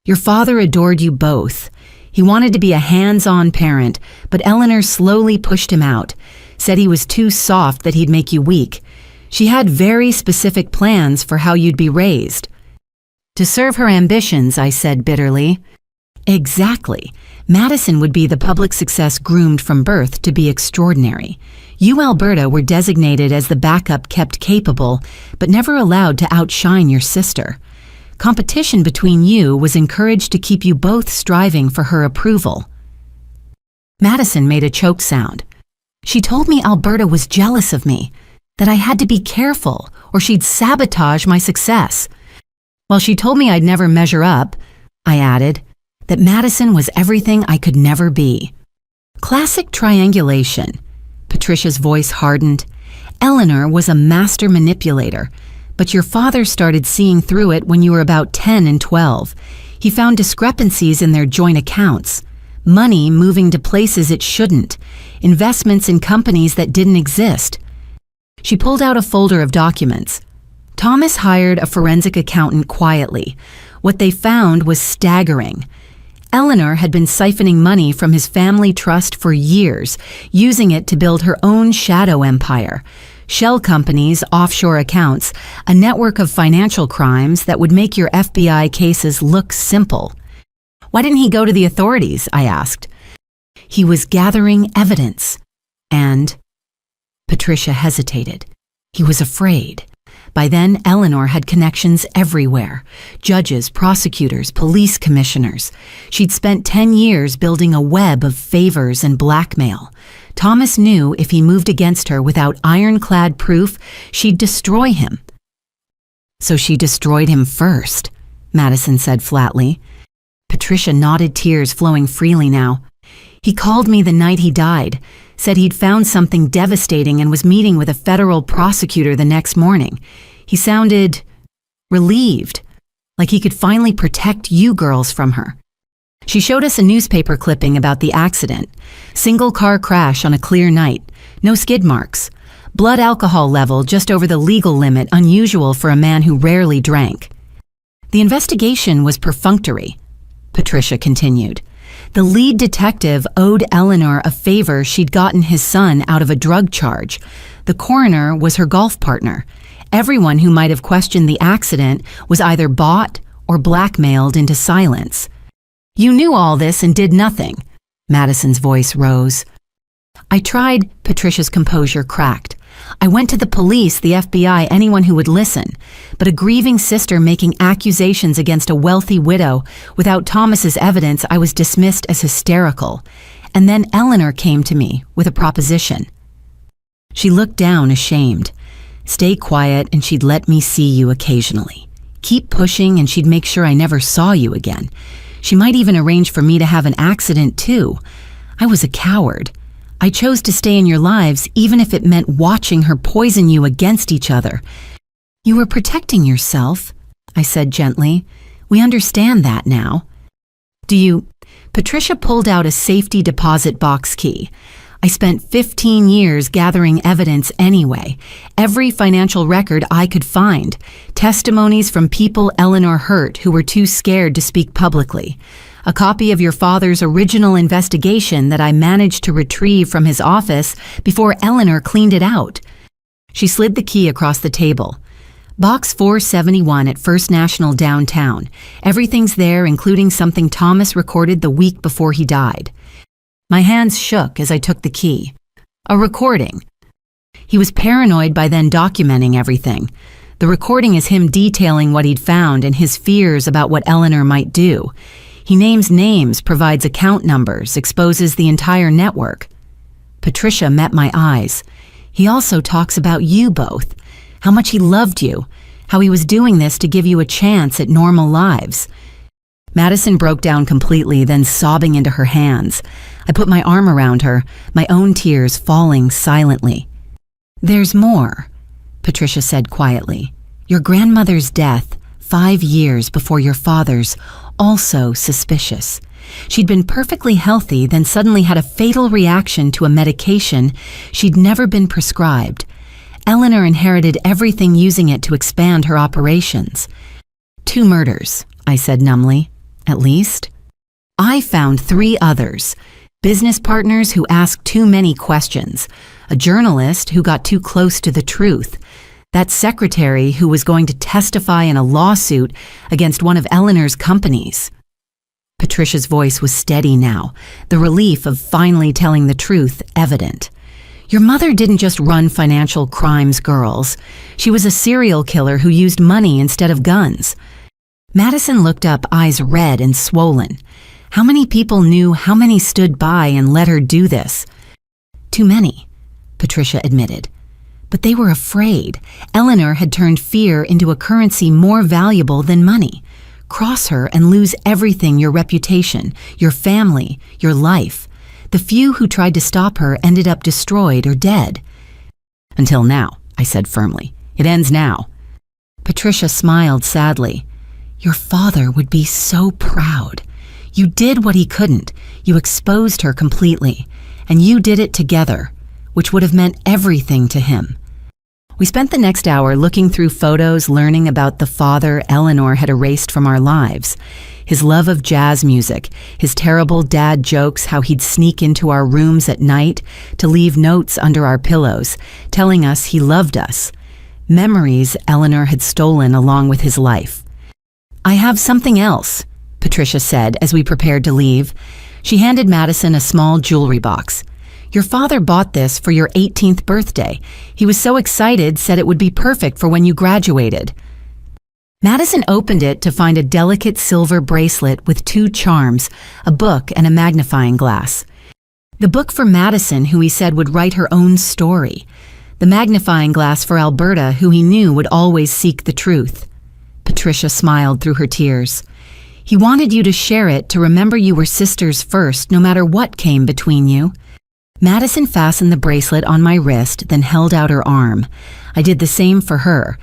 "Your father adored you both. He wanted to be a hands-on parent, but Eleanor slowly pushed him out, said he was too soft, that he'd make you weak. She had very specific plans for how you'd be raised." "To serve her ambitions," I said bitterly. "Exactly. Madison would be the public success groomed from birth to be extraordinary. You, Alberta, were designated as the backup, kept capable, but never allowed to outshine your sister. Competition between you was encouraged to keep you both striving for her approval." Madison made a choked sound. "She told me Alberta was jealous of me, that I had to be careful or she'd sabotage my success. Well, she told me I'd never measure up," I added, "that Madison was everything I could never be." "Classic triangulation." Patricia's voice hardened. "Eleanor was a master manipulator, but your father started seeing through it when you were about 10 and 12. He found discrepancies in their joint accounts, money moving to places it shouldn't, investments in companies that didn't exist." She pulled out a folder of documents. "Thomas hired a forensic accountant quietly. What they found was staggering. Eleanor had been siphoning money from his family trust for years, using it to build her own shadow empire. Shell companies, offshore accounts, a network of financial crimes that would make your FBI cases look simple." "Why didn't he go to the authorities?" I asked. "He was gathering evidence. And..." Patricia hesitated. "He was afraid. By then, Eleanor had connections everywhere. Judges, prosecutors, police commissioners. She'd spent 10 years building a web of favors and blackmail. Thomas knew if he moved against her without ironclad proof, she'd destroy him. So she destroyed him first, Madison said flatly. Patricia nodded, tears flowing freely now. He called me the night he died, said he'd found something devastating and was meeting with a federal prosecutor the next morning. He sounded relieved, like he could finally protect you girls from her. She showed us a newspaper clipping about the accident. Single car crash on a clear night. No skid marks. Blood alcohol level just over the legal limit, unusual for a man who rarely drank. The investigation was perfunctory, Patricia continued. The lead detective owed Eleanor a favor she'd gotten his son out of a drug charge. The coroner was her golf partner. Everyone who might have questioned the accident was either bought or blackmailed into silence. You knew all this and did nothing. Madison's voice rose. I tried, Patricia's composure cracked. I went to the police, the FBI, anyone who would listen. But a grieving sister making accusations against a wealthy widow without Thomas's evidence, I was dismissed as hysterical. And then Eleanor came to me with a proposition. She looked down, ashamed. Stay quiet and she'd let me see you occasionally. Keep pushing and she'd make sure I never saw you again. She might even arrange for me to have an accident too. I was a coward. I chose to stay in your lives even if it meant watching her poison you against each other. You were protecting yourself, I said gently. We understand that now. Patricia pulled out a safety deposit box key. I spent 15 years gathering evidence anyway. Every financial record I could find. Testimonies from people Eleanor hurt who were too scared to speak publicly. A copy of your father's original investigation that I managed to retrieve from his office before Eleanor cleaned it out. She slid the key across the table. Box 471 at First National downtown. Everything's there, including something Thomas recorded the week before he died. My hands shook as I took the key. A recording. He was paranoid by then, documenting everything. The recording is him detailing what he'd found and his fears about what Eleanor might do. He names names, provides account numbers, exposes the entire network. Patricia met my eyes. He also talks about you both, how much he loved you, how he was doing this to give you a chance at normal lives. Madison broke down completely, then sobbing into her hands. I put my arm around her, my own tears falling silently. There's more, Patricia said quietly. Your grandmother's death, 5 years before your father's, also suspicious. She'd been perfectly healthy, then suddenly had a fatal reaction to a medication she'd never been prescribed. Eleanor inherited everything, using it to expand her operations. 2 murders, I said numbly. At least. I found 3 others. Business partners who asked too many questions. A journalist who got too close to the truth. That secretary who was going to testify in a lawsuit against one of Eleanor's companies. Patricia's voice was steady now, the relief of finally telling the truth evident. Your mother didn't just run financial crimes, girls. She was a serial killer who used money instead of guns. Madison looked up, eyes red and swollen. How many people knew, how many stood by and let her do this? Too many, Patricia admitted. But they were afraid. Eleanor had turned fear into a currency more valuable than money. Cross her and lose everything, your reputation, your family, your life. The few who tried to stop her ended up destroyed or dead. Until now, I said firmly. It ends now. Patricia smiled sadly. Your father would be so proud. You did what he couldn't. You exposed her completely. And you did it together, which would have meant everything to him. We spent the next hour looking through photos, learning about the father Eleanor had erased from our lives. His love of jazz music, his terrible dad jokes, how he'd sneak into our rooms at night to leave notes under our pillows, telling us he loved us. Memories Eleanor had stolen along with his life. I have something else, Patricia said as we prepared to leave. She handed Madison a small jewelry box. Your father bought this for your 18th birthday. He was so excited, said it would be perfect for when you graduated." Madison opened it to find a delicate silver bracelet with 2 charms, a book and a magnifying glass. The book for Madison, who he said would write her own story. The magnifying glass for Alberta, who he knew would always seek the truth. Patricia smiled through her tears. "He wanted you to share it, to remember you were sisters first, no matter what came between you." Madison fastened the bracelet on my wrist, then held out her arm. I did the same for her.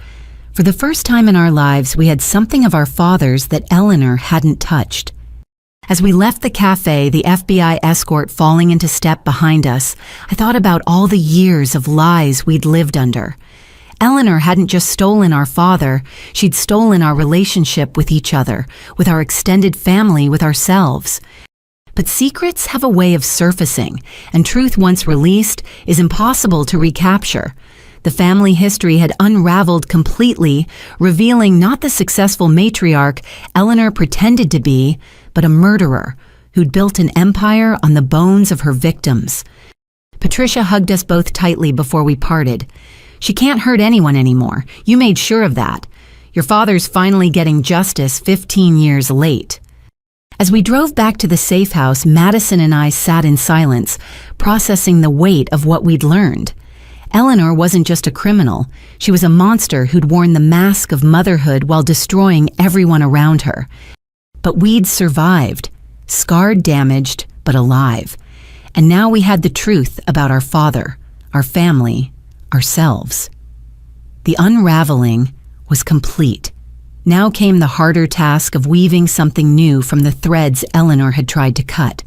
For the first time in our lives, we had something of our father's that Eleanor hadn't touched. As we left the cafe, the FBI escort falling into step behind us, I thought about all the years of lies we'd lived under. Eleanor hadn't just stolen our father, she'd stolen our relationship with each other, with our extended family, with ourselves. But secrets have a way of surfacing, and truth once released is impossible to recapture. The family history had unraveled completely, revealing not the successful matriarch Eleanor pretended to be, but a murderer who'd built an empire on the bones of her victims. Patricia hugged us both tightly before we parted. "She can't hurt anyone anymore. You made sure of that. Your father's finally getting justice 15 years late." As we drove back to the safe house, Madison and I sat in silence, processing the weight of what we'd learned. Eleanor wasn't just a criminal. She was a monster who'd worn the mask of motherhood while destroying everyone around her. But we'd survived, scarred, damaged, but alive. And now we had the truth about our father, our family, ourselves. The unraveling was complete. Now came the harder task of weaving something new from the threads Eleanor had tried to cut.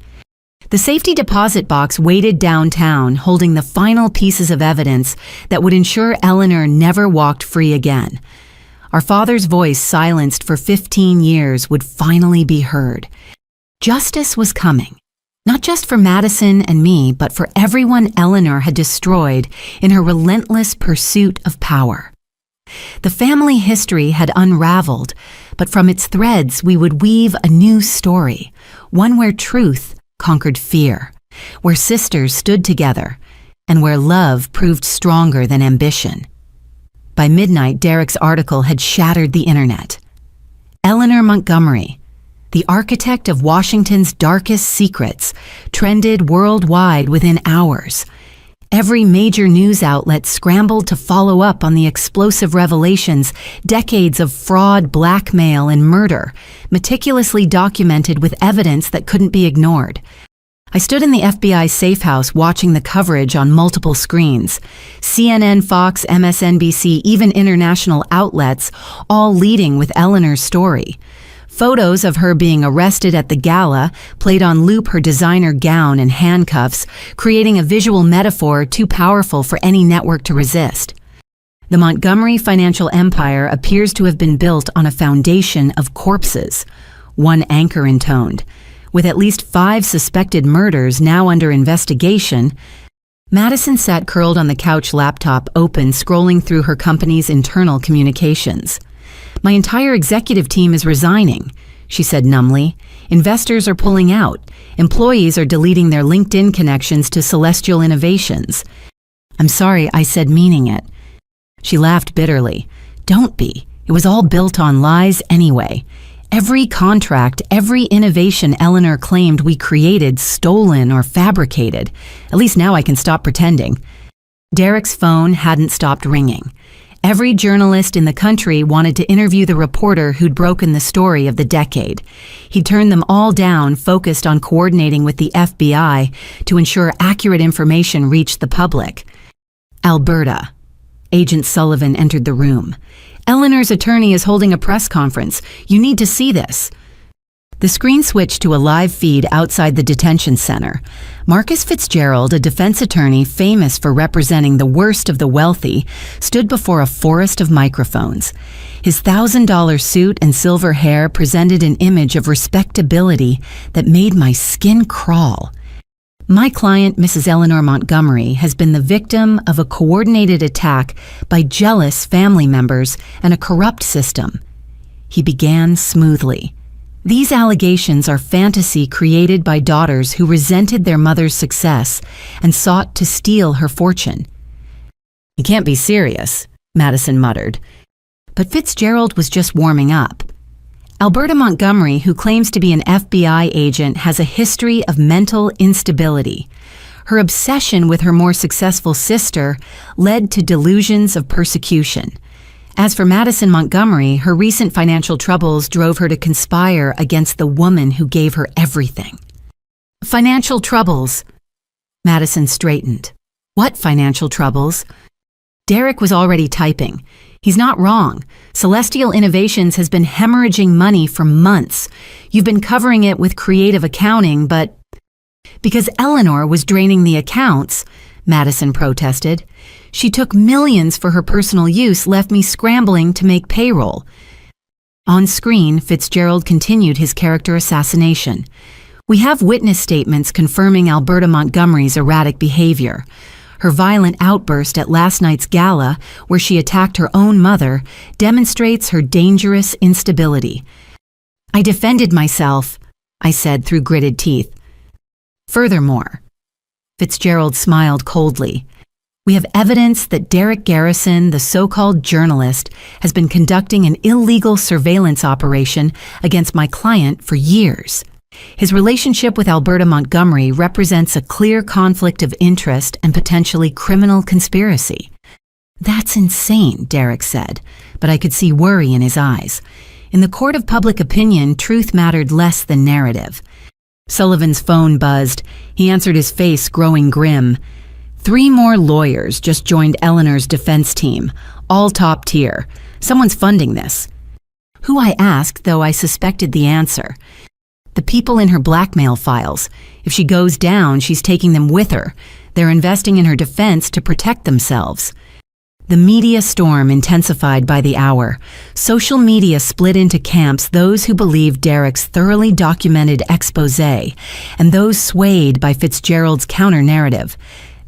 The safety deposit box waited downtown, holding the final pieces of evidence that would ensure Eleanor never walked free again. Our father's voice, silenced for 15 years, would finally be heard. Justice was coming, not just for Madison and me, but for everyone Eleanor had destroyed in her relentless pursuit of power. The family history had unraveled, but from its threads we would weave a new story, one where truth conquered fear, where sisters stood together, and where love proved stronger than ambition. By midnight, Derek's article had shattered the internet. Eleanor Montgomery, the architect of Washington's darkest secrets, trended worldwide within hours. Every major news outlet scrambled to follow up on the explosive revelations, decades of fraud, blackmail, and murder, meticulously documented with evidence that couldn't be ignored. I stood in the FBI safe house watching the coverage on multiple screens. CNN, Fox, MSNBC, even international outlets, all leading with Eleanor's story. Photos of her being arrested at the gala played on loop her designer gown and handcuffs, creating a visual metaphor too powerful for any network to resist. The Montgomery financial empire appears to have been built on a foundation of corpses, one anchor intoned. With at least 5 suspected murders now under investigation, Madison sat curled on the couch, laptop open, scrolling through her company's internal communications. "My entire executive team is resigning," she said numbly. "Investors are pulling out. Employees are deleting their LinkedIn connections to Celestial Innovations." "I'm sorry," I said, meaning it. She laughed bitterly. "Don't be. It was all built on lies anyway. Every contract, every innovation Eleanor claimed we created, stolen or fabricated. At least now I can stop pretending." Derek's phone hadn't stopped ringing. Every journalist in the country wanted to interview the reporter who'd broken the story of the decade. He turned them all down, focused on coordinating with the FBI to ensure accurate information reached the public. "Alberta." Agent Sullivan entered the room. "Eleanor's attorney is holding a press conference. You need to see this." The screen switched to a live feed outside the detention center. Marcus Fitzgerald, a defense attorney famous for representing the worst of the wealthy, stood before a forest of microphones. His $1,000 suit and silver hair presented an image of respectability that made my skin crawl. "My client, Mrs. Eleanor Montgomery, has been the victim of a coordinated attack by jealous family members and a corrupt system." He began smoothly. These allegations are fantasy created by daughters who resented their mother's success and sought to steal her fortune. You can't be serious, Madison muttered. But Fitzgerald was just warming up. Alberta Montgomery, who claims to be an FBI agent, has a history of mental instability. Her obsession with her more successful sister led to delusions of persecution. As for Madison Montgomery, her recent financial troubles drove her to conspire against the woman who gave her everything. Financial troubles. Madison straightened. What financial troubles? Derek was already typing. He's not wrong. Celestial Innovations has been hemorrhaging money for months. You've been covering it with creative accounting, but... Because Eleanor was draining the accounts, Madison protested. She took millions for her personal use, left me scrambling to make payroll. On screen, Fitzgerald continued his character assassination. We have witness statements confirming Alberta Montgomery's erratic behavior. Her violent outburst at last night's gala, where she attacked her own mother, demonstrates her dangerous instability. I defended myself, I said through gritted teeth. Furthermore, Fitzgerald smiled coldly. We have evidence that Derek Garrison, the so-called journalist, has been conducting an illegal surveillance operation against my client for years. His relationship with Alberta Montgomery represents a clear conflict of interest and potentially criminal conspiracy. That's insane, Derek said, but I could see worry in his eyes. In the court of public opinion, truth mattered less than narrative. Sullivan's phone buzzed. He answered, his face growing grim. 3 more lawyers just joined Eleanor's defense team, all top tier. Someone's funding this. Who, I asked, though I suspected the answer. The people in her blackmail files. If she goes down, she's taking them with her. They're investing in her defense to protect themselves. The media storm intensified by the hour. Social media split into camps, those who believed Derek's thoroughly documented expose and those swayed by Fitzgerald's counter-narrative.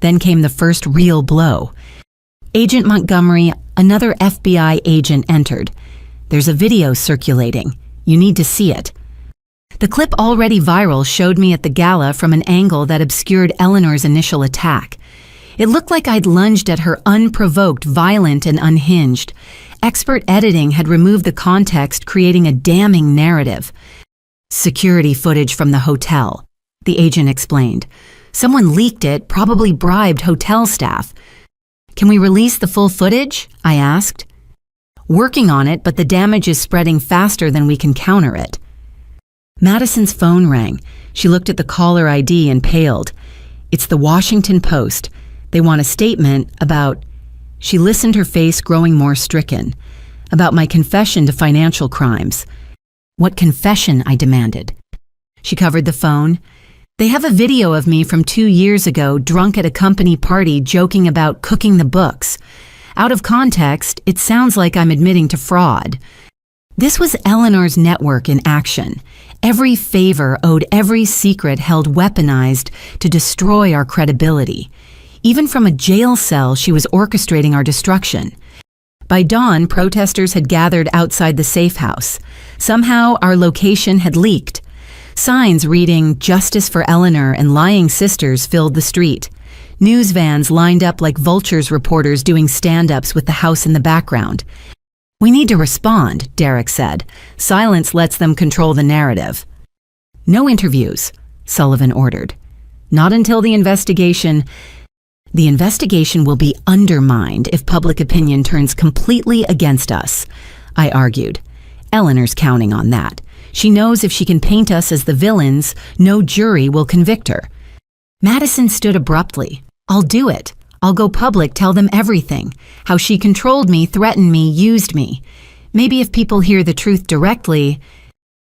Then came the first real blow. Agent Montgomery, another FBI agent, entered. There's a video circulating. You need to see it. The clip, already viral, showed me at the gala from an angle that obscured Eleanor's initial attack. It looked like I'd lunged at her unprovoked, violent, and unhinged. Expert editing had removed the context, creating a damning narrative. Security footage from the hotel, the agent explained. Someone leaked it, probably bribed hotel staff. Can we release the full footage? I asked. Working on it, but the damage is spreading faster than we can counter it. Madison's phone rang. She looked at the caller ID and paled. It's the Washington Post. They want a statement about... She listened, her face growing more stricken. About my confession to financial crimes. What confession? I demanded. She covered the phone. They have a video of me from 2 years ago, drunk at a company party, joking about cooking the books. Out of context, it sounds like I'm admitting to fraud. This was Eleanor's network in action. Every favor owed, every secret held weaponized to destroy our credibility. Even from a jail cell, she was orchestrating our destruction. By dawn, protesters had gathered outside the safe house. Somehow, our location had leaked. Signs reading "Justice for Eleanor" and "Lying Sisters" filled the street. News vans lined up like vultures, reporters doing stand-ups with the house in the background. We need to respond, Derek said. Silence lets them control the narrative. No interviews, Sullivan ordered. Not until the investigation... The investigation will be undermined if public opinion turns completely against us, I argued. Eleanor's counting on that. She knows if she can paint us as the villains, no jury will convict her. Madison stood abruptly. I'll do it. I'll go public, tell them everything. How she controlled me, threatened me, used me. Maybe if people hear the truth directly...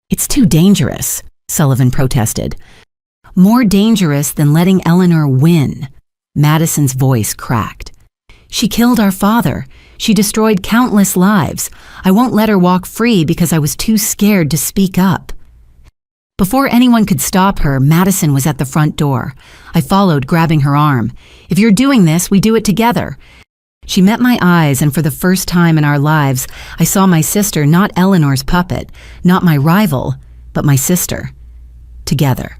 It's too dangerous, Sullivan protested. More dangerous than letting Eleanor win. Madison's voice cracked. She killed our father. She destroyed countless lives. I won't let her walk free because I was too scared to speak up. Before anyone could stop her, Madison was at the front door. I followed, grabbing her arm. If you're doing this, we do it together. She met my eyes, and for the first time in our lives, I saw my sister, not Eleanor's puppet, not my rival, but my sister. Together.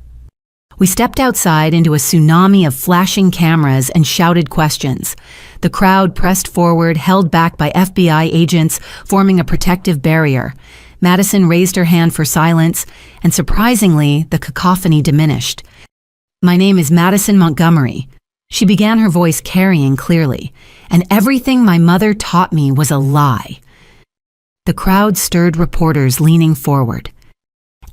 We stepped outside into a tsunami of flashing cameras and shouted questions. The crowd pressed forward, held back by FBI agents, forming a protective barrier. Madison raised her hand for silence, and surprisingly, the cacophony diminished. "My name is Madison Montgomery," she began, her voice carrying clearly, "and everything my mother taught me was a lie." The crowd stirred, reporters leaning forward.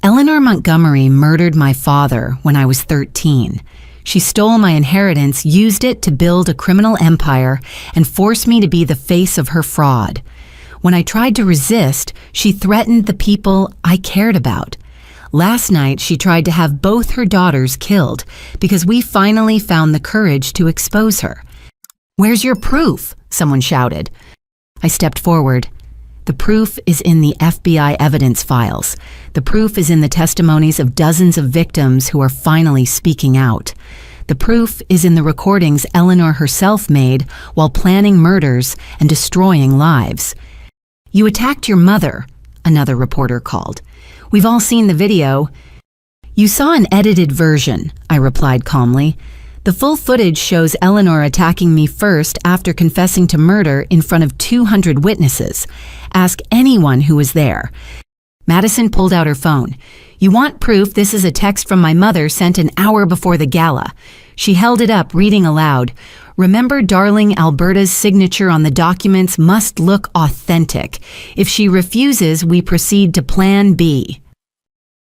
"Eleanor Montgomery murdered my father when I was 13. She stole my inheritance, used it to build a criminal empire, and forced me to be the face of her fraud. When I tried to resist, she threatened the people I cared about. Last night, she tried to have both her daughters killed because we finally found the courage to expose her." "Where's your proof?" someone shouted. I stepped forward. "The proof is in the FBI evidence files. The proof is in the testimonies of dozens of victims who are finally speaking out. The proof is in the recordings Eleanor herself made while planning murders and destroying lives." "You attacked your mother," another reporter called. "We've all seen the video." "You saw an edited version," I replied calmly. "The full footage shows Eleanor attacking me first after confessing to murder in front of 200 witnesses. Ask anyone who was there." Madison pulled out her phone. "You want proof? This is a text from my mother sent an hour before the gala." She held it up, reading aloud. "Remember, darling, Alberta's signature on the documents must look authentic. If she refuses, we proceed to Plan B."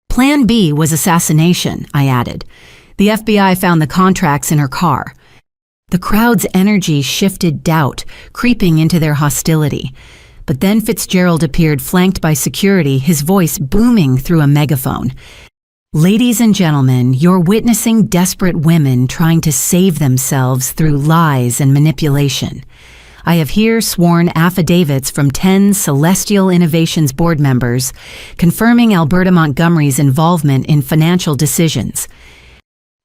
Plan B was assassination, I added. The FBI found the contracts in her car. The crowd's energy shifted, doubt, creeping into their hostility. But then Fitzgerald appeared, flanked by security, his voice booming through a megaphone. "Ladies and gentlemen, you're witnessing desperate women trying to save themselves through lies and manipulation. I have here sworn affidavits from 10 Celestial Innovations board members confirming Alberta Montgomery's involvement in financial decisions."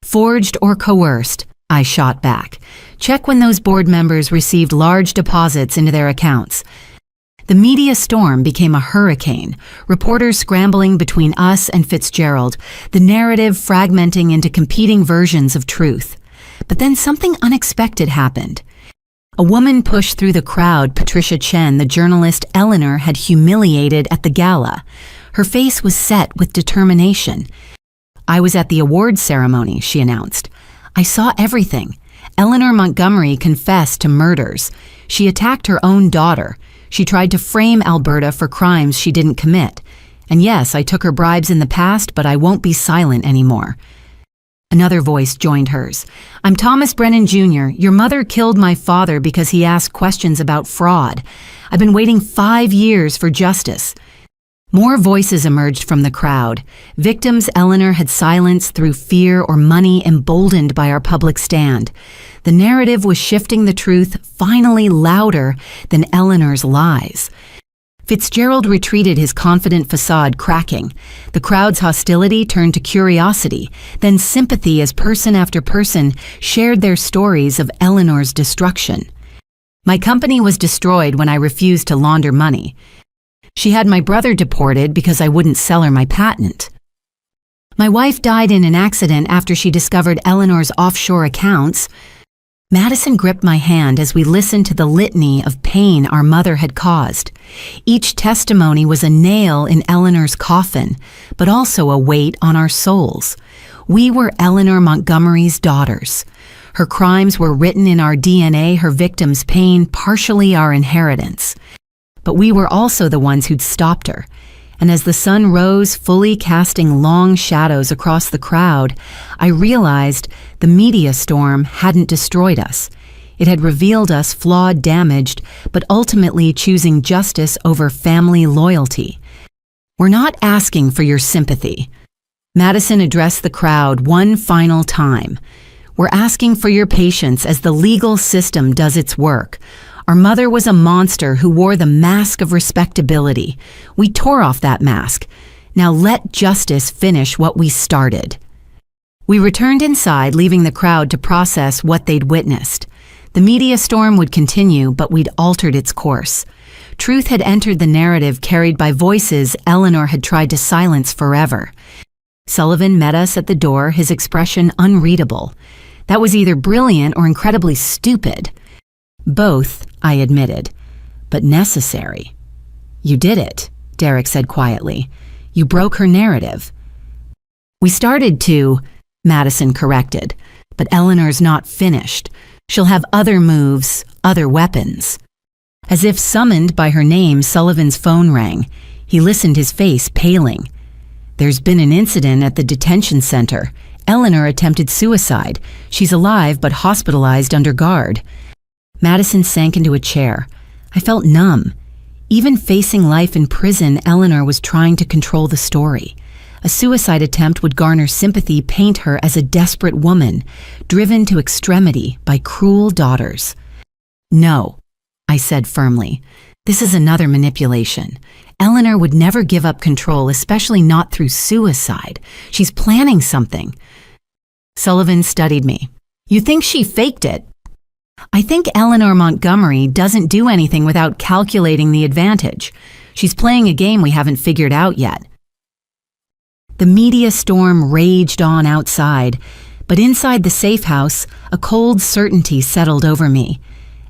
"Forged or coerced," I shot back. "Check when those board members received large deposits into their accounts." The media storm became a hurricane, reporters scrambling between us and Fitzgerald, the narrative fragmenting into competing versions of truth. But then something unexpected happened. A woman pushed through the crowd Patricia Chen, the journalist Eleanor had humiliated at the gala. Her face was set with determination. "I was at the awards ceremony," she announced. "I saw everything. Eleanor Montgomery confessed to murders. She attacked her own daughter. She tried to frame Alberta for crimes she didn't commit. And yes, I took her bribes in the past, but I won't be silent anymore." Another voice joined hers. "I'm Thomas Brennan Jr. Your mother killed my father because he asked questions about fraud. I've been waiting 5 years for justice." More voices emerged from the crowd. Victims Eleanor had silenced through fear or money, emboldened by our public stand. The narrative was shifting, the truth finally louder than Eleanor's lies. Fitzgerald retreated, his confident facade cracking. The crowd's hostility turned to curiosity, then sympathy as person after person shared their stories of Eleanor's destruction. "My company was destroyed when I refused to launder money. She had my brother deported because I wouldn't sell her my patent. My wife died in an accident after she discovered Eleanor's offshore accounts." Madison gripped my hand as we listened to the litany of pain our mother had caused. Each testimony was a nail in Eleanor's coffin, but also a weight on our souls. We were Eleanor Montgomery's daughters. Her crimes were written in our DNA, her victims' pain partially our inheritance. But we were also the ones who'd stopped her. And as the sun rose, fully casting long shadows across the crowd, I realized the media storm hadn't destroyed us. It had revealed us flawed, damaged, but ultimately choosing justice over family loyalty. "We're not asking for your sympathy." Madison addressed the crowd one final time. "We're asking for your patience as the legal system does its work. Our mother was a monster who wore the mask of respectability. We tore off that mask. Now let justice finish what we started." We returned inside, leaving the crowd to process what they'd witnessed. The media storm would continue, but we'd altered its course. Truth had entered the narrative carried by voices Eleanor had tried to silence forever. Sullivan met us at the door, his expression unreadable. That was either brilliant or incredibly stupid. Both, I admitted, but necessary. You did it, Derek said quietly. You broke her narrative. We started to, Madison corrected, but Eleanor's not finished. She'll have other moves, other weapons. As if summoned by her name, Sullivan's phone rang. He listened, his face paling. There's been an incident at the detention center. Eleanor attempted suicide. She's alive but hospitalized under guard. Madison sank into a chair. I felt numb. Even facing life in prison, Eleanor was trying to control the story. A suicide attempt would garner sympathy, paint her as a desperate woman, driven to extremity by cruel daughters. No, I said firmly. This is another manipulation. Eleanor would never give up control, especially not through suicide. She's planning something. Sullivan studied me. You think she faked it? I think Eleanor Montgomery doesn't do anything without calculating the advantage. She's playing a game we haven't figured out yet. The media storm raged on outside, but inside the safe house, a cold certainty settled over me.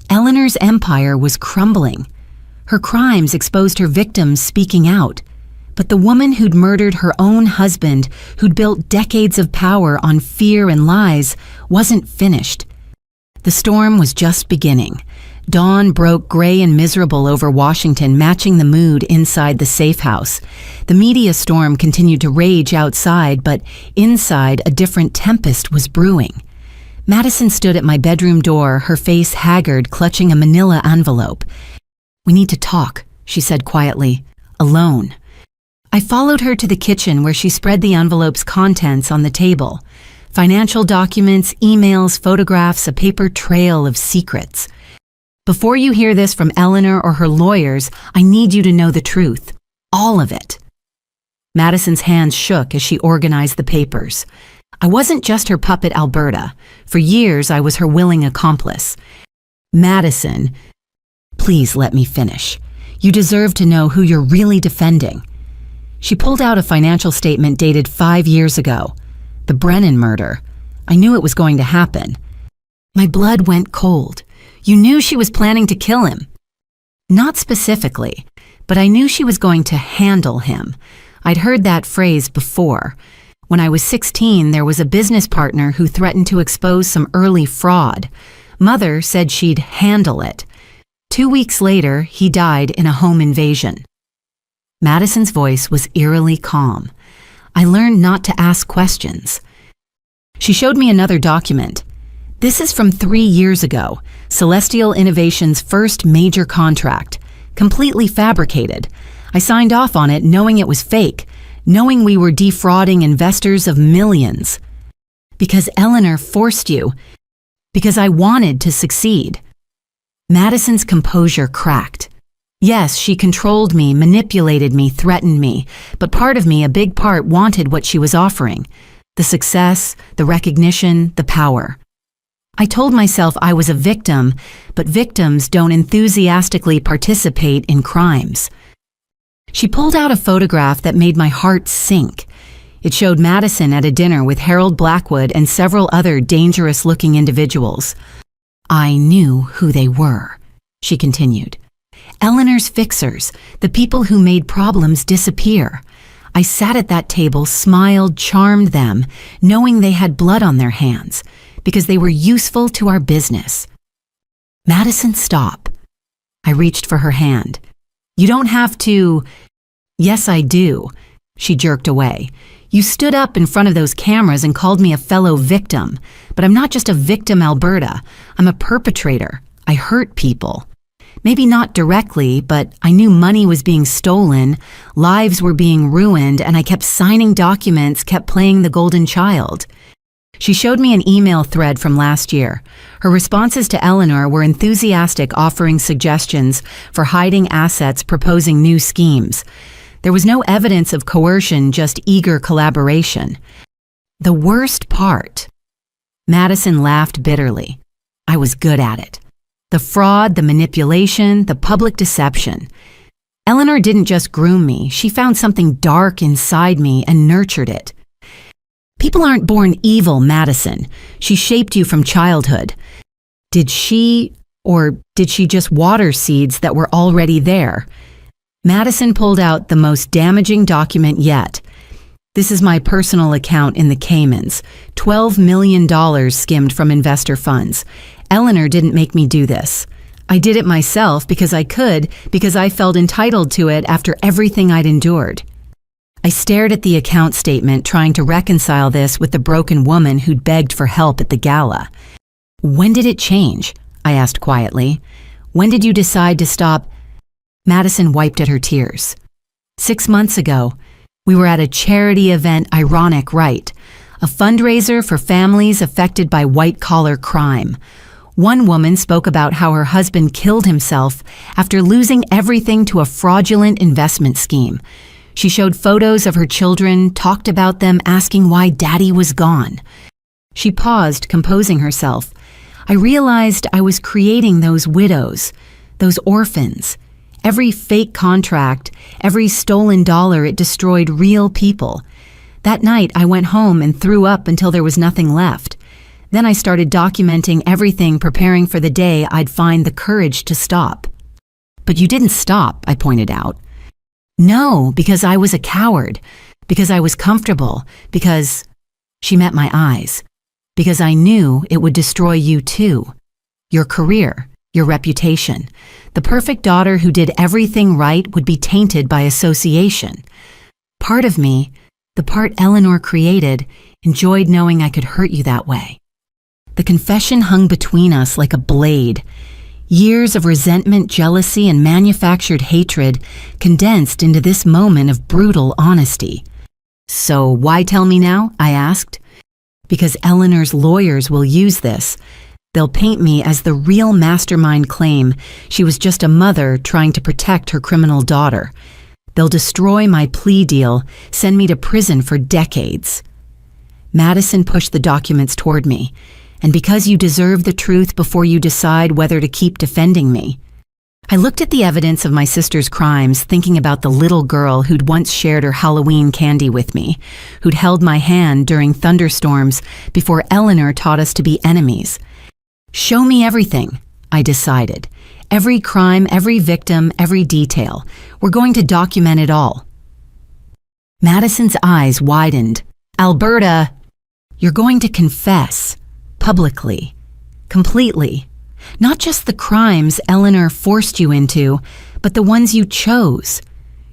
Eleanor's empire was crumbling. Her crimes exposed her victims speaking out. But the woman who'd murdered her own husband, who'd built decades of power on fear and lies, wasn't finished. The storm was just beginning. Dawn broke gray and miserable over Washington, matching the mood inside the safe house. The media storm continued to rage outside, but inside a different tempest was brewing. Madison stood at my bedroom door, her face haggard, clutching a manila envelope. We need to talk, she said quietly. Alone. I followed her to the kitchen where she spread the envelope's contents on the table. Financial documents, emails, photographs, a paper trail of secrets. Before you hear this from Eleanor or her lawyers, I need you to know the truth. All of it. Madison's hands shook as she organized the papers. I wasn't just her puppet Alberta. For years, I was her willing accomplice. Madison, please let me finish. You deserve to know who you're really defending. She pulled out a financial statement dated 5 years ago. The Brennan murder. I knew it was going to happen. My blood went cold. You knew she was planning to kill him. Not specifically, but I knew she was going to handle him. I'd heard that phrase before. When I was 16, there was a business partner who threatened to expose some early fraud. Mother said she'd handle it. 2 weeks later, he died in a home invasion. Madison's voice was eerily calm. I learned not to ask questions. She showed me another document. This is from 3 years ago, Celestial Innovations' first major contract, completely fabricated. I signed off on it knowing it was fake, knowing we were defrauding investors of millions. Because Eleanor forced you. Because I wanted to succeed. Madison's composure cracked. Yes, she controlled me, manipulated me, threatened me, but part of me, a big part, wanted what she was offering. The success, the recognition, the power. I told myself I was a victim, but victims don't enthusiastically participate in crimes. She pulled out a photograph that made my heart sink. It showed Madison at a dinner with Harold Blackwood and several other dangerous-looking individuals. I knew who they were, she continued. Eleanor's fixers, the people who made problems disappear. I sat at that table, smiled, charmed them, knowing they had blood on their hands, because they were useful to our business. Madison, stop. I reached for her hand. You don't have to. Yes, I do. She jerked away. You stood up in front of those cameras and called me a fellow victim. But I'm not just a victim, Alberta. I'm a perpetrator. I hurt people. Maybe not directly, but I knew money was being stolen, lives were being ruined, and I kept signing documents, kept playing the golden child. She showed me an email thread from last year. Her responses to Eleanor were enthusiastic, offering suggestions for hiding assets, proposing new schemes. There was no evidence of coercion, just eager collaboration. The worst part. Madison laughed bitterly. I was good at it. The fraud, the manipulation, the public deception. Eleanor didn't just groom me, she found something dark inside me and nurtured it. People aren't born evil, Madison. She shaped you from childhood. Did she just water seeds that were already there? Madison pulled out the most damaging document yet. This is my personal account in the Caymans. $12 million skimmed from investor funds. Eleanor didn't make me do this. I did it myself because I could, because I felt entitled to it after everything I'd endured. I stared at the account statement, trying to reconcile this with the broken woman who'd begged for help at the gala. When did it change? I asked quietly. When did you decide to stop? Madison wiped at her tears. 6 months ago, we were at a charity event, ironic, right? A fundraiser for families affected by white-collar crime. One woman spoke about how her husband killed himself after losing everything to a fraudulent investment scheme. She showed photos of her children, talked about them, asking why Daddy was gone. She paused, composing herself. I realized I was creating those widows, those orphans. Every fake contract, every stolen dollar, it destroyed real people. That night, I went home and threw up until there was nothing left. Then I started documenting everything, preparing for the day I'd find the courage to stop. But you didn't stop, I pointed out. No, because I was a coward, because I was comfortable, because she met my eyes, because I knew it would destroy you too, your career, your reputation. The perfect daughter who did everything right would be tainted by association. Part of me, the part Eleanor created, enjoyed knowing I could hurt you that way. The confession hung between us like a blade. Years of resentment, jealousy, and manufactured hatred condensed into this moment of brutal honesty. So why tell me now? I asked. Because Eleanor's lawyers will use this. They'll paint me as the real mastermind, claim she was just a mother trying to protect her criminal daughter. They'll destroy my plea deal, send me to prison for decades. Madison pushed the documents toward me. And because you deserve the truth before you decide whether to keep defending me. I looked at the evidence of my sister's crimes, thinking about the little girl who'd once shared her Halloween candy with me, who'd held my hand during thunderstorms before Eleanor taught us to be enemies. Show me everything, I decided. Every crime, every victim, every detail. We're going to document it all. Madison's eyes widened. Alberta, you're going to confess. Publicly, completely, not just the crimes Eleanor forced you into, but the ones you chose.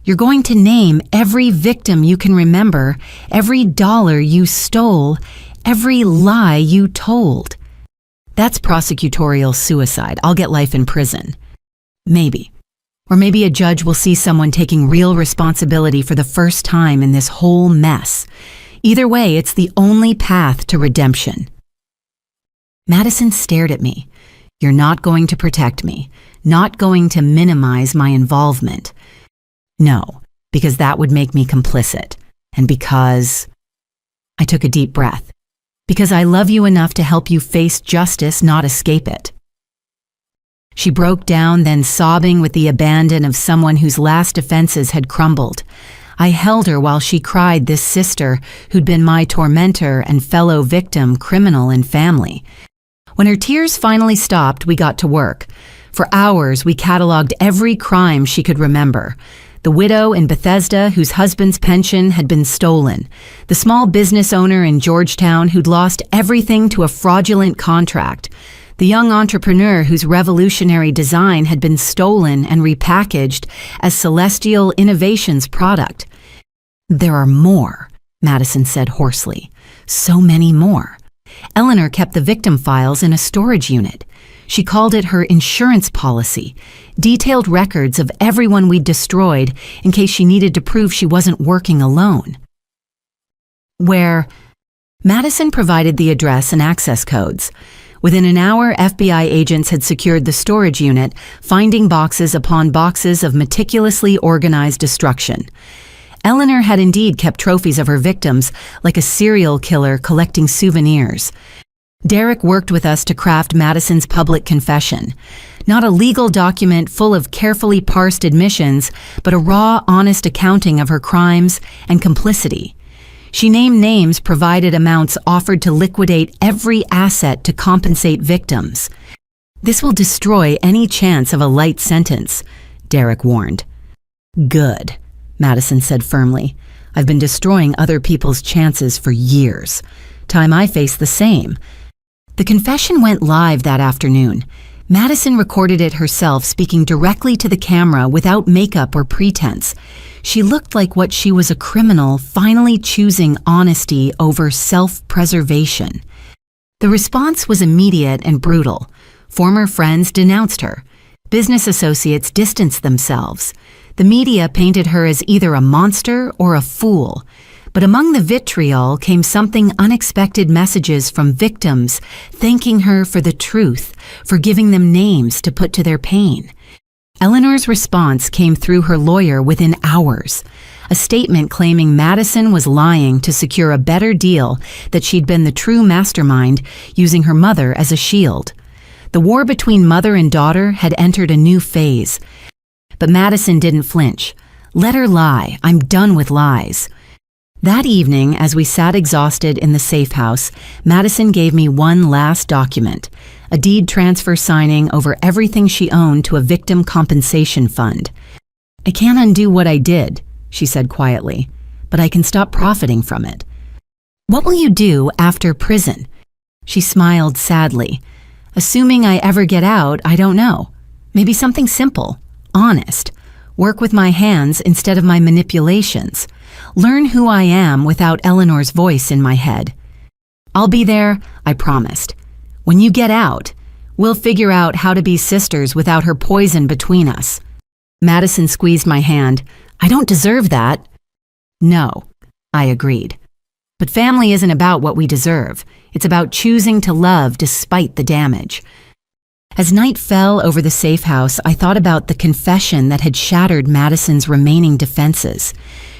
You're going to name every victim you can remember, every dollar you stole, every lie you told. That's prosecutorial suicide. I'll get life in prison. Maybe. Or maybe a judge will see someone taking real responsibility for the first time in this whole mess. Either way, it's the only path to redemption. Madison stared at me. You're not going to protect me, not going to minimize my involvement. No, because that would make me complicit. And because I took a deep breath. Because I love you enough to help you face justice, not escape it. She broke down, then sobbing with the abandon of someone whose last defenses had crumbled. I held her while she cried, this sister who'd been my tormentor and fellow victim, criminal, and family. When her tears finally stopped, we got to work. For hours, we cataloged every crime she could remember. The widow in Bethesda whose husband's pension had been stolen. The small business owner in Georgetown who'd lost everything to a fraudulent contract. The young entrepreneur whose revolutionary design had been stolen and repackaged as Celestial Innovations product. There are more, Madison said hoarsely. So many more. Eleanor kept the victim files in a storage unit. She called it her insurance policy, detailed records of everyone we'd destroyed in case she needed to prove she wasn't working alone. Where Madison provided the address and access codes. Within an hour, FBI agents had secured the storage unit, finding boxes upon boxes of meticulously organized destruction. Eleanor had indeed kept trophies of her victims, like a serial killer collecting souvenirs. Derek worked with us to craft Madison's public confession. Not a legal document full of carefully parsed admissions, but a raw, honest accounting of her crimes and complicity. She named names, provided amounts, offered to liquidate every asset to compensate victims. "This will destroy any chance of a light sentence," Derek warned. "Good," Madison said firmly. "I've been destroying other people's chances for years. Time I face the same." The confession went live that afternoon. Madison recorded it herself, speaking directly to the camera without makeup or pretense. She looked like what she was, a criminal finally choosing honesty over self-preservation. The response was immediate and brutal. Former friends denounced her. Business associates distanced themselves. The media painted her as either a monster or a fool. But among the vitriol came something unexpected: messages from victims thanking her for the truth, for giving them names to put to their pain. Eleanor's response came through her lawyer within hours. A statement claiming Madison was lying to secure a better deal, that she'd been the true mastermind, using her mother as a shield. The war between mother and daughter had entered a new phase. But Madison didn't flinch. "Let her lie. I'm done with lies." That evening, as we sat exhausted in the safe house, Madison gave me one last document, a deed transfer signing over everything she owned to a victim compensation fund. "I can't undo what I did," she said quietly, "but I can stop profiting from it." "What will you do after prison?" She smiled sadly. "Assuming I ever get out, I don't know. Maybe something simple, honest. Work with my hands instead of my manipulations. Learn who I am without Eleanor's voice in my head. I'll be there, I promised. When you get out, we'll figure out how to be sisters without her poison between us." Madison squeezed my hand. "I don't deserve that." "No," I agreed. "But family isn't about what we deserve. It's about choosing to love despite the damage." As night fell over the safe house, I thought about the confession that had shattered Madison's remaining defenses.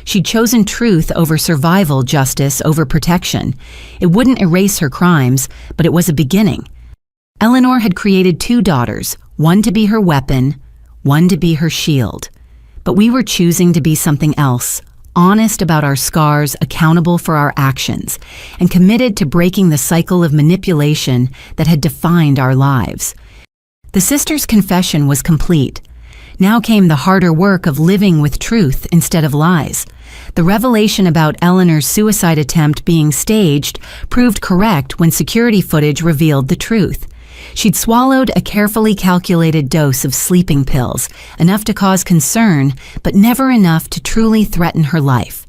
She'd chosen truth over survival, justice over protection. It wouldn't erase her crimes, but it was a beginning. Eleanor had created 2 daughters, one to be her weapon, one to be her shield. But we were choosing to be something else, honest about our scars, accountable for our actions, and committed to breaking the cycle of manipulation that had defined our lives. The sisters' confession was complete. Now came the harder work of living with truth instead of lies. The revelation about Eleanor's suicide attempt being staged proved correct when security footage revealed the truth. She'd swallowed a carefully calculated dose of sleeping pills, enough to cause concern, but never enough to truly threaten her life.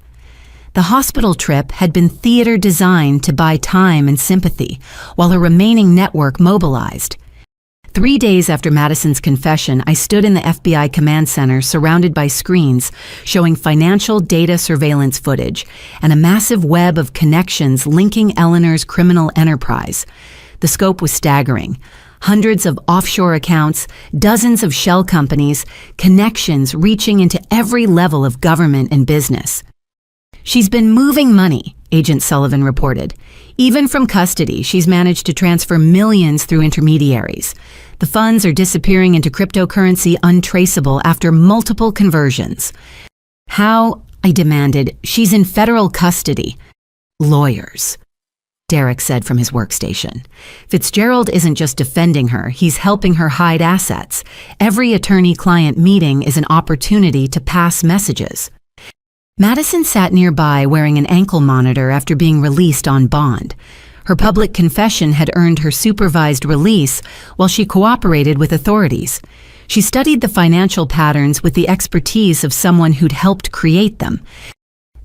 The hospital trip had been theater designed to buy time and sympathy, while her remaining network mobilized. 3 days after Madison's confession, I stood in the FBI command center surrounded by screens showing financial data surveillance footage and a massive web of connections linking Eleanor's criminal enterprise. The scope was staggering. Hundreds of offshore accounts, dozens of shell companies, connections reaching into every level of government and business. "She's been moving money," Agent Sullivan reported. "Even from custody, she's managed to transfer millions through intermediaries. The funds are disappearing into cryptocurrency untraceable after multiple conversions." "How?" I demanded. "She's in federal custody." "Lawyers," Derek said from his workstation. "Fitzgerald isn't just defending her, he's helping her hide assets. Every attorney-client meeting is an opportunity to pass messages." Madison sat nearby wearing an ankle monitor after being released on bond. Her public confession had earned her supervised release while she cooperated with authorities. She studied the financial patterns with the expertise of someone who'd helped create them.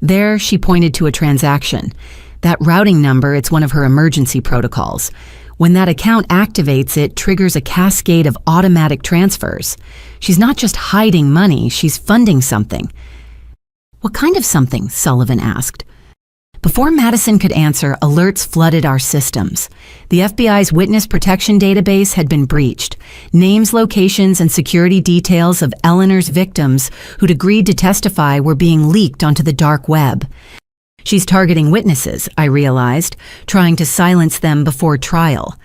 There, she pointed to a transaction. That routing number, it's one of her emergency protocols. When that account activates, it triggers a cascade of automatic transfers. She's not just hiding money, she's funding something. "What kind of something?" Sullivan asked. Before Madison could answer, alerts flooded our systems. The FBI's witness protection database had been breached. Names, locations, and security details of Eleanor's victims who'd agreed to testify were being leaked onto the dark web. She's targeting witnesses, I realized, trying to silence them before trial.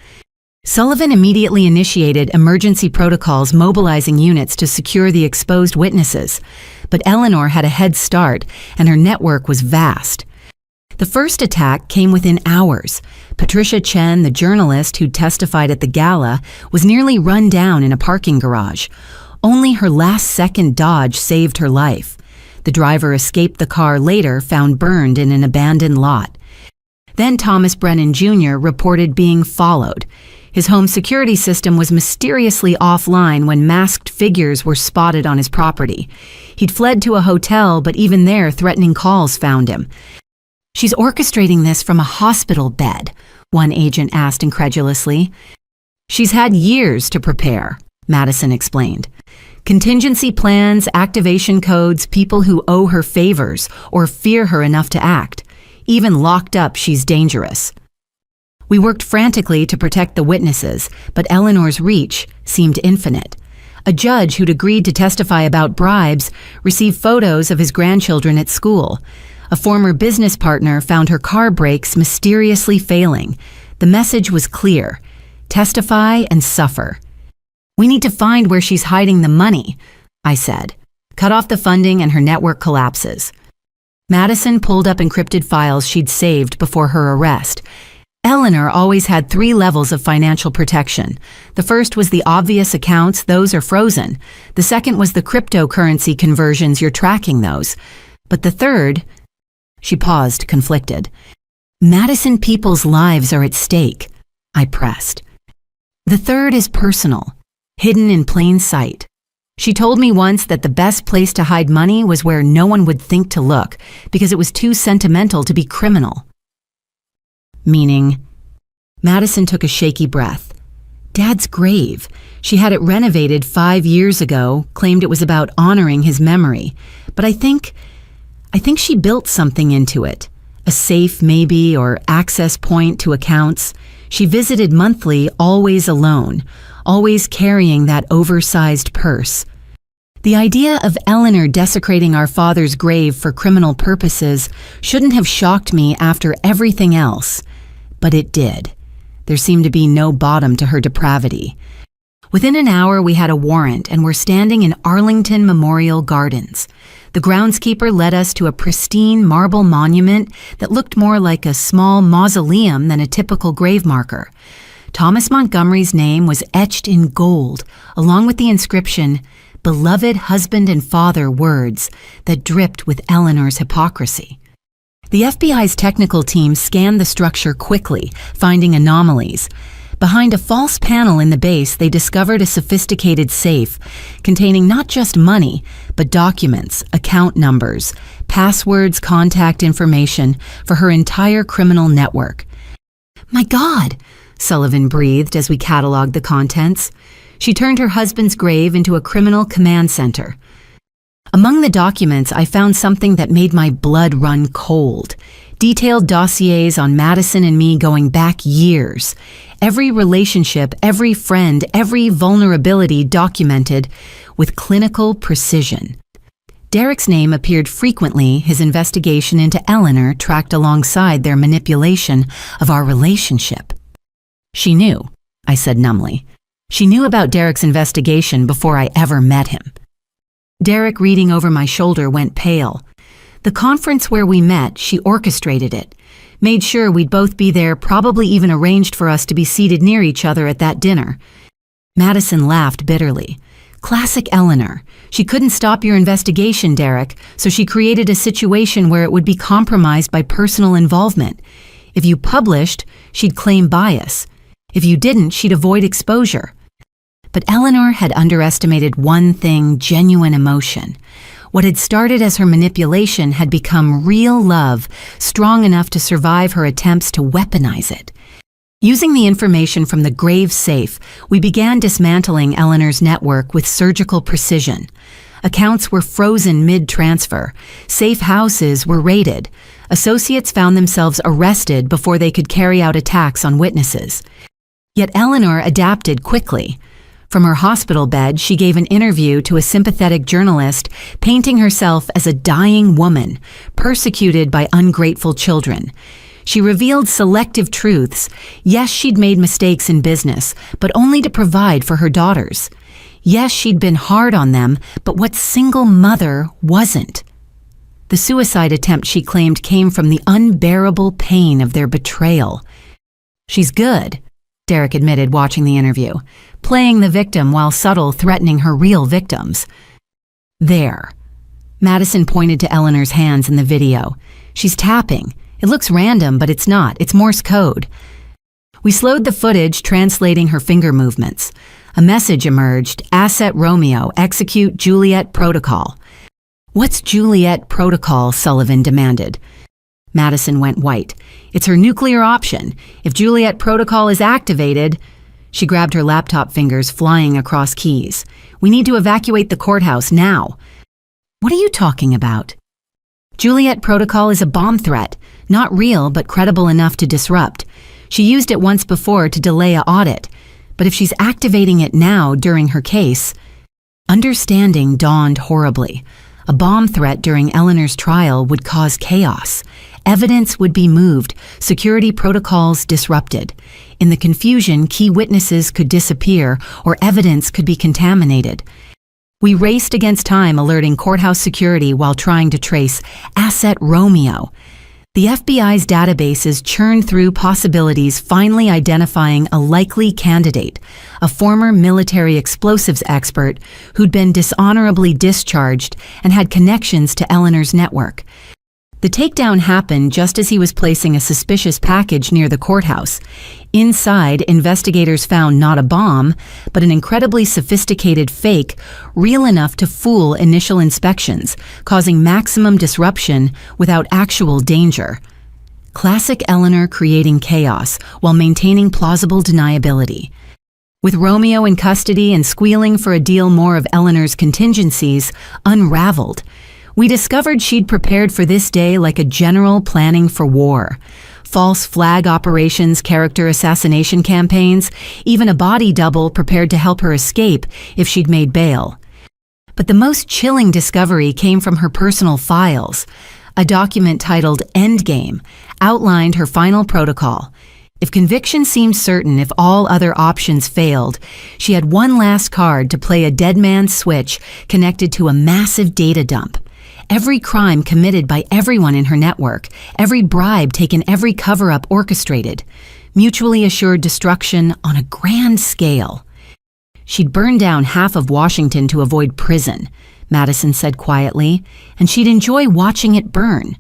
Sullivan immediately initiated emergency protocols mobilizing units to secure the exposed witnesses, but Eleanor had a head start and her network was vast. The first attack came within hours. Patricia Chen, the journalist who testified at the gala, was nearly run down in a parking garage. Only her last-second dodge saved her life. The driver escaped the car later, found burned in an abandoned lot. Then Thomas Brennan Jr. reported being followed. His home security system was mysteriously offline when masked figures were spotted on his property. He'd fled to a hotel, but even there, threatening calls found him. "She's orchestrating this from a hospital bed," one agent asked incredulously. "She's had years to prepare," Madison explained. "Contingency plans, activation codes, people who owe her favors or fear her enough to act. Even locked up, she's dangerous." We worked frantically to protect the witnesses, but Eleanor's reach seemed infinite. A judge who'd agreed to testify about bribes received photos of his grandchildren at school. A former business partner found her car brakes mysteriously failing. The message was clear: testify and suffer. "We need to find where she's hiding the money," I said. "Cut off the funding and her network collapses." Madison pulled up encrypted files she'd saved before her arrest. Eleanor always had 3 levels of financial protection. The first was the obvious accounts, those are frozen. The second was the cryptocurrency conversions, you're tracking those. But the third... She paused, conflicted. "Madison people's lives are at stake," I pressed. "The third is personal, hidden in plain sight. She told me once that the best place to hide money was where no one would think to look, because it was too sentimental to be criminal." "Meaning?" Madison took a shaky breath. "Dad's grave. She had it renovated 5 years ago, claimed it was about honoring his memory. But I think she built something into it. A safe, maybe, or access point to accounts. She visited monthly, always alone, always carrying that oversized purse. The idea of Eleanor desecrating our father's grave for criminal purposes shouldn't have shocked me after everything else. But it did. There seemed to be no bottom to her depravity. Within an hour, we had a warrant and were standing in Arlington Memorial Gardens. The groundskeeper led us to a pristine marble monument that looked more like a small mausoleum than a typical grave marker. Thomas Montgomery's name was etched in gold, along with the inscription, "Beloved husband and father," words that dripped with Eleanor's hypocrisy. The FBI's technical team scanned the structure quickly, finding anomalies. Behind a false panel in the base, they discovered a sophisticated safe containing not just money, but documents, account numbers, passwords, contact information for her entire criminal network. "My God," Sullivan breathed as we cataloged the contents. She turned her husband's grave into a criminal command center. Among the documents, I found something that made my blood run cold. Detailed dossiers on Madison and me going back years. Every relationship, every friend, every vulnerability documented with clinical precision. Derek's name appeared frequently, his investigation into Eleanor tracked alongside their manipulation of our relationship. "She knew," I said numbly. "She knew about Derek's investigation before I ever met him." Derek, reading over my shoulder, went pale. "The conference where we met, she orchestrated it. Made sure we'd both be there, probably even arranged for us to be seated near each other at that dinner." Madison laughed bitterly. "Classic Eleanor. She couldn't stop your investigation, Derek, so she created a situation where it would be compromised by personal involvement. If you published, she'd claim bias. If you didn't, she'd avoid exposure." But Eleanor had underestimated one thing: genuine emotion. What had started as her manipulation had become real love, strong enough to survive her attempts to weaponize it. Using the information from the grave safe, we began dismantling Eleanor's network with surgical precision. Accounts were frozen mid-transfer. Safe houses were raided. Associates found themselves arrested before they could carry out attacks on witnesses. Yet Eleanor adapted quickly. From her hospital bed, she gave an interview to a sympathetic journalist, painting herself as a dying woman, persecuted by ungrateful children. She revealed selective truths. Yes, she'd made mistakes in business, but only to provide for her daughters. Yes, she'd been hard on them, but what single mother wasn't? The suicide attempt, she claimed, came from the unbearable pain of their betrayal. She's good, Derek admitted, watching the interview, playing the victim while subtle, threatening her real victims. There. Madison pointed to Eleanor's hands in the video. She's tapping. It looks random, but it's not. It's Morse code. We slowed the footage, translating her finger movements. A message emerged: Asset Romeo, execute Juliet protocol. What's Juliet protocol? Sullivan demanded. Madison went white. It's her nuclear option. If Juliet protocol is activated... She grabbed her laptop fingers, flying across keys. We need to evacuate the courthouse now. What are you talking about? Juliet protocol is a bomb threat. Not real, but credible enough to disrupt. She used it once before to delay an audit. But if she's activating it now during her case... Understanding dawned horribly. A bomb threat during Eleanor's trial would cause chaos. Evidence would be moved, security protocols disrupted. In the confusion, key witnesses could disappear or evidence could be contaminated. We raced against time, alerting courthouse security while trying to trace Asset Romeo. The FBI's databases churned through possibilities, finally identifying a likely candidate, a former military explosives expert who'd been dishonorably discharged and had connections to Eleanor's network. The takedown happened just as he was placing a suspicious package near the courthouse. Inside, investigators found not a bomb, but an incredibly sophisticated fake, real enough to fool initial inspections, causing maximum disruption without actual danger. Classic Eleanor creating chaos while maintaining plausible deniability. With Romeo in custody and squealing for a deal, more of Eleanor's contingencies unraveled. We discovered she'd prepared for this day like a general planning for war. False flag operations, character assassination campaigns, even a body double prepared to help her escape if she'd made bail. But the most chilling discovery came from her personal files. A document titled Endgame outlined her final protocol. If conviction seemed certain, if all other options failed, she had one last card to play a dead man's switch connected to a massive data dump. Every crime committed by everyone in her network, every bribe taken, every cover-up orchestrated, mutually assured destruction on a grand scale. She'd burn down half of Washington to avoid prison, Madison said quietly, and she'd enjoy watching it burn.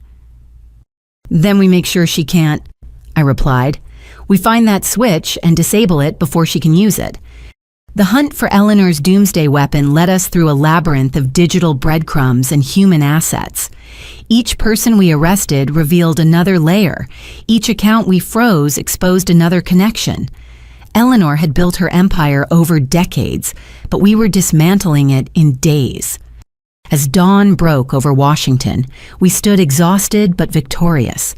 Then we make sure she can't, I replied. We find that switch and disable it before she can use it. The hunt for Eleanor's doomsday weapon led us through a labyrinth of digital breadcrumbs and human assets. Each person we arrested revealed another layer. Each account we froze exposed another connection. Eleanor had built her empire over decades, but we were dismantling it in days. As dawn broke over Washington, we stood exhausted but victorious.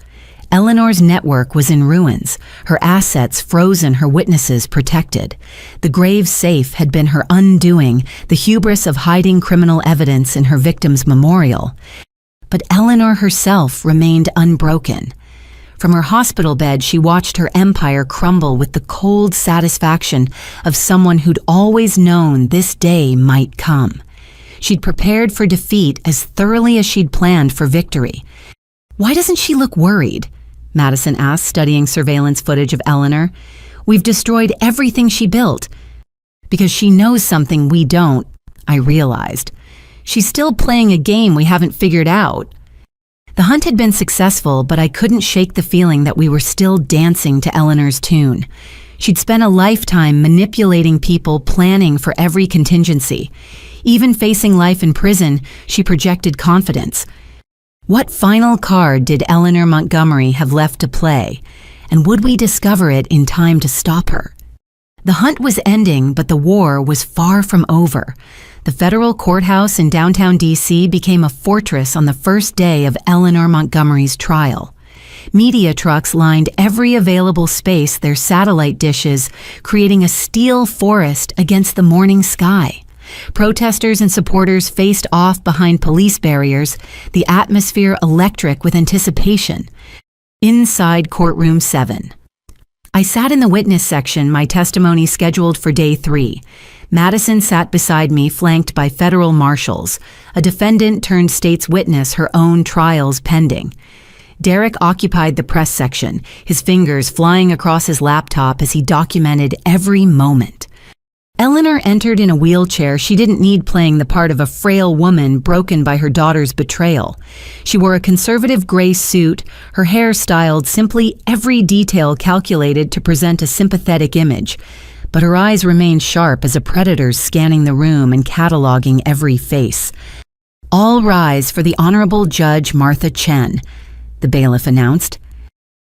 Eleanor's network was in ruins, her assets frozen, her witnesses protected. The grave safe had been her undoing, the hubris of hiding criminal evidence in her victim's memorial. But Eleanor herself remained unbroken. From her hospital bed, she watched her empire crumble with the cold satisfaction of someone who'd always known this day might come. She'd prepared for defeat as thoroughly as she'd planned for victory. Why doesn't she look worried? Madison asked, studying surveillance footage of Eleanor. We've destroyed everything she built. Because she knows something we don't, I realized. She's still playing a game we haven't figured out. The hunt had been successful, but I couldn't shake the feeling that we were still dancing to Eleanor's tune. She'd spent a lifetime manipulating people, planning for every contingency. Even facing life in prison, she projected confidence. What final card did Eleanor Montgomery have left to play, and would we discover it in time to stop her? The hunt was ending, but the war was far from over. The federal courthouse in downtown D.C. became a fortress on the first day of Eleanor Montgomery's trial. Media trucks lined every available space, their satellite dishes, creating a steel forest against the morning sky. Protesters and supporters faced off behind police barriers, the atmosphere electric with anticipation. Inside courtroom 7. I sat in the witness section, my testimony scheduled for day 3. Madison sat beside me, flanked by federal marshals, a defendant turned state's witness, her own trials pending. Derek occupied the press section, his fingers flying across his laptop as he documented every moment. Eleanor entered in a wheelchair. She didn't need playing the part of a frail woman broken by her daughter's betrayal. She wore a conservative gray suit, her hair styled simply, every detail calculated to present a sympathetic image. But her eyes remained sharp as a predator's, scanning the room and cataloging every face. "All rise for the Honorable Judge Martha Chen," the bailiff announced.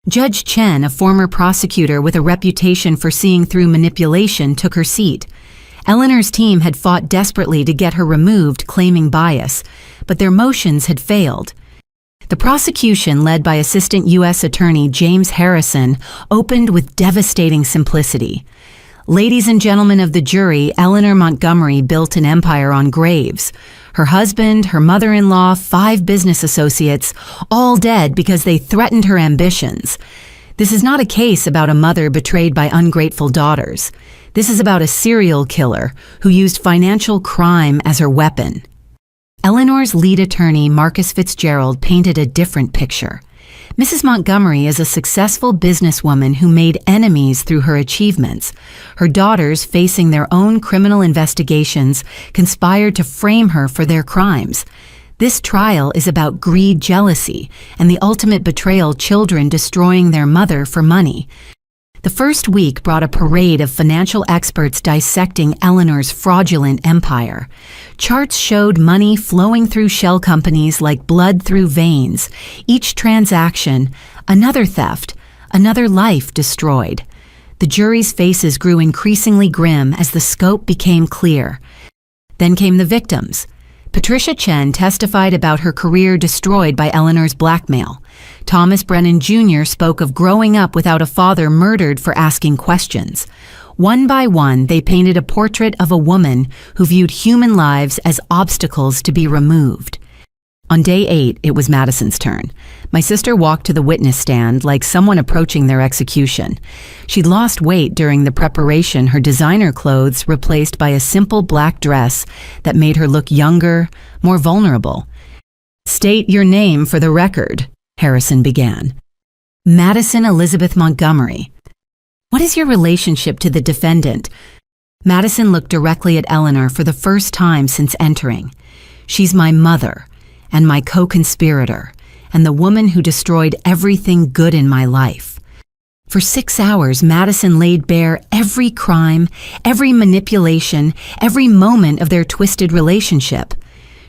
Judge Chen, a former prosecutor with a reputation for seeing through manipulation, took her seat. Eleanor's team had fought desperately to get her removed, claiming bias, but their motions had failed. The prosecution, led by Assistant U.S. Attorney James Harrison, opened with devastating simplicity. "Ladies and gentlemen of the jury, Eleanor Montgomery built an empire on graves. Her husband, her mother-in-law, 5 business associates, all dead because they threatened her ambitions. This is not a case about a mother betrayed by ungrateful daughters. This is about a serial killer who used financial crime as her weapon." Eleanor's lead attorney, Marcus Fitzgerald, painted a different picture. Mrs. Montgomery is a successful businesswoman who made enemies through her achievements. Her daughters, facing their own criminal investigations, conspired to frame her for their crimes. This trial is about greed, jealousy, and the ultimate betrayal, children destroying their mother for money. The first week brought a parade of financial experts dissecting Eleanor's fraudulent empire. Charts showed money flowing through shell companies like blood through veins. Each transaction, another theft, another life destroyed. The jury's faces grew increasingly grim as the scope became clear. Then came the victims. Patricia Chen testified about her career destroyed by Eleanor's blackmail. Thomas Brennan Jr. spoke of growing up without a father, murdered for asking questions. One by one, they painted a portrait of a woman who viewed human lives as obstacles to be removed. On day 8, it was Madison's turn. My sister walked to the witness stand like someone approaching their execution. She'd lost weight during the preparation, her designer clothes replaced by a simple black dress that made her look younger, more vulnerable. "State your name for the record," Harrison began. "Madison Elizabeth Montgomery." "What is your relationship to the defendant?" Madison looked directly at Eleanor for the first time since entering. "She's my mother, and my co-conspirator, and the woman who destroyed everything good in my life." For 6 hours, Madison laid bare every crime, every manipulation, every moment of their twisted relationship.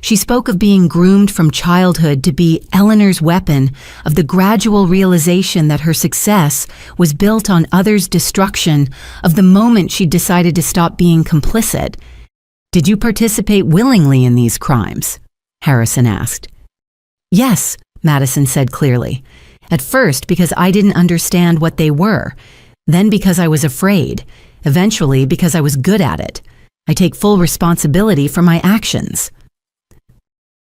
She spoke of being groomed from childhood to be Eleanor's weapon, of the gradual realization that her success was built on others' destruction, of the moment she decided to stop being complicit. "Did you participate willingly in these crimes?" Harrison asked. "Yes," Madison said clearly. "At first because I didn't understand what they were, then because I was afraid, eventually because I was good at it. I take full responsibility for my actions."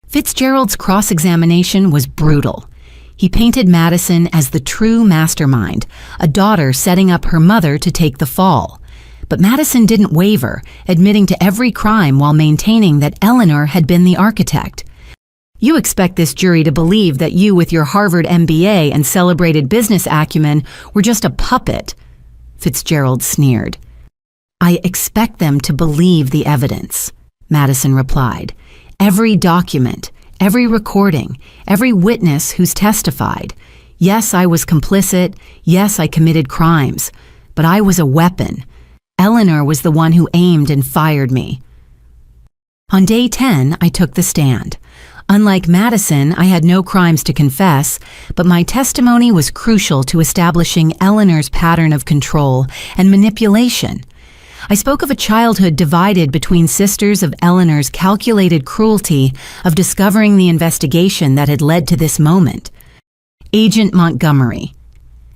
Fitzgerald's cross-examination was brutal. He painted Madison as the true mastermind, a daughter setting up her mother to take the fall. But Madison didn't waver, admitting to every crime while maintaining that Eleanor had been the architect. "You expect this jury to believe that you, with your Harvard MBA and celebrated business acumen, were just a puppet," Fitzgerald sneered. "I expect them to believe the evidence," Madison replied. "Every document, every recording, every witness who's testified. Yes, I was complicit. Yes, I committed crimes. But I was a weapon. Eleanor was the one who aimed and fired me." On day 10, I took the stand. Unlike Madison, I had no crimes to confess, but my testimony was crucial to establishing Eleanor's pattern of control and manipulation. I spoke of a childhood divided between sisters, of Eleanor's calculated cruelty, of discovering the investigation that had led to this moment. Agent Montgomery.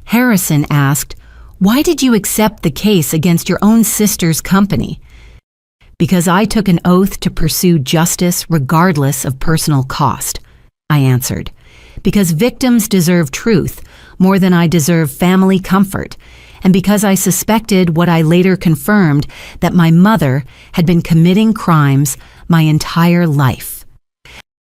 Harrison asked, "Why did you accept the case against your own sister's company?" "Because I took an oath to pursue justice regardless of personal cost," I answered. "Because victims deserve truth more than I deserve family comfort, and because I suspected what I later confirmed, that my mother had been committing crimes my entire life."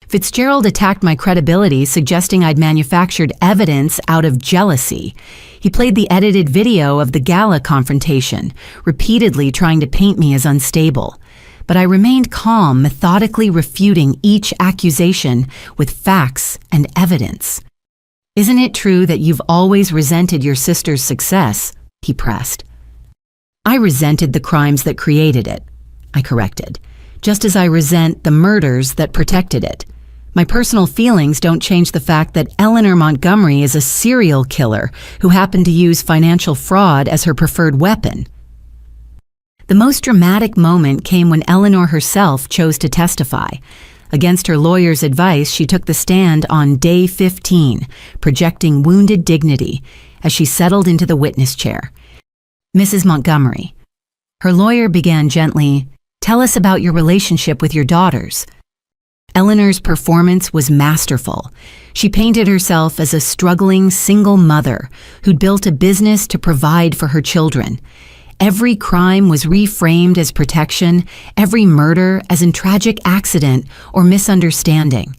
Fitzgerald attacked my credibility, suggesting I'd manufactured evidence out of jealousy. He played the edited video of the gala confrontation, repeatedly trying to paint me as unstable. But I remained calm, methodically refuting each accusation with facts and evidence. "Isn't it true that you've always resented your sister's success?" he pressed. "I resented the crimes that created it," I corrected, "just as I resent the murders that protected it. My personal feelings don't change the fact that Eleanor Montgomery is a serial killer who happened to use financial fraud as her preferred weapon." The most dramatic moment came when Eleanor herself chose to testify. Against her lawyer's advice, she took the stand on day 15, projecting wounded dignity as she settled into the witness chair. "Mrs. Montgomery," her lawyer began gently, "tell us about your relationship with your daughters." Eleanor's performance was masterful. She painted herself as a struggling single mother who'd built a business to provide for her children. Every crime was reframed as protection, every murder as a tragic accident or misunderstanding.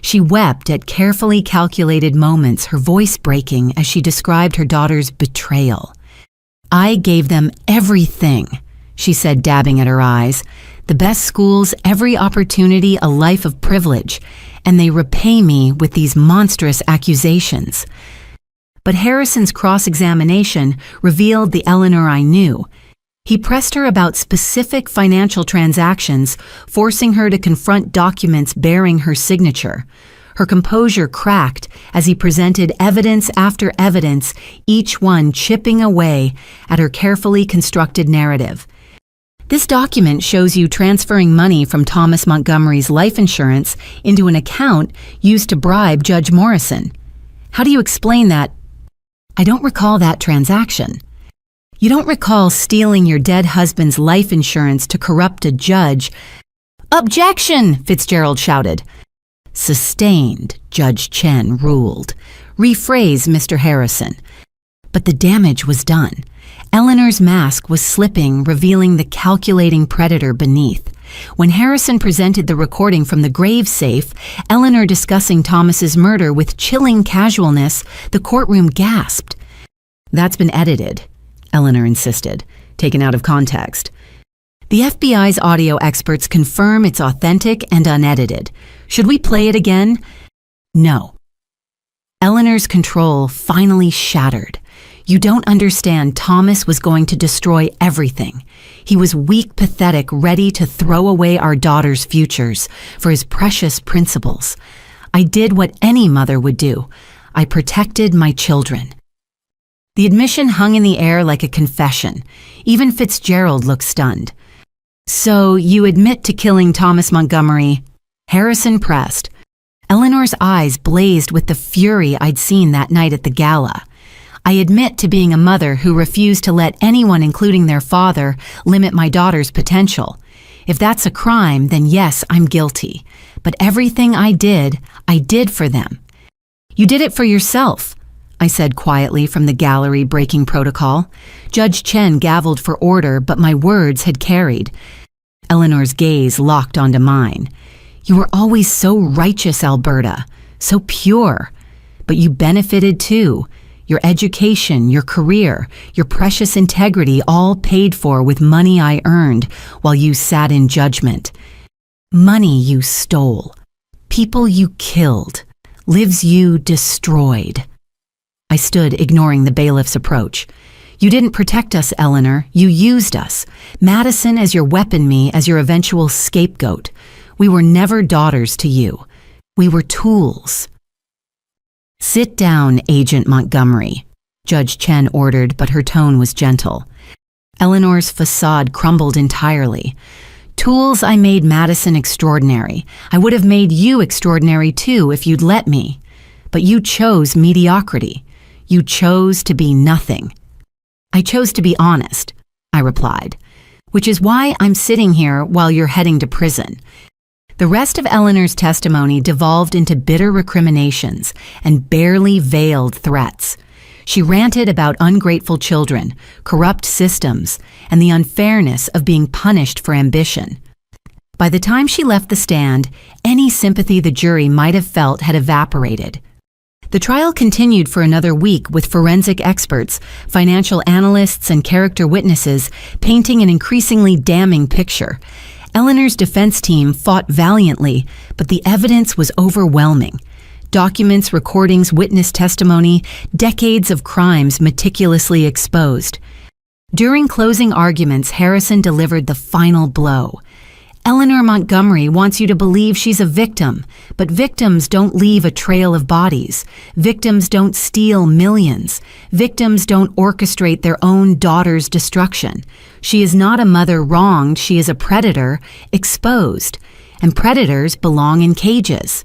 She wept at carefully calculated moments, her voice breaking as she described her daughter's betrayal. "I gave them everything," she said, dabbing at her eyes. "The best schools, every opportunity, a life of privilege, and they repay me with these monstrous accusations." But Harrison's cross-examination revealed the Eleanor I knew. He pressed her about specific financial transactions, forcing her to confront documents bearing her signature. Her composure cracked as he presented evidence after evidence, each one chipping away at her carefully constructed narrative. "This document shows you transferring money from Thomas Montgomery's life insurance into an account used to bribe Judge Morrison. How do you explain that?" "I don't recall that transaction." "You don't recall stealing your dead husband's life insurance to corrupt a judge?" "Objection!" Fitzgerald shouted. "Sustained," Judge Chen ruled. "Rephrase, Mr. Harrison." But the damage was done. Eleanor's mask was slipping, revealing the calculating predator beneath. When Harrison presented the recording from the grave safe, Eleanor discussing Thomas's murder with chilling casualness, the courtroom gasped. "That's been edited," Eleanor insisted, taken out of context. "The FBI's audio experts confirm it's authentic and unedited. Should we play it again?" "No." Eleanor's control finally shattered. "You don't understand. Thomas was going to destroy everything. He was weak, pathetic, ready to throw away our daughters' futures for his precious principles. I did what any mother would do. I protected my children." The admission hung in the air like a confession. Even Fitzgerald looked stunned. "So you admit to killing Thomas Montgomery?" Harrison pressed. Eleanor's eyes blazed with the fury I'd seen that night at the gala. "I admit to being a mother who refused to let anyone, including their father, limit my daughter's potential. If that's a crime, then yes, I'm guilty. But everything I did for them." "You did it for yourself," I said quietly from the gallery, breaking protocol. Judge Chen gavelled for order, but my words had carried. Eleanor's gaze locked onto mine. "You were always so righteous, Alberta, so pure. But you benefited too. Your education, your career, your precious integrity, all paid for with money I earned while you sat in judgment. Money you stole, people you killed, lives you destroyed." I stood, ignoring the bailiff's approach. "You didn't protect us, Eleanor. You used us. Madison as your weapon, me as your eventual scapegoat. We were never daughters to you. We were tools." "Sit down, Agent Montgomery," Judge Chen ordered, but her tone was gentle. Eleanor's facade crumbled entirely. "Tools, I made Madison extraordinary. I would have made you extraordinary too if you'd let me. but you chose mediocrity. You chose to be nothing. I chose to be honest, I replied, which is why I'm sitting here while you're heading to prison. The rest of Eleanor's testimony devolved into bitter recriminations and barely veiled threats. She ranted about ungrateful children, corrupt systems, and the unfairness of being punished for ambition. By the time she left the stand, any sympathy the jury might have felt had evaporated. The trial continued for another week with forensic experts, financial analysts, and character witnesses painting an increasingly damning picture. Eleanor's defense team fought valiantly, but the evidence was overwhelming. Documents, recordings, witness testimony, decades of crimes meticulously exposed. During closing arguments, Harrison delivered the final blow. Eleanor Montgomery wants you to believe she's a victim, but victims don't leave a trail of bodies. Victims don't steal millions. Victims don't orchestrate their own daughter's destruction. She is not a mother wronged, she is a predator exposed, and predators belong in cages.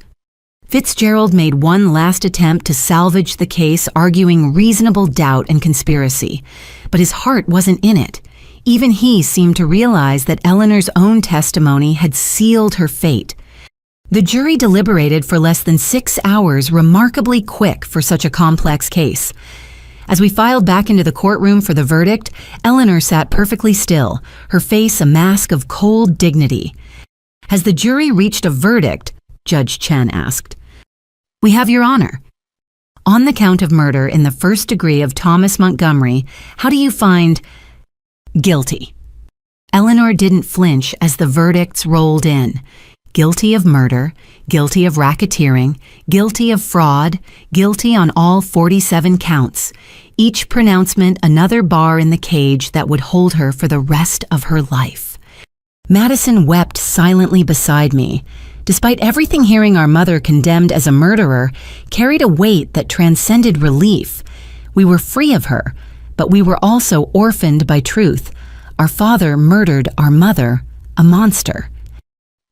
Fitzgerald made one last attempt to salvage the case, arguing reasonable doubt and conspiracy, but his heart wasn't in it. Even he seemed to realize that Eleanor's own testimony had sealed her fate. The jury deliberated for less than 6 hours, remarkably quick for such a complex case. As we filed back into the courtroom for the verdict, Eleanor sat perfectly still, her face a mask of cold dignity. "Has the jury reached a verdict?" Judge Chen asked. "We have, Your Honor." "On the count of murder in the first degree of Thomas Montgomery, how do you find guilty?" Eleanor didn't flinch as the verdicts rolled in. Guilty of murder, guilty of racketeering, guilty of fraud, guilty on all 47 counts. Each pronouncement another bar in the cage that would hold her for the rest of her life. Madison wept silently beside me. Despite everything, hearing our mother condemned as a murderer carried a weight that transcended relief. We were free of her, but we were also orphaned by truth. Our father murdered our mother, a monster.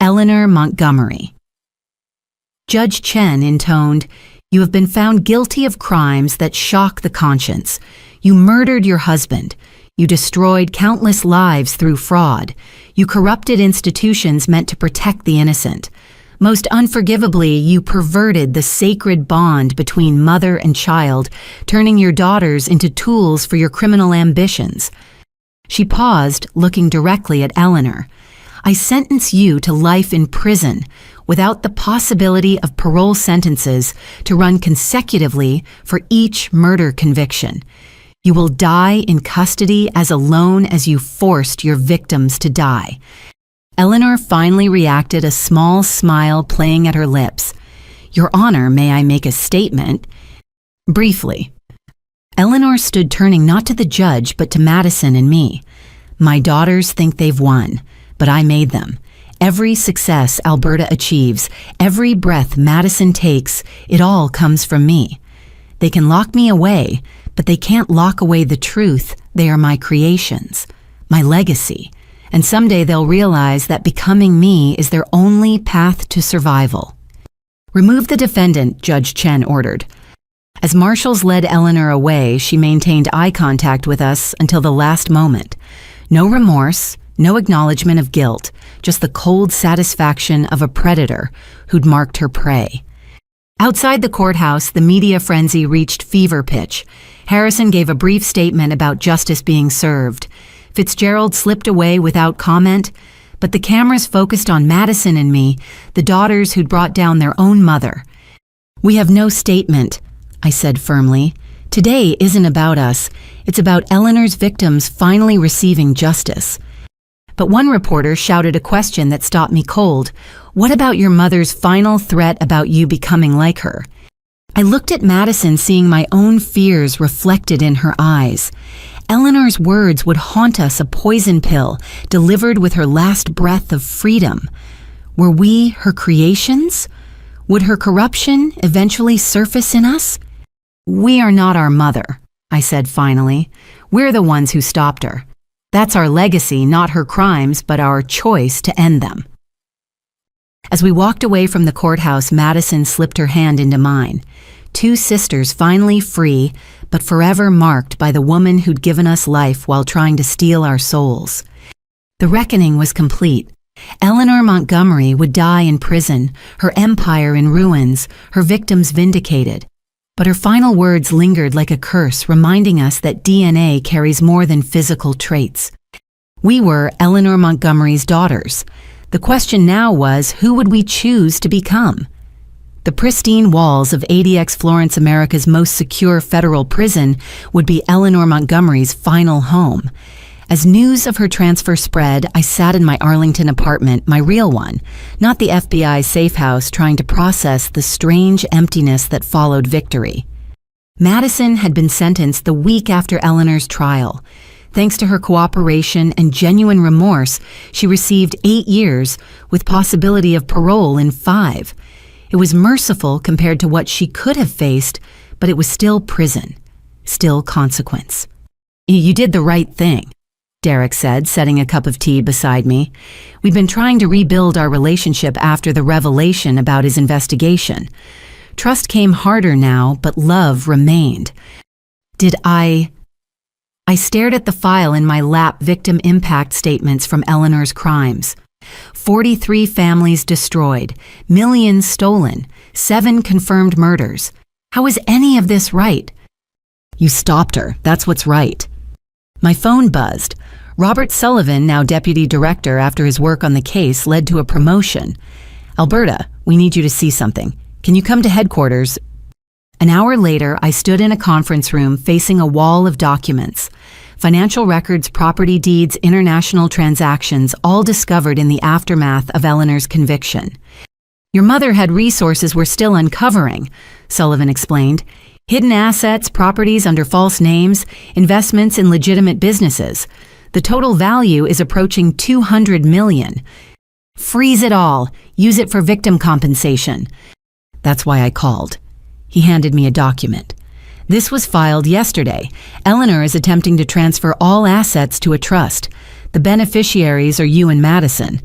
Eleanor Montgomery. Judge Chen intoned, "You have been found guilty of crimes that shock the conscience. You murdered your husband. You destroyed countless lives through fraud. You corrupted institutions meant to protect the innocent. Most unforgivably, you perverted the sacred bond between mother and child, turning your daughters into tools for your criminal ambitions." She paused, looking directly at Eleanor. "I sentence you to life in prison, without the possibility of parole sentences to run consecutively for each murder conviction. You will die in custody as alone as you forced your victims to die." Eleanor finally reacted, a small smile playing at her lips. "Your Honor, may I make a statement?" "Briefly." Eleanor stood, turning not to the judge but to Madison and me. "My daughters think they've won, but I made them. Every success Alberta achieves, every breath Madison takes, it all comes from me. They can lock me away, but they can't lock away the truth. They are my creations, my legacy. And someday they'll realize that becoming me is their only path to survival." "Remove the defendant," Judge Chen ordered. As marshals led Eleanor away, she maintained eye contact with us until the last moment. No remorse, no acknowledgement of guilt, just the cold satisfaction of a predator who'd marked her prey. Outside the courthouse, the media frenzy reached fever pitch. Harrison gave a brief statement about justice being served. Fitzgerald slipped away without comment, but the cameras focused on Madison and me, the daughters who'd brought down their own mother. "We have no statement," I said firmly. "Today isn't about us. It's about Eleanor's victims finally receiving justice." But one reporter shouted a question that stopped me cold. "What about your mother's final threat about you becoming like her?" I looked at Madison, seeing my own fears reflected in her eyes. Eleanor's words would haunt us, a poison pill delivered with her last breath of freedom. Were we her creations? Would her corruption eventually surface in us? "We are not our mother," I said finally. "We're the ones who stopped her. That's our legacy, not her crimes, but our choice to end them." As we walked away from the courthouse, Madison slipped her hand into mine. 2 sisters finally free, but forever marked by the woman who'd given us life while trying to steal our souls. The reckoning was complete. Eleanor Montgomery would die in prison, her empire in ruins, her victims vindicated. But her final words lingered like a curse, reminding us that DNA carries more than physical traits. We were Eleanor Montgomery's daughters. The question now was, who would we choose to become? The pristine walls of ADX Florence, America's most secure federal prison, would be Eleanor Montgomery's final home. As news of her transfer spread, I sat in my Arlington apartment, my real one, not the FBI safe house, trying to process the strange emptiness that followed victory. Madison had been sentenced the week after Eleanor's trial. Thanks to her cooperation and genuine remorse, she received 8 years, with possibility of parole in 5. It was merciful compared to what she could have faced, but it was still prison, still consequence. "You did the right thing," Derek said, setting a cup of tea beside me. We'd been trying to rebuild our relationship after the revelation about his investigation. Trust came harder now, but love remained. I stared at the file in my lap, victim impact statements from Eleanor's crimes. 43 families destroyed, millions stolen, 7 confirmed murders. How is any of this right? "You stopped her, that's what's right." My phone buzzed. Robert Sullivan, now deputy director after his work on the case, led to a promotion. "Alberta, we need you to see something. Can you come to headquarters?" An hour later, I stood in a conference room facing a wall of documents. Financial records, property deeds, international transactions, all discovered in the aftermath of Eleanor's conviction. "Your mother had resources we're still uncovering," Sullivan explained. "Hidden assets, properties under false names, investments in legitimate businesses. The total value is approaching $200 million. Freeze it all. Use it for victim compensation." That's why I called. He handed me a document. "This was filed yesterday. Eleanor is attempting to transfer all assets to a trust. The beneficiaries are you and Madison."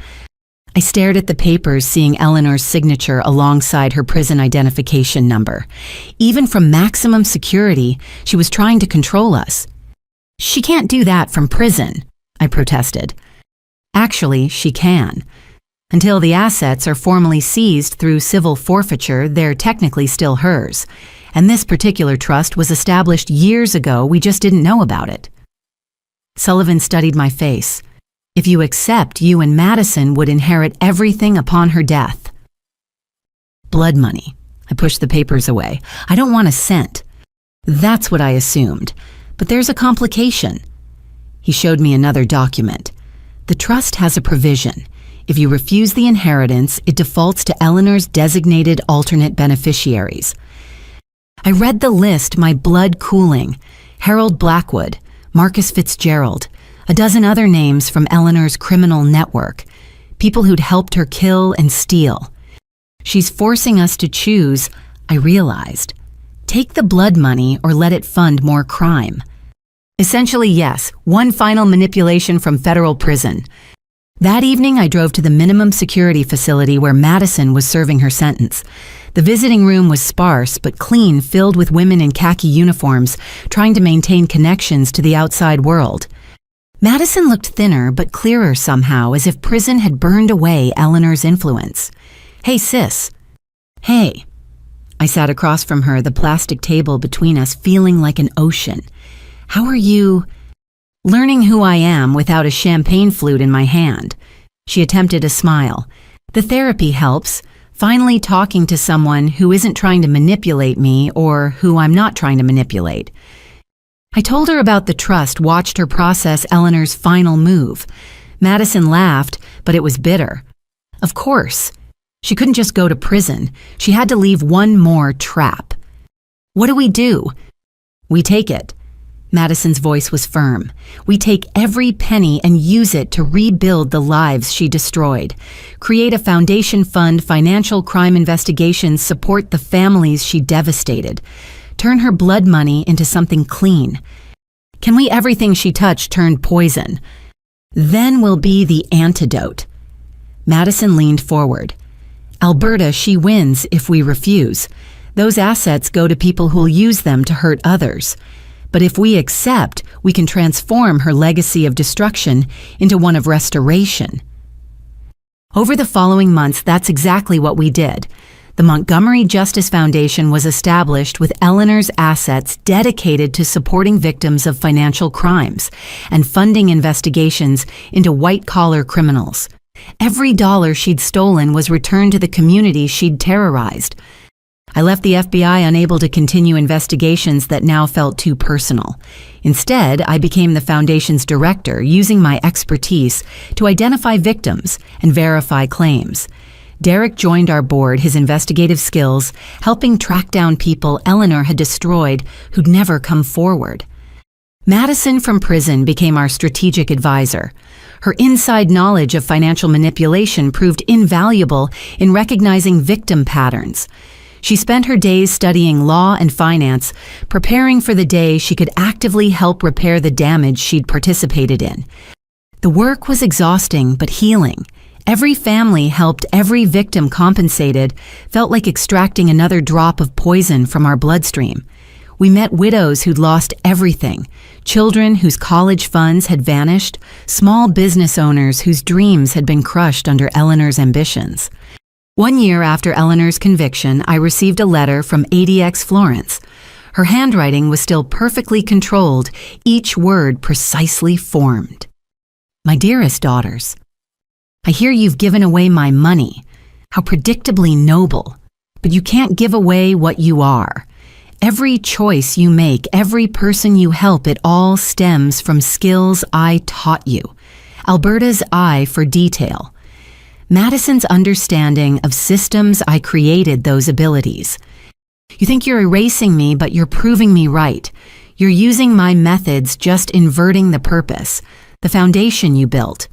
I stared at the papers, seeing Eleanor's signature alongside her prison identification number. Even from maximum security, she was trying to control us. "She can't do that from prison," I protested. "Actually, she can. Until the assets are formally seized through civil forfeiture, they're technically still hers. And this particular trust was established years ago, we just didn't know about it." Sullivan studied my face. "If you accept, you and Madison would inherit everything upon her death." "Blood money." I pushed the papers away. "I don't want a cent." "That's what I assumed. But there's a complication." He showed me another document. "The trust has a provision. If you refuse the inheritance, it defaults to Eleanor's designated alternate beneficiaries." I read the list, my blood cooling. Harold Blackwood, Marcus Fitzgerald, a dozen other names from Eleanor's criminal network, people who'd helped her kill and steal. She's forcing us to choose, I realized. Take the blood money or let it fund more crime. Essentially, yes, one final manipulation from federal prison. That evening, I drove to the minimum security facility where Madison was serving her sentence. The visiting room was sparse but clean, filled with women in khaki uniforms, trying to maintain connections to the outside world. Madison looked thinner but clearer somehow, as if prison had burned away Eleanor's influence. "Hey, sis." "Hey." I sat across from her, the plastic table between us feeling like an ocean. "How are you?" "Learning who I am without a champagne flute in my hand." She attempted a smile. "The therapy helps. Finally talking to someone who isn't trying to manipulate me or who I'm not trying to manipulate." I told her about the trust, watched her process Eleanor's final move. Madison laughed, but it was bitter. Of course. She couldn't just go to prison. She had to leave one more trap. "What do we do?" "We take it." Madison's voice was firm. "We take every penny and use it to rebuild the lives she destroyed. Create a foundation fund, financial crime investigations, support the families she devastated. Turn her blood money into something clean. Can we everything she touched turned poison? Then we'll be the antidote." Madison leaned forward. "Alberta, she wins if we refuse. Those assets go to people who'll use them to hurt others. But if we accept, we can transform her legacy of destruction into one of restoration. Over the following months, that's exactly what we did. The Montgomery Justice Foundation was established with Eleanor's assets dedicated to supporting victims of financial crimes and funding investigations into white-collar criminals. Every dollar she'd stolen was returned to the community she'd terrorized. I left the FBI unable to continue investigations that now felt too personal. Instead, I became the foundation's director, using my expertise to identify victims and verify claims. Derek joined our board, his investigative skills helping track down people Eleanor had destroyed who'd never come forward. Madison from prison became our strategic advisor. Her inside knowledge of financial manipulation proved invaluable in recognizing victim patterns. She spent her days studying law and finance, preparing for the day she could actively help repair the damage she'd participated in. The work was exhausting but healing. Every family helped, every victim compensated, felt like extracting another drop of poison from our bloodstream. We met widows who'd lost everything, children whose college funds had vanished, small business owners whose dreams had been crushed under Eleanor's ambitions. 1 year after Eleanor's conviction, I received a letter from ADX Florence. Her handwriting was still perfectly controlled, each word precisely formed. My dearest daughters, I hear you've given away my money. How predictably noble. But you can't give away what you are. Every choice you make, every person you help, it all stems from skills I taught you. Alberta's eye for detail. Madison's understanding of systems I created those abilities. You think you're erasing me, but you're proving me right. You're using my methods, just inverting the purpose, the foundation you built.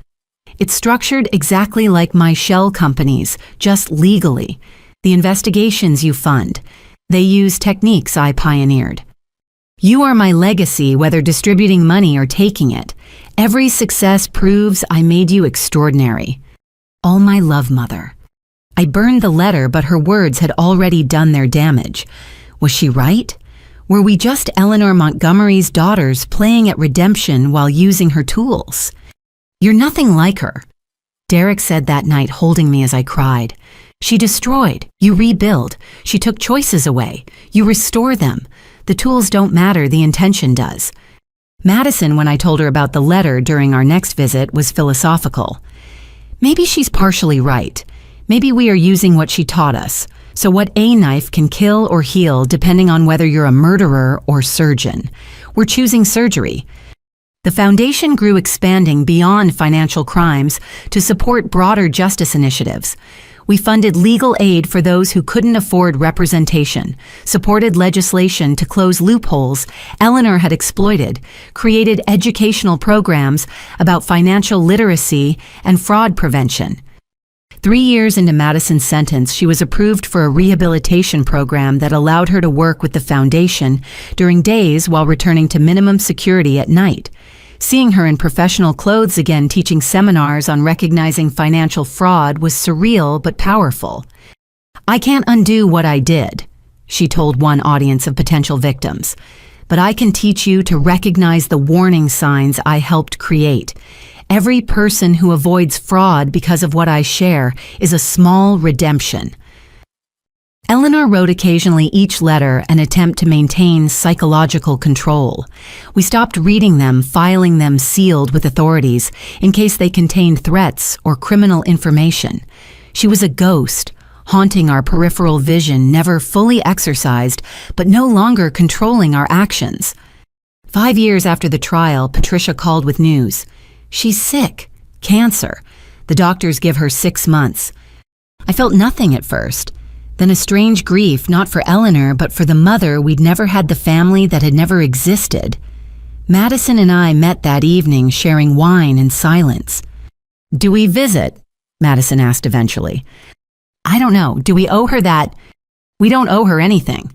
It's structured exactly like my shell companies, just legally. The investigations you fund. They use techniques I pioneered. You are my legacy, whether distributing money or taking it. Every success proves I made you extraordinary. All my love, Mother. I burned the letter, but her words had already done their damage. Was she right? Were we just Eleanor Montgomery's daughters playing at redemption while using her tools? You're nothing like her. Derek said that night, holding me as I cried. She destroyed. You rebuild. She took choices away. You restore them. The tools don't matter, the intention does. Madison, when I told her about the letter during our next visit, was philosophical. Maybe she's partially right. Maybe we are using what she taught us. So what a knife can kill or heal depending on whether you're a murderer or surgeon. We're choosing surgery. The foundation grew, expanding beyond financial crimes to support broader justice initiatives. We funded legal aid for those who couldn't afford representation, supported legislation to close loopholes Eleanor had exploited, created educational programs about financial literacy and fraud prevention. 3 years into Madison's sentence, she was approved for a rehabilitation program that allowed her to work with the foundation during days while returning to minimum security at night. Seeing her in professional clothes again teaching seminars on recognizing financial fraud was surreal but powerful. I can't undo what I did, she told one audience of potential victims, but I can teach you to recognize the warning signs I helped create. Every person who avoids fraud because of what I share is a small redemption. Eleanor wrote occasionally, each letter an attempt to maintain psychological control. We stopped reading them, filing them sealed with authorities in case they contained threats or criminal information. She was a ghost, haunting our peripheral vision, never fully exercised, but no longer controlling our actions. 5 years after the trial, Patricia called with news. She's sick. Cancer. The doctors give her 6 months. I felt nothing at first. Then a strange grief, not for Eleanor, but for the mother we'd never had, the family that had never existed. Madison and I met that evening, sharing wine and silence. Do we visit? Madison asked eventually. I don't know. Do we owe her that? We don't owe her anything.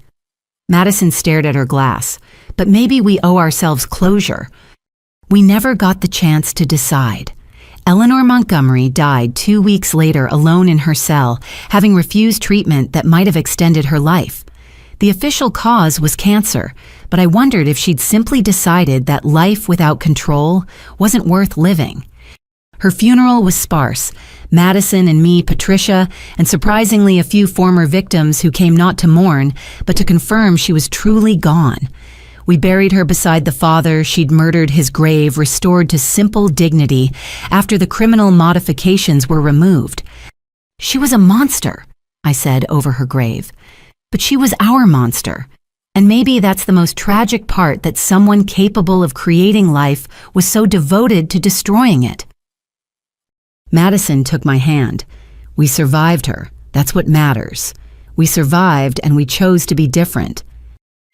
Madison stared at her glass. But maybe we owe ourselves closure. We never got the chance to decide. Eleanor Montgomery died 2 weeks later alone in her cell, having refused treatment that might have extended her life. The official cause was cancer, but I wondered if she'd simply decided that life without control wasn't worth living. Her funeral was sparse. Madison and me, Patricia, and surprisingly a few former victims who came not to mourn, but to confirm she was truly gone. We buried her beside the father she'd murdered, his grave restored to simple dignity after the criminal modifications were removed. "She was a monster," I said over her grave. "But she was our monster. And maybe that's the most tragic part, that someone capable of creating life was so devoted to destroying it." Madison took my hand. "We survived her. That's what matters. We survived, and we chose to be different."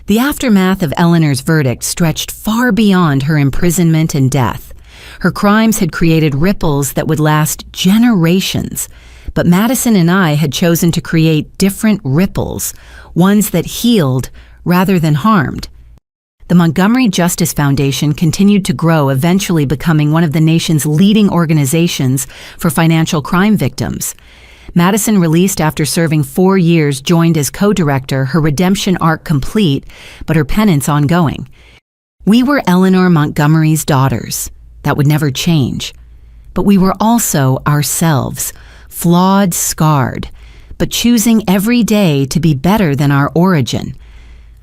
The aftermath of Eleanor's verdict stretched far beyond her imprisonment and death. Her crimes had created ripples that would last generations. But Madison and I had chosen to create different ripples, ones that healed rather than harmed. The Montgomery Justice Foundation continued to grow, eventually becoming one of the nation's leading organizations for financial crime victims. Madison, released after serving 4 years, joined as co-director, her redemption arc complete, but her penance ongoing. We were Eleanor Montgomery's daughters. That would never change. But we were also ourselves, flawed, scarred, but choosing every day to be better than our origin.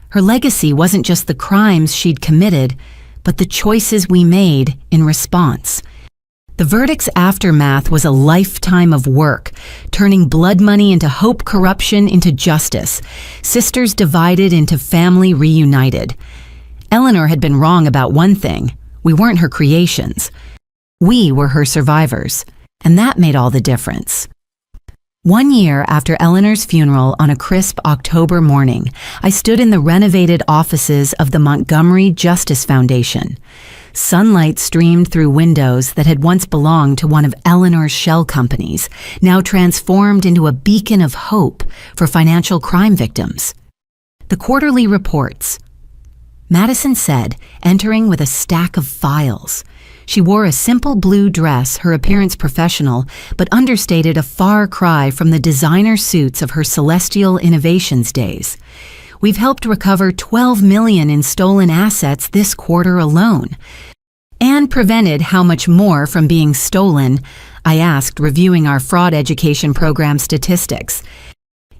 Her legacy wasn't just the crimes she'd committed, but the choices we made in response. The verdict's aftermath was a lifetime of work, turning blood money into hope, corruption into justice, sisters divided into family reunited. Eleanor had been wrong about one thing: we weren't her creations. We were her survivors, and that made all the difference. 1 year after Eleanor's funeral, on a crisp October morning, I stood in the renovated offices of the Montgomery Justice Foundation. Sunlight streamed through windows that had once belonged to one of Eleanor's shell companies, now transformed into a beacon of hope for financial crime victims. The quarterly reports. Madison said, entering with a stack of files. She wore a simple blue dress, her appearance professional, but understated a far cry from the designer suits of her Celestial Innovations days. "We've helped recover $12 million in stolen assets this quarter alone." "And prevented how much more from being stolen?" I asked, reviewing our fraud education program statistics.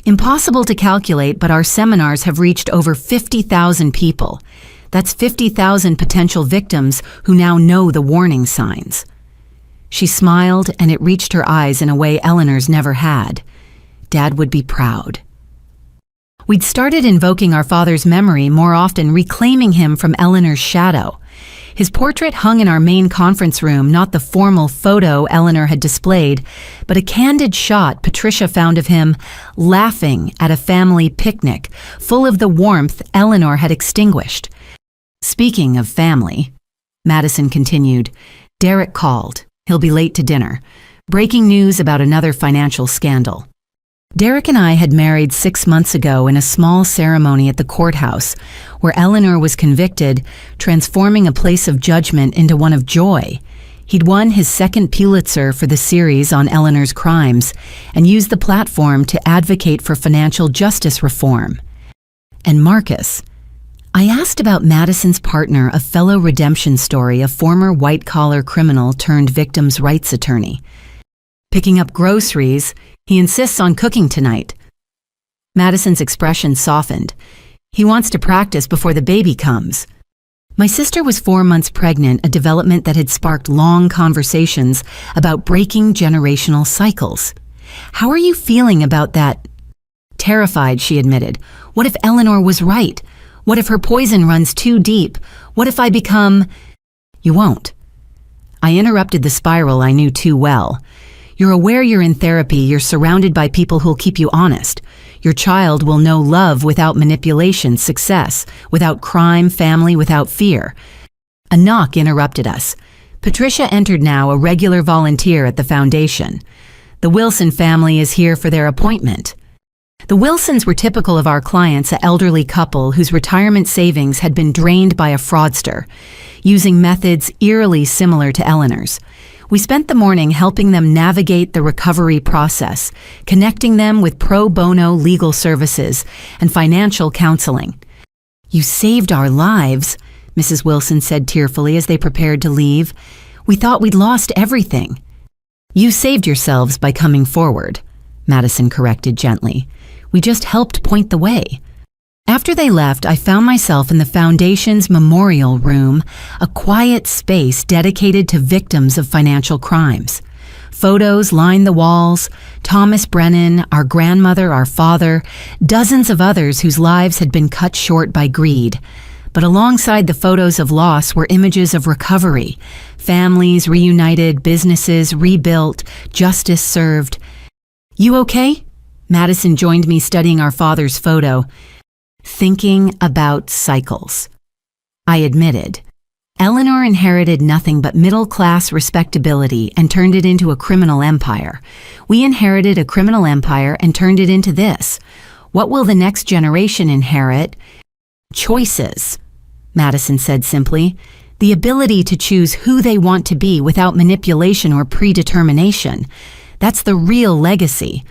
"Impossible to calculate, but our seminars have reached over 50,000 people. That's 50,000 potential victims who now know the warning signs." She smiled, and it reached her eyes in a way Eleanor's never had. Dad would be proud. We'd started invoking our father's memory more often, reclaiming him from Eleanor's shadow. His portrait hung in our main conference room, not the formal photo Eleanor had displayed, but a candid shot Patricia found of him laughing at a family picnic, full of the warmth Eleanor had extinguished. "Speaking of family," Madison continued, "Derek called. He'll be late to dinner. Breaking news about another financial scandal." Derek and I had married 6 months ago in a small ceremony at the courthouse, where Eleanor was convicted, transforming a place of judgment into one of joy. He'd won his second Pulitzer for the series on Eleanor's crimes, and used the platform to advocate for financial justice reform. And Marcus. I asked about Madison's partner, a fellow redemption story, a former white-collar criminal turned victims' rights attorney. "Picking up groceries. He insists on cooking tonight." Madison's expression softened. "He wants to practice before the baby comes." My sister was 4 months pregnant, a development that had sparked long conversations about breaking generational cycles. "How are you feeling about that?" "Terrified," she admitted. "What if Eleanor was right? What if her poison runs too deep? What if I become—" "You won't." I interrupted the spiral I knew too well. "You're aware you're in therapy, you're surrounded by people who'll keep you honest. Your child will know love without manipulation, success without crime, family without fear." A knock interrupted us. Patricia entered, now a regular volunteer at the foundation. "The Wilson family is here for their appointment." The Wilsons were typical of our clients, an elderly couple whose retirement savings had been drained by a fraudster, using methods eerily similar to Eleanor's. We spent the morning helping them navigate the recovery process, connecting them with pro bono legal services and financial counseling. "You saved our lives," Mrs. Wilson said tearfully as they prepared to leave. "We thought we'd lost everything." "You saved yourselves by coming forward," Madison corrected gently. "We just helped point the way." After they left, I found myself in the Foundation's memorial room, a quiet space dedicated to victims of financial crimes. Photos lined the walls: Thomas Brennan, our grandmother, our father, dozens of others whose lives had been cut short by greed. But alongside the photos of loss were images of recovery: families reunited, businesses rebuilt, justice served. "You okay?" Madison joined me studying our father's photo. "Thinking about cycles," I admitted. "Eleanor inherited nothing but middle-class respectability and turned it into a criminal empire. We inherited a criminal empire and turned it into this. What will the next generation inherit?" "Choices," Madison said simply. "The ability to choose who they want to be without manipulation or predetermination. That's the real legacy."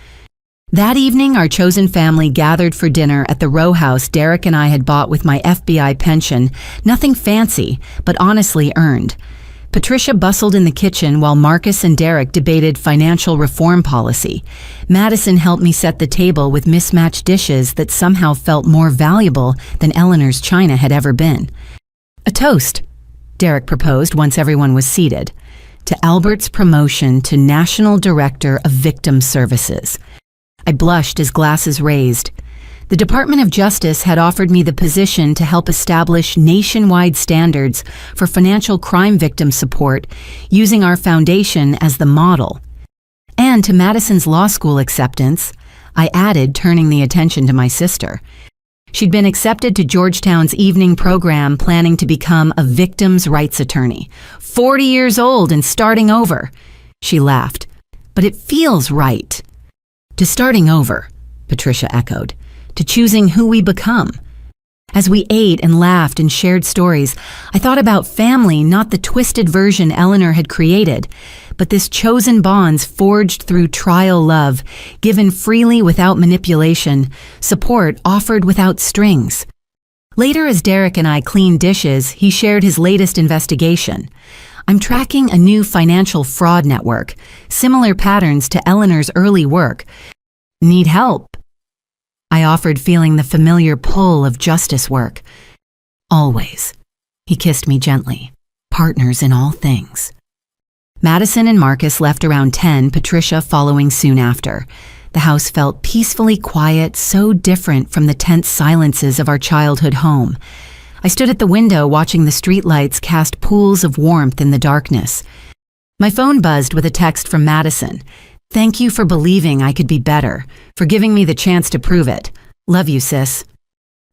That evening, our chosen family gathered for dinner at the row house Derek and I had bought with my FBI pension. Nothing fancy, but honestly earned. Patricia bustled in the kitchen while Marcus and Derek debated financial reform policy. Madison helped me set the table with mismatched dishes that somehow felt more valuable than Eleanor's china had ever been. "A toast," Derek proposed once everyone was seated, "to Albert's promotion to National Director of Victim Services." I blushed as glasses raised. The Department of Justice had offered me the position to help establish nationwide standards for financial crime victim support, using our foundation as the model. And to Madison's law school acceptance, I added, turning the attention to my sister. She'd been accepted to Georgetown's evening program, planning to become a victims' rights attorney. 40 years old and starting over. She laughed. "But it feels right." "To starting over," Patricia echoed, "to choosing who we become." As we ate and laughed and shared stories, I thought about family, not the twisted version Eleanor had created, but this chosen bonds forged through trial love, given freely without manipulation, support offered without strings. Later, as Derek and I cleaned dishes, he shared his latest investigation. "I'm tracking a new financial fraud network, similar patterns to Eleanor's early work. Need help?" I offered, feeling the familiar pull of justice work. "Always." He kissed me gently. "Partners in all things." Madison and Marcus left around 10, Patricia following soon after. The house felt peacefully quiet, so different from the tense silences of our childhood home. I stood at the window watching the streetlights cast pools of warmth in the darkness. My phone buzzed with a text from Madison. "Thank you for believing I could be better, for giving me the chance to prove it. Love you, sis."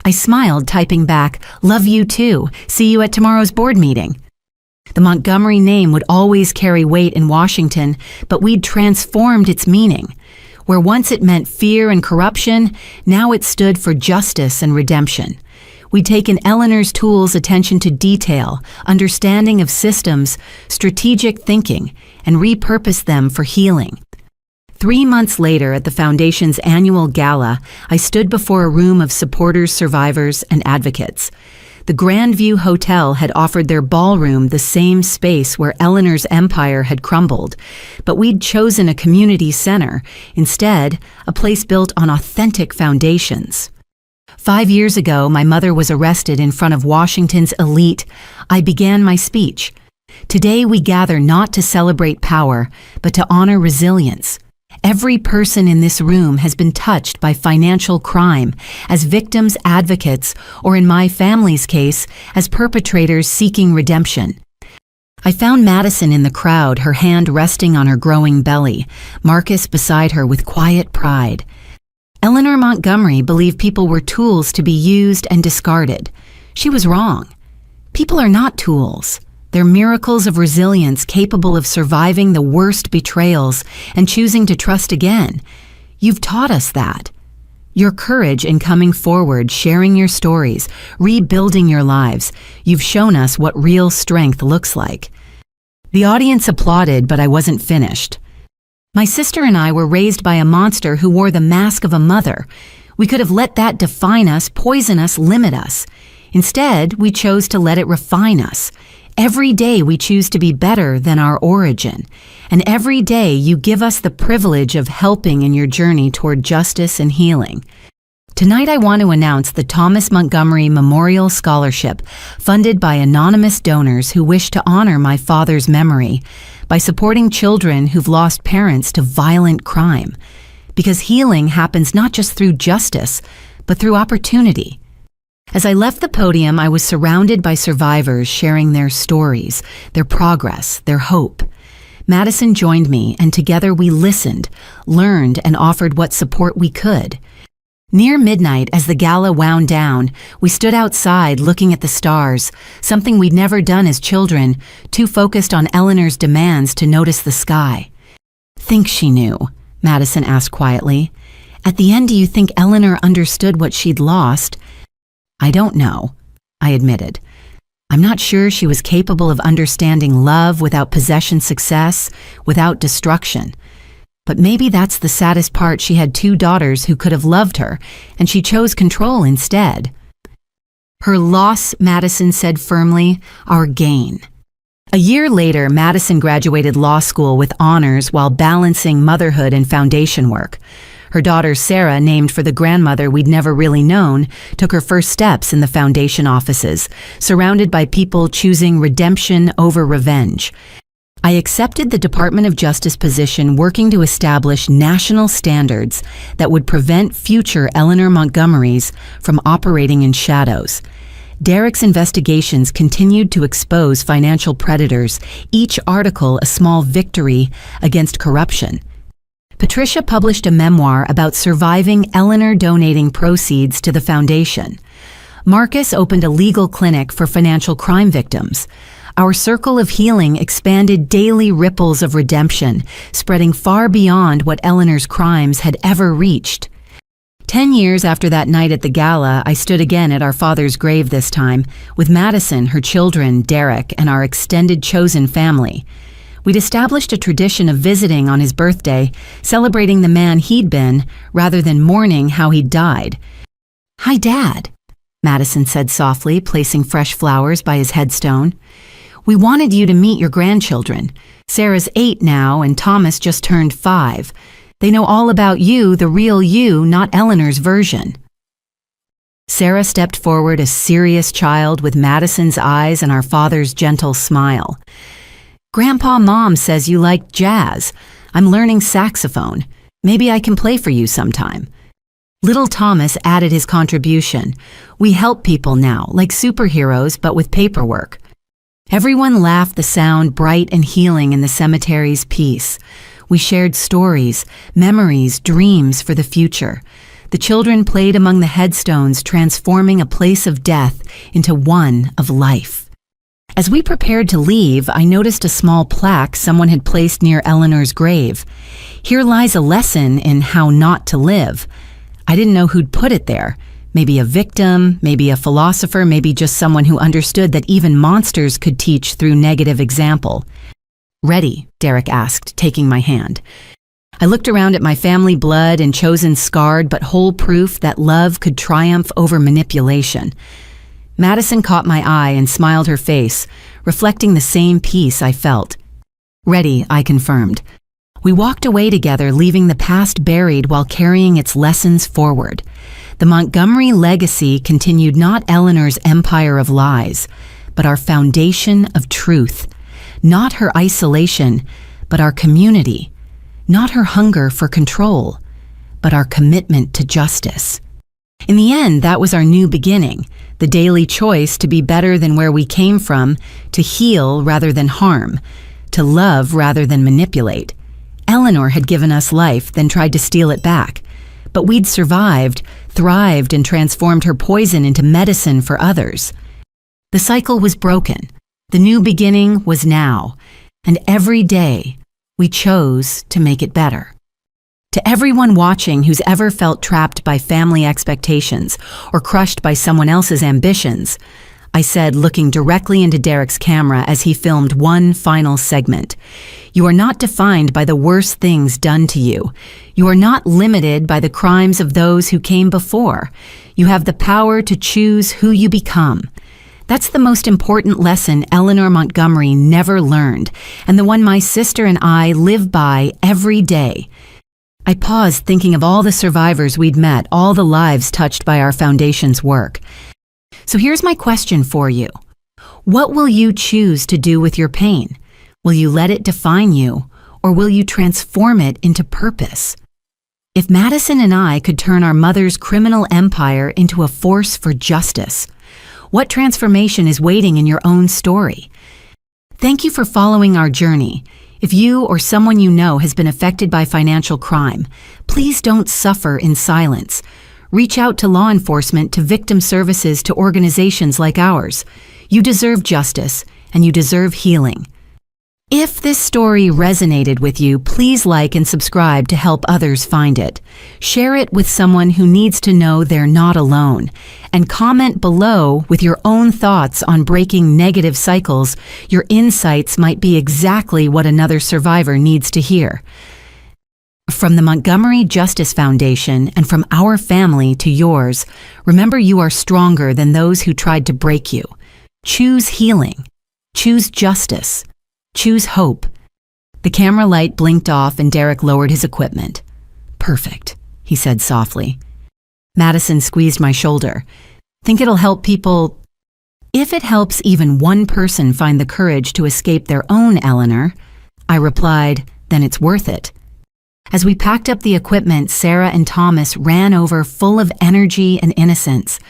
I smiled, typing back, "Love you too. See you at tomorrow's board meeting." The Montgomery name would always carry weight in Washington, but we'd transformed its meaning. Where once it meant fear and corruption, now it stood for justice and redemption. We'd taken Eleanor's tools, attention to detail, understanding of systems, strategic thinking, and repurposed them for healing. 3 months later, at the Foundation's annual gala, I stood before a room of supporters, survivors, and advocates. The Grandview Hotel had offered their ballroom the same space where Eleanor's empire had crumbled, but we'd chosen a community center, instead, a place built on authentic foundations. 5 years ago, my mother was arrested in front of Washington's elite. I began my speech. Today, we gather not to celebrate power, but to honor resilience. Every person in this room has been touched by financial crime, as victims, advocates, or in my family's case, as perpetrators seeking redemption. I found Madison in the crowd, her hand resting on her growing belly, Marcus beside her with quiet pride. Eleanor Montgomery believed people were tools to be used and discarded. She was wrong. People are not tools. They're miracles of resilience capable of surviving the worst betrayals and choosing to trust again. You've taught us that. Your courage in coming forward, sharing your stories, rebuilding your lives, you've shown us what real strength looks like. The audience applauded, but I wasn't finished. My sister and I were raised by a monster who wore the mask of a mother. We could have let that define us, poison us, limit us. Instead, we chose to let it refine us. Every day we choose to be better than our origin. And every day you give us the privilege of helping in your journey toward justice and healing. Tonight I want to announce the Thomas Montgomery Memorial Scholarship, funded by anonymous donors who wish to honor my father's memory by supporting children who've lost parents to violent crime. Because healing happens not just through justice, but through opportunity. As I left the podium, I was surrounded by survivors sharing their stories, their progress, their hope. Madison joined me, and together we listened, learned, and offered what support we could. Near midnight, as the gala wound down, we stood outside looking at the stars, something we'd never done as children, too focused on Eleanor's demands to notice the sky. "Think she knew?" Madison asked quietly. "At the end, do you think Eleanor understood what she'd lost?" "I don't know," I admitted. "I'm not sure she was capable of understanding love without possession success, without destruction. But maybe that's the saddest part. She had 2 daughters who could have loved her, and she chose control instead." "Her loss," Madison said firmly, "our gain." A year later, Madison graduated law school with honors while balancing motherhood and foundation work. Her daughter Sarah, named for the grandmother we'd never really known, took her first steps in the foundation offices, surrounded by people choosing redemption over revenge. I accepted the Department of Justice position working to establish national standards that would prevent future Eleanor Montgomerys from operating in shadows. Derek's investigations continued to expose financial predators, each article a small victory against corruption. Patricia published a memoir about surviving Eleanor donating proceeds to the foundation. Marcus opened a legal clinic for financial crime victims. Our circle of healing expanded daily ripples of redemption, spreading far beyond what Eleanor's crimes had ever reached. 10 years after that night at the gala, I stood again at our father's grave this time, with Madison, her children, Derek, and our extended chosen family. We'd established a tradition of visiting on his birthday, celebrating the man he'd been, rather than mourning how he'd died. "Hi, Dad," Madison said softly, placing fresh flowers by his headstone. "We wanted you to meet your grandchildren. Sarah's 8 now, and Thomas just turned 5. They know all about you, the real you, not Eleanor's version." Sarah stepped forward, a serious child with Madison's eyes and our father's gentle smile. "Grandpa, Mom says you like jazz. I'm learning saxophone. Maybe I can play for you sometime." Little Thomas added his contribution. "We help people now, like superheroes, but with paperwork." Everyone laughed, the sound bright and healing in the cemetery's peace. We shared stories, memories, dreams for the future. The children played among the headstones, transforming a place of death into one of life. As we prepared to leave, I noticed a small plaque someone had placed near Eleanor's grave. "Here lies a lesson in how not to live." I didn't know who'd put it there. Maybe a victim, maybe a philosopher, maybe just someone who understood that even monsters could teach through negative example. "Ready?" Derek asked, taking my hand. I looked around at my family blood and chosen scarred but whole proof that love could triumph over manipulation. Madison caught my eye and smiled her face, reflecting the same peace I felt. "Ready," I confirmed. We walked away together, leaving the past buried while carrying its lessons forward. The Montgomery legacy continued not Eleanor's empire of lies, but our foundation of truth. Not her isolation, but our community. Not her hunger for control, but our commitment to justice. In the end, that was our new beginning, the daily choice to be better than where we came from, to heal rather than harm, to love rather than manipulate. Eleanor had given us life, then tried to steal it back. But we'd survived, thrived, and transformed her poison into medicine for others. The cycle was broken. The new beginning was now. And every day, we chose to make it better. To everyone watching who's ever felt trapped by family expectations or crushed by someone else's ambitions, I said, looking directly into Derek's camera as he filmed one final segment. You are not defined by the worst things done to you. You are not limited by the crimes of those who came before. You have the power to choose who you become. That's the most important lesson Eleanor Montgomery never learned, and the one my sister and I live by every day. I paused, thinking of all the survivors we'd met, all the lives touched by our foundation's work. So here's my question for you. What will you choose to do with your pain? Will you let it define you, or will you transform it into purpose? If Madison and I could turn our mother's criminal empire into a force for justice, what transformation is waiting in your own story? Thank you for following our journey. If you or someone you know has been affected by financial crime, please don't suffer in silence. Reach out to law enforcement, to victim services, to organizations like ours. You deserve justice, and you deserve healing. If this story resonated with you, please like and subscribe to help others find it. Share it with someone who needs to know they're not alone. And comment below with your own thoughts on breaking negative cycles. Your insights might be exactly what another survivor needs to hear. From the Montgomery Justice Foundation and from our family to yours, remember you are stronger than those who tried to break you. Choose healing. Choose justice. Choose hope. The camera light blinked off and Derek lowered his equipment. Perfect, he said softly. Madison squeezed my shoulder. Think it'll help people? If it helps even one person find the courage to escape their own Eleanor, I replied, then it's worth it. As we packed up the equipment, Sarah and Thomas ran over full of energy and innocence.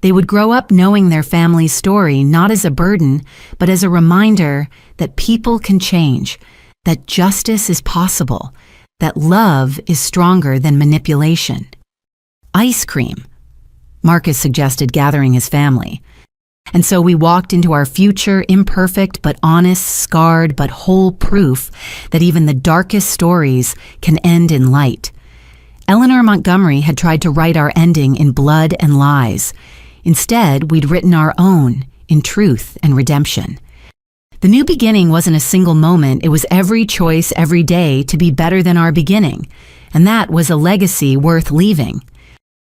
They would grow up knowing their family's story not as a burden, but as a reminder that people can change, that justice is possible, that love is stronger than manipulation. Ice cream, Marcus suggested, gathering his family. And so we walked into our future, imperfect but honest, scarred but whole proof that even the darkest stories can end in light. Eleanor Montgomery had tried to write our ending in blood and lies. Instead, we'd written our own, in truth and redemption. The new beginning wasn't a single moment, it was every choice every day to be better than our beginning. And that was a legacy worth leaving.